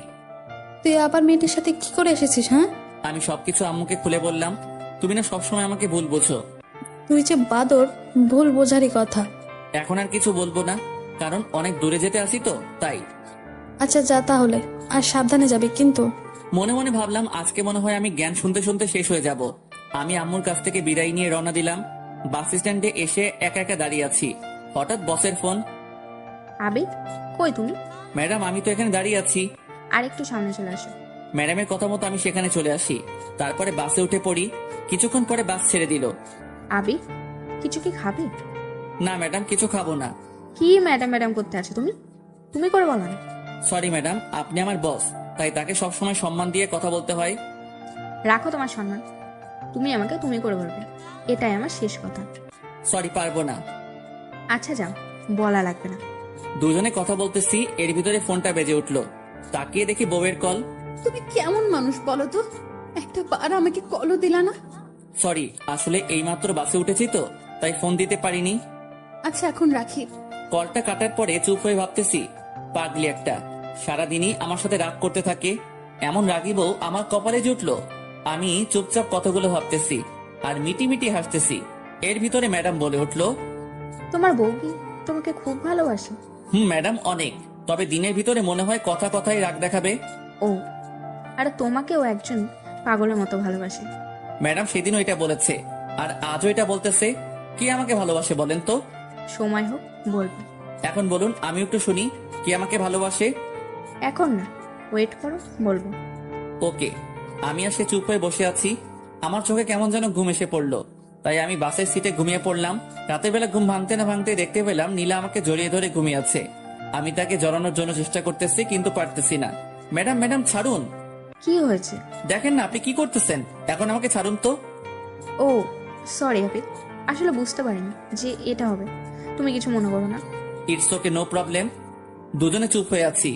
তুই আবার মেয়েটির সাথে কি করে এসেছিস? হ্যাঁ, আমি সবকিছু আম্মুকে খুলে বললাম। তুমি না সবসময় আমাকে ভুল বোঝো। তুই যে বাদর, ভুল বোঝারই কথা। এখন আর কিছু বলবো না, কারণ অনেক দূরে যেতে আসি তো তাই। আচ্ছা যা তাহলে, আর সাবধানে যাবি কিন্তু। মনে মনে ভাবলাম আজকে মনে হয় আমি জ্ঞান শুনতে শুনতে শেষ হয়ে যাব। আমি আম্মুর কাছ থেকে বিদায় নিয়ে রওনা দিলাম। বাস স্ট্যান্ডে এসে একা একা দাঁড়িয়ে আছি। হঠাৎ বসের ফোন। আবির, কই তুমি? ম্যাডাম, আমি তো এখানে দাঁড়িয়ে আছি। আর একটু সামনে চলে আসো। ম্যাডামের কথা মতো আমি সেখানে চলে আসি। তারপরে বাসে উঠে পড়ি। কিছুক্ষণ পরে বাস ছেড়ে দিল। আবির, কিছু কি খাবে? না ম্যাডাম, কিছু খাবো না। কি ম্যাডাম ম্যাডাম করতে আছো তুমি? তুমি করে বলো না। সরি ম্যাডাম, আপনি আমার বস, তাই তাকে সবসময় সম্মান দিয়ে কথা বলতে হয়। রাখো তোমার সম্মান। তুমি আমাকে তুমি করে বলবে, এটাই আমার শেষ কথা। সরি, পারবো না। আচ্ছা যাও, বলা লাগবে না। দুজনে কথা বলতেছি, এর ভিতরে ফোনটা বেজে উঠলো। তাকিয়ে দেখি বউয়ের কল। তুমি কেমন মানুষ বলো তো? একটা বার আমাকে কলও দিলা না। সরি, আসলে এইমাত্র বাসে উঠেছি তো, তাই ফোন দিতে পারিনি। আচ্ছা এখন রাখি। কলটা কাটার পরে চুপ হয়ে ভাবতেছি, পাগলি একটা, সারাদিনই আমার সাথে রাগ করতে থাকে। এমন রাগী বউ আমার কপালে জুটলো। আমি চুপচাপ কথাগুলো ভাবতেছি আর মিটি মিটি হাসতেছি। এর ভিতরে ম্যাডাম বলে উঠলো, তোমার বউ কি তোমাকে খুব ভালোবাসে? ম্যাডাম অনেক, তবে দিনের ভিতরে মনে হয় কথা কথাই রাগ দেখাবে। ও, আর তোমাকেও একজন পাগলের মতো ভালোবাসে। ম্যাডাম সেদিনও এটা বলেছে, আর আজও এটা বলতেছে। কি আমাকে ভালোবাসে বলেন তো? সময় হোক বলবো। এখন বলুন, আমি একটু শুনি, কি আমাকে ভালোবাসে? এখন না, ওয়েট করো, বলবো। ওকে। আমি আর সে চুপ হয়ে বসে আছি। আমার চোখে কেমন যেন ঘুম এসে পড়লো, তাই আমি বাসের সিটে ঘুমিয়ে পড়লাম। রাতের বেলা ঘুম ভাঙতে না ভাঙতে দেখতে পেলাম নীলা আমাকে জড়িয়ে ধরে ঘুমিয়ে আছে। আমি তাকে জড়ানোর জন্য চেষ্টা করতেছি, কিন্তু পারতেছি না। ম্যাডাম ম্যাডাম ছাড়ুন। কি হয়েছে? দেখেন না আপনি কি করতেছেন, এখন আমাকে ছাড়ুন তো। ও সরি আবির, আসলে বুঝতে পারিনি যে এটা হবে। তুমি কিছু মনে করো না। It's okay, no problem. দুজনে চুপ হয়ে আছি।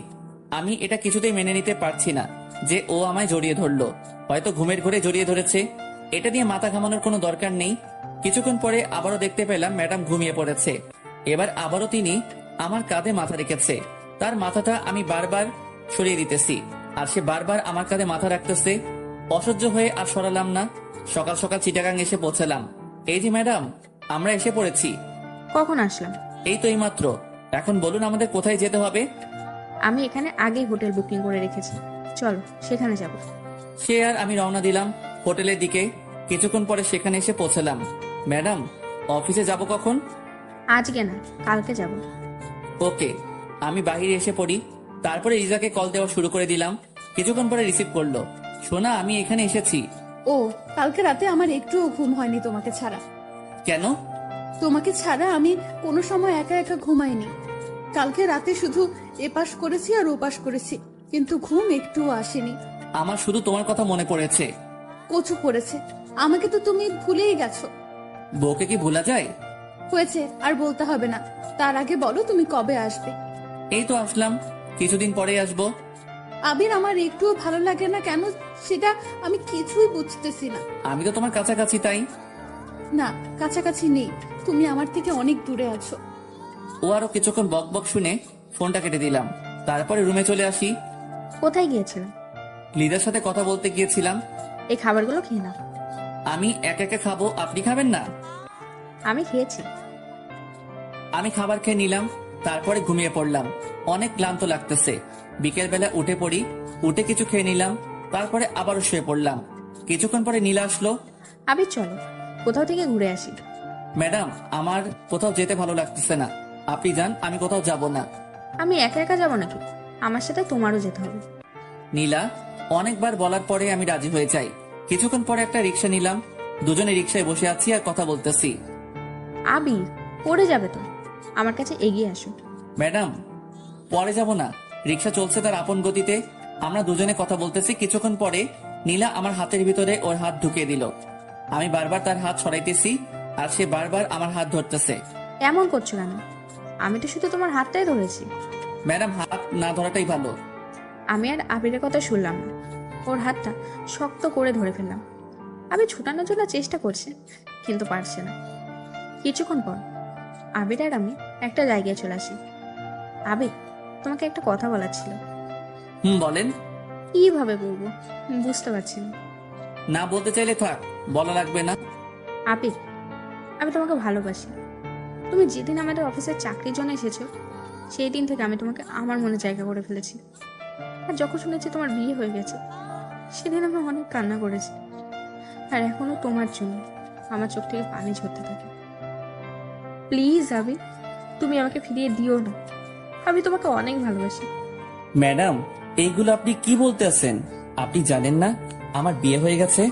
আমি এটা কিছুতেই মেনে নিতে পারছি না যে ও আমায় জড়িয়ে ধরলো। হয়তো ঘুমের ঘরে জড়িয়ে ধরেছে, এটা নিয়ে মাথা ঘামানোর কোনো দরকার নেই। কিছুক্ষণ পরে আবারও দেখতে পেলাম ম্যাডাম ঘুমিয়ে পড়েছে। এবার আবারও তিনি আমার কাঁধে মাথা রেখেছে। তার মাথাটা আমি বারবার সরিয়ে দিতেছি, আর সে বারবার আমার কাঁধে মাথা রাখতেছে। অসহ্য হয়ে আর সরালাম না। সকাল সকাল চিটাগাং এসে পৌঁছালাম। এই যে ম্যাডাম, আমরা এসে পড়েছি। কখন আসলাম? এই তো এইমাত্র। এখন বলুন আমাদের কোথায় যেতে হবে? আমি এখানে আগেই হোটেল বুকিং করে রেখেছি, চলো সেখানে যাব। সে আর আমি রওনা দিলাম হোটেলের দিকে। কিছুক্ষণ পরে সেখানে এসে পৌঁছালাম। ম্যাডাম, অফিসে যাব কখন? আজকে না, কালকে যাব। ওকে। আমি বাহিরে এসে পড়ি। তারপরে রিজাকে কল দেওয়া শুরু করে দিলাম। কিছুক্ষণ পরে রিসিভ করলো। সোনা, আমি এখানে এসেছি। ও, কালকে রাতে আমার একটুও ঘুম হয়নি তোমাকে ছাড়া। কেন? তোমাকে ছাড়া আমি কোনো সময় একা একা ঘুমাইনি। কালকে রাতে শুধু এপাশ করেছি আর ওপাশ করেছি, কিন্তু ঘুম একটুও আসেনি। আমার শুধু তোমার কথা মনে পড়েছে। কচু করেছে, আমাকে তো তুমি ভুলেই গেছো। বউকে কি ভোলা যায়? হয়েছে, আর বলতে হবে না। তার আগে বলো তুমি কবে আসবে? এই তো আসলাম, কিছুদিন পরে আসবো। আবির, আমার একটুও ভালো লাগে না কেন সেটা আমি কিছুই বুঝতেছি না। আমি তো তোমার কাছাকাছি, তাই। না, কাছাকাছি নেই, তুমি আমার থেকে অনেক দূরে আছো। ও আরো কিছুক্ষণ বক বক শুনে ফোনটা কেটে দিলাম। তারপরে রুমে চলে আসি। কোথায় গিয়েছিলাম? লিদার সাথে কথা বলতে গিয়েছিলাম। এই খাবারগুলো খেয়ে নাও। আমি একা একা খাবো, আপনি খাবেন না? আমি খেয়েছি। আমি খাবার খেয়ে নিলাম, তারপরে ঘুমিয়ে পড়লাম। অনেক ক্লান্ত লাগতেছে। বিকেল বেলা উঠে পড়ি, উঠে কিছু খেয়ে নিলাম, তারপরে আবারও শুয়ে পড়লাম। কিছুক্ষণ পরে নীলা আসলো। আবির চলো কোথাও থেকে ঘুরে আসি। ম্যাডাম, আমার কোথাও যেতে ভালো লাগতেছে না, আপনি যান, আমি কোথাও যাব না। আমি একা একা যাবো নাকি? আমার সাথে তোমারও যেতে হবে। নীলা অনেকবার বলার পরে আমি রাজি হয়ে যাই। কিছুক্ষণ পরে একটা রিক্সা নিলাম, দুজনে রিক্সায় বসে আছি আর কথা বলতেছি। আবির পড়ে যাবে তো, আমার কাছে এগিয়ে আসো। ম্যাডাম, পরে যাব না, রিক্সা চলছে তার আপন গতিতে, আমরা দুজনে কথা বলতেছি। কিছুক্ষণ পরে নীলা আমার হাতের ভিতরে ওর হাত ঢুকিয়ে দিল। আমি বারবার তার হাত সরাইতেছি আর সে বারবার আমার হাত ধরতেছে। এমন করছো কেন? আমি তো শুধু তোমার হাতটাই ধরেছি। ম্যাডাম, হাত না ধরাটাই ভালো। আমি আর আবিরের কথা শুনলাম না, ওর হাতটা শক্ত করে ধরে ফেললাম। আবির ছুটানোর জন্য চেষ্টা করছে, কিন্তু পারছে না। কিছুক্ষণ পর আবির আর আমি একটা জায়গায় চলে আসি। আবির, তোমাকে একটা কথা বলার ছিল। বলেন। কিভাবে বলবো বুঝতে পারছি না। না বলতে চাইলে থাক, বলা লাগবে না। আবির, আমি তোমাকে ভালোবাসি। তুমি যেদিন আমাদের অফিসের চাকরির জন্য এসেছো, সেই দিন থেকে আমি তোমাকে আমার মনে জায়গা করে ফেলেছি। আর যখন শুনেছি তোমার বিয়ে হয়ে গেছে, সেদিন আমি অনেক কান্না করেছি। আর এখনো তোমার জন্য আমার চোখ থেকে পানি ঝরতে থাকে। প্লিজ আবির, তুমি আমাকে ফিরিয়ে দিও না। আমি তোমাকে অনেক ভালোবাসি। ম্যাডাম, এইগুলো আপনি কি বলতেছেন? আপনি জানেন না আমার বিয়ে হয়ে গেছে?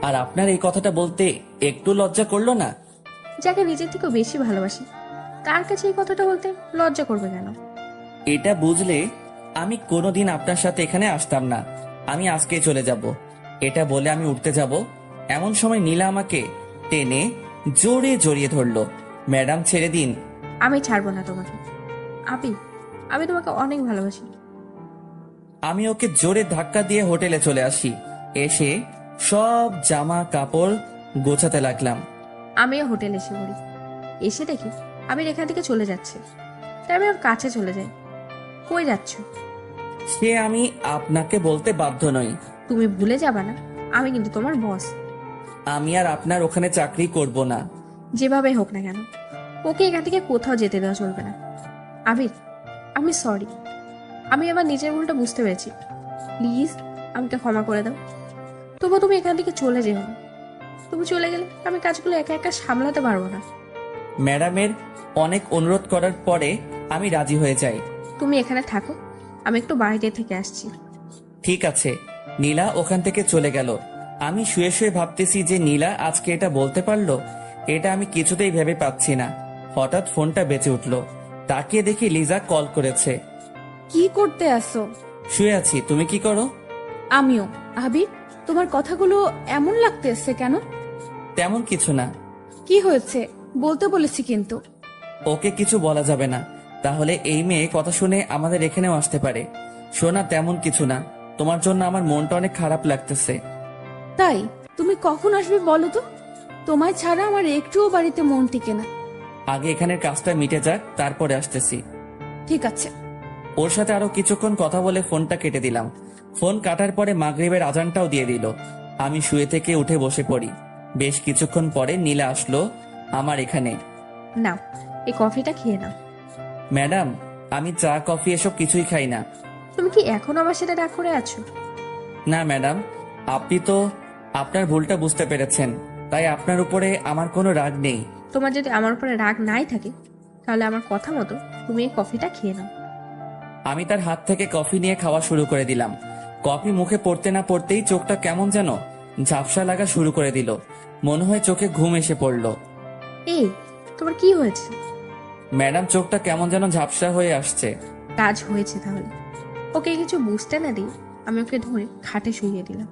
আর আপনার এই কথাটা বলতে একটু লজ্জা করলো না? যাকে নিজের থেকেও বেশি ভালোবাসি, তার কাছে এই কথাটা বলতে লজ্জা করবে কেন? এটা বুঝলে আমি কোনোদিন আপনার সাথে এখানে আসতাম না। আমি আজকে চলে যাব। এটা বলে আমি উঠতে যাব, এমন সময় নীলা আমাকে টেনে জোরে জড়িয়ে ধরলো। ম্যাডাম, ছেড়ে দিন। আমি ছাড়বো না তোমাকে। আবির, আমি তোমাকে অনেক ভালোবাসি। আমি ওকে জোরে ধাক্কা দিয়ে হোটেলে চলে আসি। এসে সব জামা কাপড় গোছাতে লাগলাম। আমিও হোটেলে এসে পড়ি। এসে দেখি আবির এখান থেকে চলে যাচ্ছে, তাই আমি ওর কাছে চলে যাই। কই যাচ্ছ? সে আমি আপনাকে বলতে বাধ্য নই। তুমি ভুলে যাবা না, আমি কিন্তু তোমার বস। আমি আর আপনার ওখানে চাকরি করব না। যেভাবে হোক না কেন, ওকে এখান থেকে কোথাও যেতে দেওয়া চলবে না। আবির, আমি সরি। আমি আবার নিজের ভুলটা বুঝতে পেরেছি। প্লিজ আমাকে ক্ষমা করে দাও। তবু তুমি এখান থেকে চলে যেও না। তুমি চলে গেলে আমি কাজগুলো একা একা সামলাতে পারবো না। ম্যাডামের অনেক অনুরোধ করার পরে আমি রাজি হয়ে যাই। তুমি এখানে থাকো, আমি একটু বাইরে থেকে আসছি। ঠিক আছে। নীলা ওখান থেকে চলে গেল। আমি শুয়ে শুয়ে ভাবতেছি যে নীলা আজকে এটা বলতে পারলো, এটা আমি কিছুতেই ভেবে পাচ্ছি না। হঠাৎ ফোনটা বেঁচে উঠলো। তাকিয়ে দেখি লিজা কল করেছে। কি করতে আসো? শুয়ে আছি, তুমি কি করো? আমিও। আবির, তোমার কথাগুলো এমন লাগতেছে কেন? তেমন কিছু না। কি হয়েছে বলতে বলেছি কিন্তু। ওকে কিছু বলা যাবে না, তাহলে এই মেয়ে কথা শুনে আমাদের এখানেও আসতে পারে। শোনা, তেমন কিছু না, তোমার জন্য আমার মনটা অনেক খারাপ লাগতেছে। তাই তুমি কখন আসবে বলো তো? তোমায় ছাড়া আমার একটুও বাড়িতে মন টিকে না। আগে এখানের কাজটা মিটে যাক, তারপরে আসতেছি। ঠিক আছে। ওর সাথে আরো কিছুক্ষণ কথা বলে ফোনটা কেটে দিলাম। ফোন কাটার পরে মাগরিবের আজানটাও দিয়ে দিল। আমি শুয়ে থেকে উঠে বসে পড়ি। বেশ কিছুক্ষণ পরে নীলা আসলো আমার এখানে। নাও, এই কফিটা খেয়ে নাও। ম্যাডাম, আমি চা কফি এসব কিছুই খাই না। তুমি কি এখন আমার সাথে রাগ করে আছো? না ম্যাডাম, আপনি তো আপনার ভুলটা বুঝতে পেরেছেন, তাই আপনার উপরে আমার কোনো রাগ নেই। তোমার যদি আমার উপরে রাগ নাই থাকে, তাহলে আমার কথা মতো তুমি এই কফিটা খেয়ে নাও। আমি তার হাত থেকে কফি নিয়ে খাওয়া শুরু করে দিলাম। কফি মুখে পড়তে না পড়তেই চোখটা কেমন যেন ঝাপসা লাগা শুরু করে দিল। মনে হয় চোখে ঘুম এসে পড়লো। এই, তোমার কি হয়েছে? ম্যাডাম, চোখটা কেমন যেন ঝাপসা হয়ে আসছে। কাজ হয়েছে তাহলে। ওকে কিছু বুঝতে না দিয়ে আমি ওকে ধরে খাটে শুইয়ে দিলাম।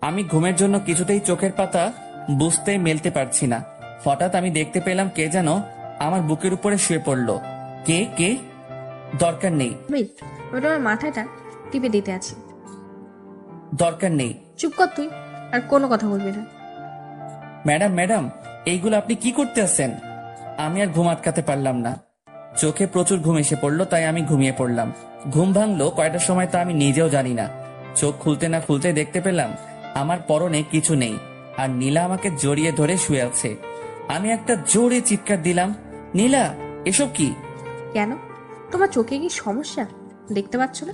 আমি ঘুমের জন্য কিছুতেই চোখের পাতা বুঝতে মেলতে পারছি না। হঠাৎ আমি দেখতে পেলাম কে যেন আমার বুকের উপরে শুয়ে পড়লো। কে কে? দরকার নেই। আমি তোমার মাথাটা টিপে দিতে আছি। দরকার নেই। চুপ কর তুই, আর কোনো কথা বলবি না। ম্যাডাম ম্যাডাম, এইগুলো আপনি কি করতে আছেন? আমি আর ঘুম আটকাতে পারলাম না। চোখে প্রচুর ঘুম এসে পড়লো, তাই আমি ঘুমিয়ে পড়লাম। ঘুম ভাঙলো কয়টার সময় তা আমি নিজেও জানি না। চোখ খুলতে না খুলতে দেখতে পেলাম আমার পরনে কিছু নেই, আর নীলা আমাকে জড়িয়ে ধরে শুয়ে আছে। আমি একটা জোরে চিৎকার দিলাম, নীলা এসব কি? কেন, তোমার চোখে কি সমস্যা দেখতে পাচ্ছ না?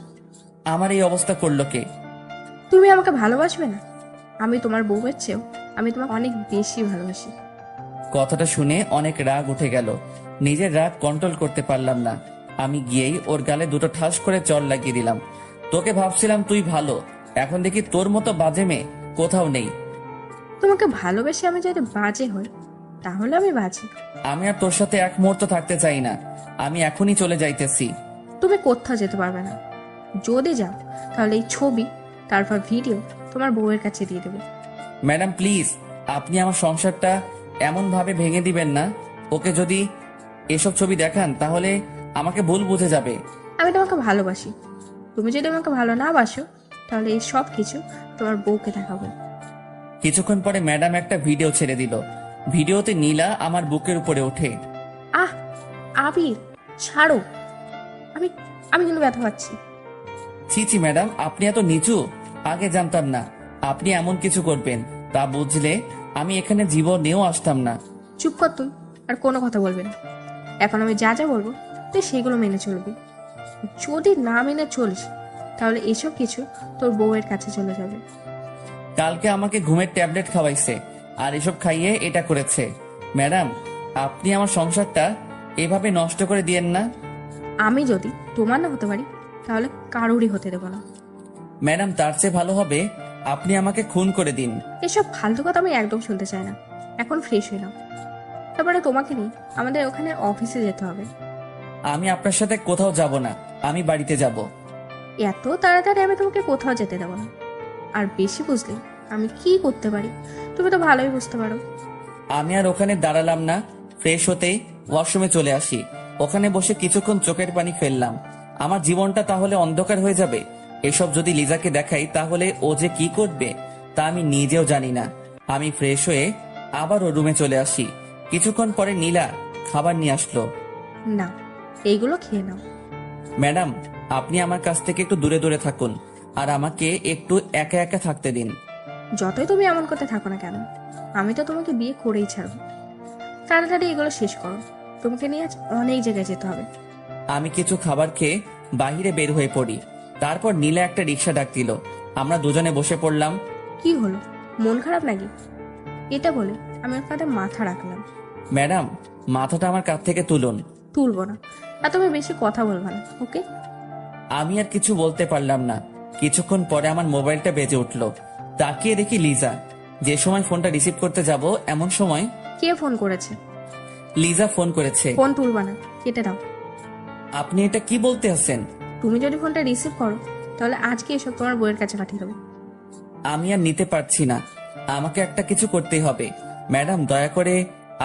আমার এই অবস্থা করলো কে? তুমি আমাকে ভালোবাসবে না? আমি তোমার বউয়ের চেয়েও আমি তোমাকে অনেক বেশি ভালোবাসি। কথাটা শুনে অনেক রাগ উঠে গেল। নিজের রাগ কন্ট্রোল করতে পারলাম না। আমি গিয়েই ওর গালে দুটো ঠাস করে চড় লাগিয়ে দিলাম। তোকে ভাবছিলাম তুই ভালো, এখন দেখি তোর মতো বাজে মেয়ে কোথাও নেই। তোমাকে ভালোবেসে আমি যদি বাজে হই তাহলে আমি বাজে। আমি আর তোর সাথে এক মুহূর্ত থাকতে চাই না। আমি এখনই চলে যাইতেছি। তুমি কোথাও যেতে পারবে না। যদি যাও তাহলে এই ছবি তারপর ভিডিও তোমার বউয়ের কাছে দিয়ে দেবো। ম্যাডাম প্লিজ, আপনি আমার সংসারটা এমন ভাবে ভেঙে দিবেন না। ওকে যদি এসব ছবি দেখান তাহলে আমাকে ভুল বুঝে যাবে। আমি তোমাকে ভালোবাসি। তুমি যদি আমাকে ভালো না বাসো তাহলে এই সব কিছু তোমার বউকে দেখাবো। কিছুক্ষণ পরে ম্যাডাম একটা ভিডিও ছেড়ে দিল। ভিডিওতে নীলা আমার বুকের উপরে ওঠে। আহ আবির, ছাড়ো। আমি আমি কিন্তু ব্যথা পাচ্ছি। ছি ছি ম্যাডাম, আপনি এত নিচু, আগে জানতাম না আপনি এমন কিছু করবেন। তা বুঝলে আমি এখানে জীবনেও আসতাম না। চুপ কর তুই, আর কোনো কথা বলবে না। এখন আমি যা যা বলবো তুই সেগুলো মেনে চলবি। যদি না মেনে চলিস তাহলে এসব কিছু তোর বউয়ের কাছে চলে যাবে। কালকে আমাকে ঘুমের ট্যাবলেট খাওয়াইছে আর এসব খাইয়ে এটা করেছে। ম্যাডাম, আপনি আমার সংসারটা এভাবে নষ্ট করে দিয়েন না। আমি যদি তোমার না হতে পারি তাহলে কারোরই হতে দেবো না। ম্যাডাম, তার চেয়ে ভালো হবে আপনি আমাকে খুন করে দিন। এসব ফালতু কথা আমি একদম শুনতে চাই না। এখন ফ্রেশ হয়ে নাও, তারপরে তোমাকে নিয়ে আমাদের ওখানে অফিসে যেতে হবে। আমি আপনার সাথে কোথাও যাব না, আমি বাড়িতে যাব। এত তাড়াতাড়ি আমি তোমাকে কোথাও যেতে দেবো না। আর বেশি বুঝলে আমি কি করতে পারি তুমি তো ভালোই বুঝতে পারো। আমি আর ওখানে দাঁড়ালাম না, ফ্রেশ হতেই ওয়াশরুমে চলে আসি। ওখানে বসে কিছুক্ষণ চোখের পানি ফেললাম। আমার জীবনটা তাহলে অন্ধকার হয়ে যাবে। এসব যদি লিজাকে দেখাই তাহলে ও যে কি করবে তা আমি নিজেও জানি না। আমি ফ্রেশ হয়ে আবার ও রুমে চলে আসি। কিছুক্ষণ পরে নীলা খাবার নিয়ে আসলো। না, এইগুলো খেয়ে নাও। ম্যাডাম, আপনি আমার কাছ থেকে একটু দূরে দূরে থাকুন আর আমাকে একটু একা একা থাকতে দিন। যতই তুমি এমন করতে থাকো না কেন, আমি তো তোমাকে বিয়ে করেই ছাড়বো। তাড়াতাড়ি এগুলো শেষ করো, তোমাকে নিয়ে আজ অনেক জায়গায় যেতে হবে। আমি কিছু খাবার খেয়ে বাহিরে বের হয়ে পড়ি। তারপর নীলা একটা রিক্সা ডাক দিল। আমরা দুজনে বসে পড়লাম। কি হলো, মন খারাপ নাকি? এটা বলে আমি ওর কাঁধে মাথা রাখলাম। ম্যাডাম, মাথাটা আমার কাঁধ থেকে তুলুন। তুলবো না, আর তুমি বেশি কথা বলবা না, ওকে? আমি আর কিছু বলতে পারলাম না। কিছুক্ষণ পরে আমার মোবাইলটা বেজে উঠলো। তাকিয়ে দেখি লিজা। যে সময় ফোনটা রিসিভ করতে যাব এমন সময় কে ফোন করেছে? লিজা ফোন করেছে। ফোন তুলবা না, কেটে দাও। আপনি এটা কি বলতে আছেন? তুমি যদি ফোনটা রিসিভ করো তাহলে আজকে এসব তোমার বউয়ের কাছে পাঠিয়ে দেবো। আমি আর নিতে পারছি না, আমাকে একটা কিছু করতেই হবে। ম্যাডাম, দয়া করে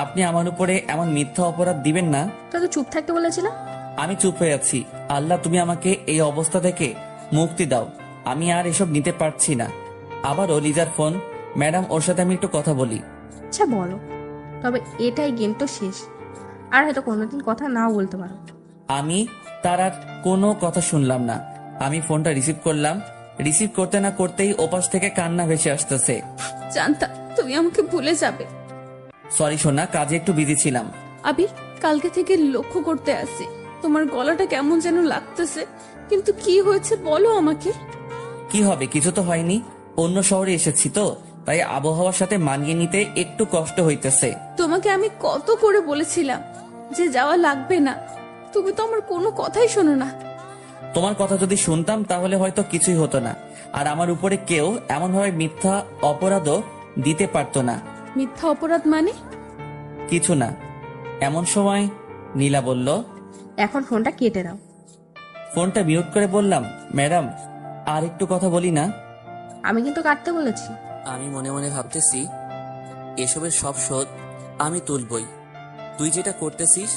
আপনি আমার উপরে এমন মিথ্যা অপরাধ দিবেন না। তোকে চুপ থাকতে বলেছিলাম। আমি চুপ হয়ে আছি। আল্লাহ, তুমি আমাকে এই অবস্থা থেকে মুক্তি দাও। আমি আর এসব নিতে পারছি না। আবারও লিজার ফোন। ম্যাডাম, ওর সাথে আমি একটু কথা বলি। আচ্ছা বলো, তবে এটাই গেম তো শেষ, আর হয়তো কোনোদিন কথা নাও বলতে পারো। আমি তার আর কোনো কথা শুনলাম না। আমি ফোনটা রিসিভ করলাম। রিসিভ করতে না করতেই ওপাশ থেকে কান্না ভেসে আসতেছে। জানতাম তুমি আমাকে ভুলে যাবে। সরি সোনা, কাজে একটু বিজি ছিলাম। আবির, কালকে থেকে লক্ষ্য করতে আসি তোমার গলাটা কেমন যেন লাগতেছে, কিন্তু কি হয়েছে বলো আমাকে। কি হবে, কিছু তো হয়নি। অন্য শহরে এসেছি তো, তাই আবহাওয়ার সাথে মানিয়ে নিতে একটু কষ্ট হইতেছে। তোমাকে আমি কত করে বলেছিলাম যে যাওয়া লাগবে না, তুমি তো আমার কোনো কথাই শোনো না। তোমার কথা যদি শুনতাম তাহলে হয়তো কিছুই হতো না, আর আমার উপরে কেউ এমনভাবে মিথ্যা অপরাধও দিতে পারতো না। মিথ্যা অপরাধ মানে? কিছু না। এমন সময় নীলা বলল, এখন ফোনটা কেটে দাও। ফোনটা মিউট করে বললাম, ম্যাডাম আর একটু কথা বলি না? আমি কিন্তু কাটতে বলেছি। আমি মনে মনে ভাবতেছি, এসবের সব শোধ আমি তুলবই। তুই যেটা করতেছিস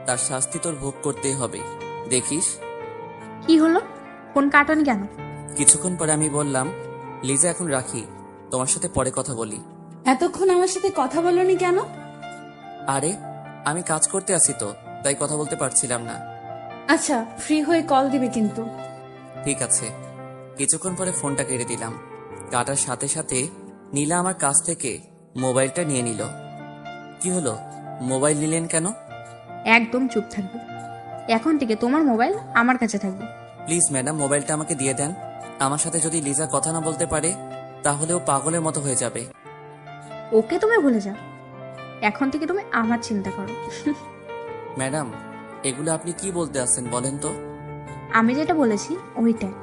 তার শাস্তি তোর ভোগ করতেই হবে, দেখিস। কি হলো, ফোন কাটনি কেন? কিছুক্ষণ পরে আমি বললাম, লিজা এখন রাখি, তোমার সাথে পরে কথা বলি। এতক্ষণ আমার সাথে কথা বলনি কেন? আরে আমি কাজ করতে আছি তো, তাই কথা বলতে পারছিলাম না। আচ্ছা, ফ্রি হয়ে কল দিবে কিন্তু। ঠিক আছে। কিছুক্ষণ পরে ফোনটা কেটে দিলাম। কাটার সাথে সাথে নীলা আমার কাছ থেকে মোবাইলটা নিয়ে নিল। কি হলো, মোবাইল নিলেন কেন? একদম চুপ থাকবে। এখন থেকে তোমার মোবাইল আমার কাছে থাকবে। প্লিজ ম্যাডাম, মোবাইলটা আমাকে দিয়ে দেন। আমার সাথে যদি লিজা কথা না বলতে পারে তাহলে ও পাগলের মতো হয়ে যাবে। ওকে তুমি ভুলে যাও, এখন থেকে তুমি আমার চিন্তা করো। ম্যাডাম, এগুলো আপনি কি বলতে আসছেন বলেন তো? আমি যেটা বলেছি ওইটাই।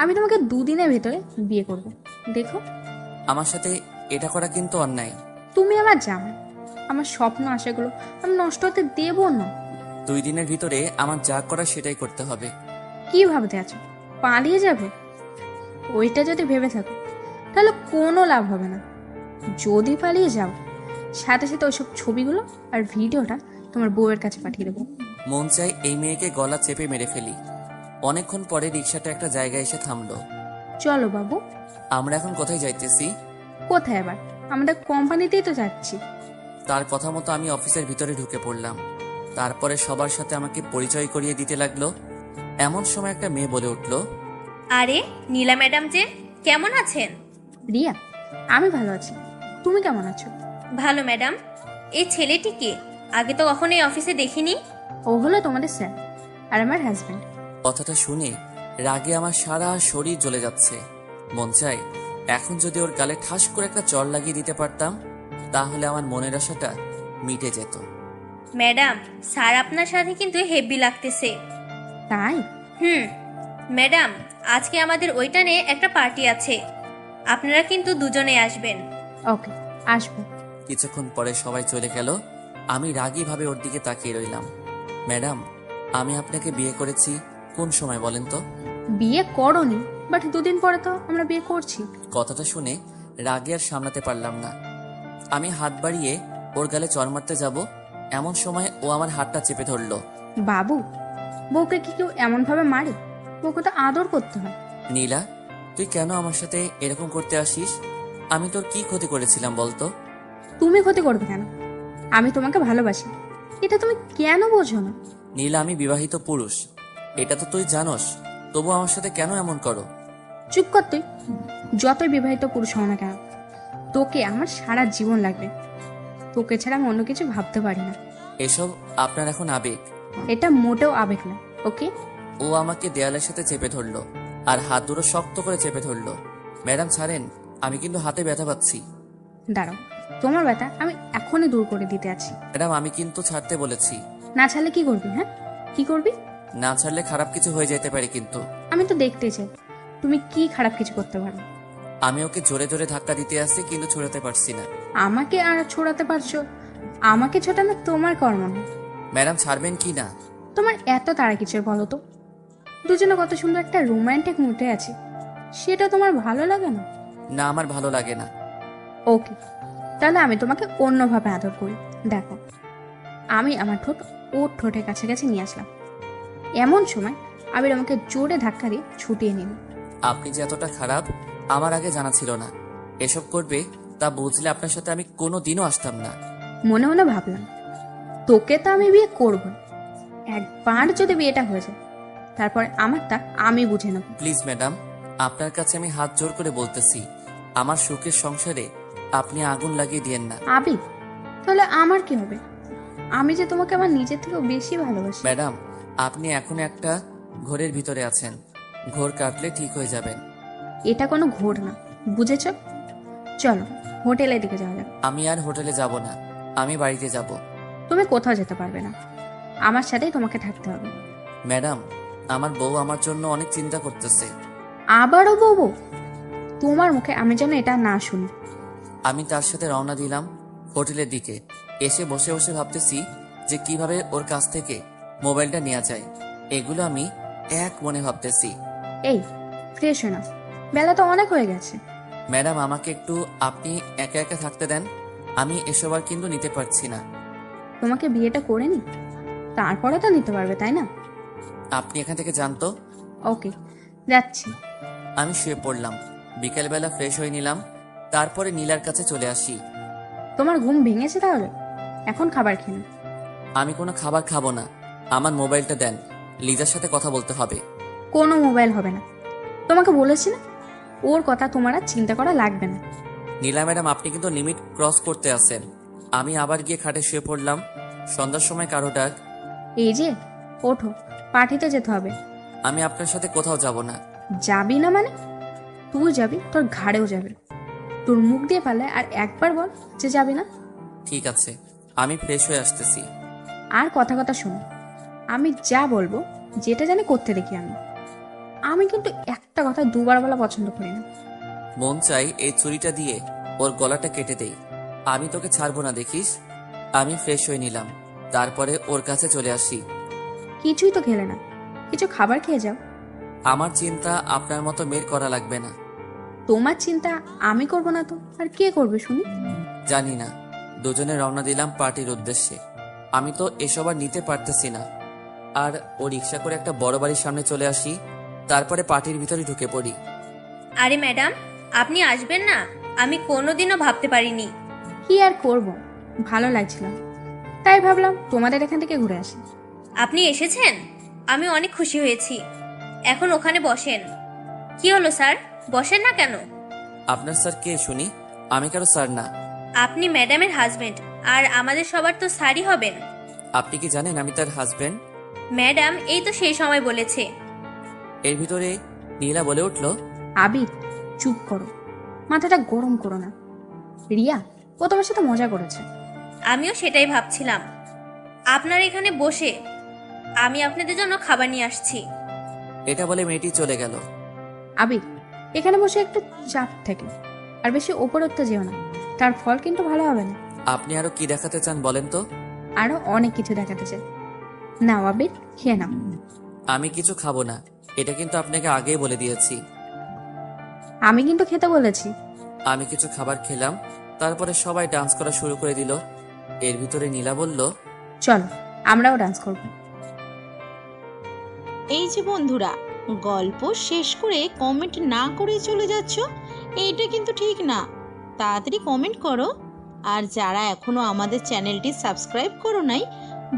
আমি তোমাকে 2 দিনের ভেতরে বিয়ে করব, দেখো। আমার সাথে এটা করা কিন্তু অন্যায়। তুমি আমার জামাই, আমার স্বপ্ন আশাগুলো আমি নষ্ট হতে দেবো না। 2 দিনের ভিতরে আমার যা করা সেটাই করতে হবে। কি ভাবতে আছো পালিয়ে যাবে? ওইটা যদি ভেবে থাকো তাহলে কোনো লাভ হবে না। যদি পালিয়ে যাও, সাথে সাথে ওইসব ছবিগুলো আর ভিডিওটা তোমার বউয়ের কাছে পাঠিয়ে দেবো। মন চাই এই মেয়েকে গলা চেপে মেরে ফেলি। অনেকক্ষণ পরে রিক্সাটা একটা জায়গায় এসে থামলো। চলো বাবু। আমরা এখন কোথায় যাইতেছি? কোথায় আবার, আমাদের কোম্পানিতেই তো যাচ্ছি। তার কথা মতো আমি অফিসের ভিতরে ঢুকে পড়লাম। তারপরে সবার সাথে আমাকে পরিচয় করিয়ে দিতে লাগলো। এমন সময় একটা মেয়ে বলে উঠলো, আরে নীলা ম্যাডাম যে, কেমন আছেন? রিয়া, আমি ভালো আছি, তুমি কেমন আছো? ভালো ম্যাডাম। এই ছেলেটি কে? আগে তো কখনো এই অফিসে দেখিনি। ও হলো তোমাদের স্যার আর আমার হাজব্যান্ড। কথাটা শুনে রাগে আমার সারা শরীর জ্বলে যাচ্ছে। মন চাই এখন যদি ওর গালে ঠাস করে একটা চড় লাগিয়ে দিতে পারতাম তাহলে আমার মনের আশাটা মিটে যেত। ম্যাডাম, স্যার আপনার সাথে কিন্তু হেভি লাগতেছে। তাই? ম্যাডাম, আজকে আমাদের ওইটানে একটা পার্টি আছে, আপনারা কিন্তু দুজনে আসবেন। ওকে, আসবো। কিছুক্ষণ পরে সবাই চলে গেল। আমি রাগী ভাবে ওর দিকে তাকিয়ে রইলাম। ম্যাডাম, আমি আপনাকে বিয়ে করেছি কোন সময় বলেন তো? বিয়ে করোনি, বাট 2 দিন পরে তো আমরা বিয়ে করছি। কথাটা শুনে রাগে আর সামলাতে পারলাম না। আমি হাত বাড়িয়ে ওর গালে চড় মারতে যাব, এমন সময় ও আমার হাতটা চেপে ধরলো। বাবু, বউকে কি কেউ এমন ভাবে মারে? বউকে তো আদর করতে হয়। নীলা, তুই কেন আমার সাথে এরকম করতে আসিস? আমি তোর কি ক্ষতি করেছিলাম বলতো? তুমি ক্ষতি করবে কেন? আমি তোমাকে ভালোবাসি, এটা তুমি কেন বোঝো না? নীলা, আমি বিবাহিত পুরুষ, এটা তো তুই জানোস, তবু আমার সাথে কেন এমন করো? চুপ কর তুই। যতই বিবাহিত পুরুষ হও না কেন, তোকে আমার সারা জীবন লাগবে। তোকে ছাড়া আমি অন্য কিছু ভাবতে পারি না। এসব আপনার এখন আবেগ। এটা মোটেও আবেগ না, ওকে? ও আমাকে দেয়ালের সাথে চেপে ধরলো আর হাত দুটো শক্ত করে চেপে ধরলো। ম্যাডাম ছাড়েন, আমি কিন্তু হাতে ব্যথা পাচ্ছি। দাঁড়াও, তোমার ব্যথা আমি এখনই দূর করে দিতে আছি। ম্যাডাম, আমি কিন্তু ছাড়তে বলেছি। না ছাড়লে কি করবি? হ্যাঁ, কি করবি? না ছাড়লে খারাপ কিছু হয়ে যেতে পারে কিন্তু। আমি তো দেখতে চাই তুমি কি খারাপ কিছু করতে পারো। আমি ওকে জোরে জোরে ধাক্কা দিতে আসছি কিন্তু ছুড়াতে পারছি না। আমাকে আর ছোড়াতে পারছো? আমাকে ছোটানো তোমার কর্ম না। ম্যাডাম, ছাড়বেন কি না? তোমার এত তাড়া কিছু বলো তো? দুজনে কত সুন্দর একটা রোমান্টিক মুডে আছে, সেটা তোমার ভালো লাগে না? না, আমার ভালো লাগে না। ওকে, তাহলে আমি তোমাকে অন্যভাবে আদর করি। দেখো, আমি আমার ঠোঁট ওর ঠোঁটের কাছাকাছি নিয়ে আসলাম। এমন সময় আবির আমাকে জোরে ধাক্কা দিয়ে ছুটিয়ে নিল। আপনি যে এতটা খারাপ আমার আগে জানা ছিল না। এসব করবে তা বুঝলে আপনার সাথে আমি কোনো দিনও আসতাম না। মনে মনে ভাবলাম, তোকে তো আমি বিয়ে করব, একবার যদি বিয়েটা হয়ে যায় তারপরে আমারটা আমি বুঝে নেব। প্লিজ ম্যাডাম, আপনার কাছে আমি হাত জোর করে বলতেছি, আমার সুখের সংসারে আপনি আগুন লাগিয়ে দিয়েন না। আবির, তাহলে আমার কি হবে? আমি যে তোমাকে আমার নিজের থেকেও বেশি ভালোবাসি। ম্যাডাম, আপনি এখন একটা ঘোরের ভিতরে আছেন, ঘোর কাটলে ঠিক হয়ে যাবেন। এটা কোনো ঘোর না, বুঝেছ? চলো হোটেলের দিকে যাওয়া যাক। আমি আর হোটেলে যাব না, আমি বাড়িতে যাব। তুমি কোথাও যেতে পারবে না, আমার সাথেই তোমাকে থাকতে হবে। ম্যাডাম, আমার বউ আমার জন্য অনেক চিন্তা করতেছে। আবারও বউ? তোমার মুখে আমি যেন এটা না শুনি। আমি তার সাথে রওনা দিলাম হোটেলের দিকে। এসে বসে বসে ভাবতেছি যে কিভাবে ওর কাছ থেকে মোবাইলটা নেওয়া যায়। এগুলো আমি এক মনে ভাবতেছি। এই, ফ্রেশ হয়ে নাও, বেলা তো অনেক হয়ে গেছে। ম্যাডাম, আমাকে একটু আপনি একা একা থাকতে দেন, আমি এসব আর কিন্তু নিতে পারছি না। তোমাকে বিয়েটা করে নি, তারপরে তো নিতে পারবে, তাই না? আপনি এখান থেকে জানতো। ওকে, যাচ্ছি। আমি শুয়ে পড়লাম। বিকেলবেলা ফ্রেশ হয়ে নিলাম, তারপরে নীলার কাছে চলে আসি। তোমার ঘুম ভেঙেছে তাহলে? এখন খাবার খেয়ে নাও। আমি কোনো খাবার খাবো না, আমার মোবাইলটা দেন, লিজার সাথে কথা বলতে হবে। কোনো মোবাইল হবে না, তোমাকে বলেছি না, ওর কথা তোমার আর চিন্তা করা লাগবে না। নীলা ম্যাডাম, আপনি কিন্তু লিমিট ক্রস করতে আছেন। আমি আবার গিয়ে খাটে শুয়ে পড়লাম। সন্ধ্যার সময় কারো ডাক। এই যে, ওঠো, পার্টিতে যেতে হবে। আমি আপনার সাথে কোথাও যাব না। যাবি না মানে? তুই যাবি, তোর ঘাড়েও যাবে। তোর মুখ দিয়ে পালায় আর একবার বল যে যাবি না। ঠিক আছে, আমি ফ্রেশ হয়ে আসতেছি। আর কথা কথা শোনো, আমি যা বলবো যেটা জানি করতে দেখি আমি কিন্তু একটা কথা দুবার বলা পছন্দ করি না। মন চাই এই ছুরিটা দিয়ে ওর গলাটা কেটে দেই। আমি তোকে ছাড়বো না, দেখিস। আমি ফ্রেশ হয়ে নিলাম, তারপরে ওর কাছে চলে আসি। কিছুই তো খেলে না, কিছু খাবার খেয়ে যাও। আমার চিন্তা আপনার মতো মেয়ের করা লাগবে না। তোমার চিন্তা আমি করব না তো আর কে করবে শুনি? জানি না। দুজনে রওনা দিলাম পার্টির উদ্দেশ্যে। আমি তো এসব আর নিতে পারতেছি না। আর ও রিক্সা করে একটা বড় বাড়ির সামনে চলে আসি, তারপরে পার্টির ভিতরে ঢুকে পড়ি। আরে ম্যাডাম, আপনি আসবেন না? আমি কোনোদিনও ভাবতে পারিনি। কি আর করব, ভালো লাগছিল তাই ভাবলাম তোমাদের এখান থেকে ঘুরে আসি। আপনি এসেছেন, আমি অনেক খুশি হয়েছি। এখন ওখানে বসেন। কি হলো স্যার, বসেন না কেন? আপনার স্যার কে শুনি? আমি কারো স্যার না। আপনি ম্যাডামের হাজবেন্ড, আর আমাদের সবার তো স্যারই হবেন। আপনি কি জানেন আমি তার হাজবেন্ড? ম্যাডাম এই তো সেই সময় বলেছে। এর ভিতরে নীলা বলে উঠল, আবির, চুপ করো, মাথাটা গরম করো না। রিয়া, ও তোমার সাথে মজা করেছে। আমিও সেটাই ভাবছিলাম। আপনার এখানে বসে আমি আপনাদের জন্য খাবার নিয়ে আসছি। এটা বলে মেয়েটি চলে গেল। আবির, এখানে বসে একটু চাপ থাকে, আর বেশি ওপর উঠতে যেও না, তার ফল কিন্তু ভালো হবে না। আপনি আরো কি দেখাতে চান বলেন তো? আরো অনেক কিছু দেখাতে চাই। নাও আবির, খেয়ে নাও। আমি কিছু খাবো না, এটা কিন্তু আপনাকে আগেই বলে দিয়েছি। আমি কিন্তু খেতে বলেছি। আমি কিছু খাবার খেলাম, তারপরে সবাই ডান্স করা শুরু করে দিল। এর ভিতরে নীলা বলল, চলো আমরাও ডান্স করবো। এই যে বন্ধুরা, গল্প শেষ করে কমেন্ট না করে চলে যাচ্ছ, এইটা কিন্তু ঠিক না। তাড়াতাড়ি কমেন্ট করো। আর যারা এখনো আমাদের চ্যানেলটি সাবস্ক্রাইব করো নাই,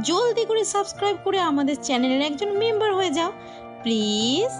জলদি করে সাবস্ক্রাইব করে আমাদের চ্যানেলের একজন মেম্বার হয়ে যাও প্লিজ।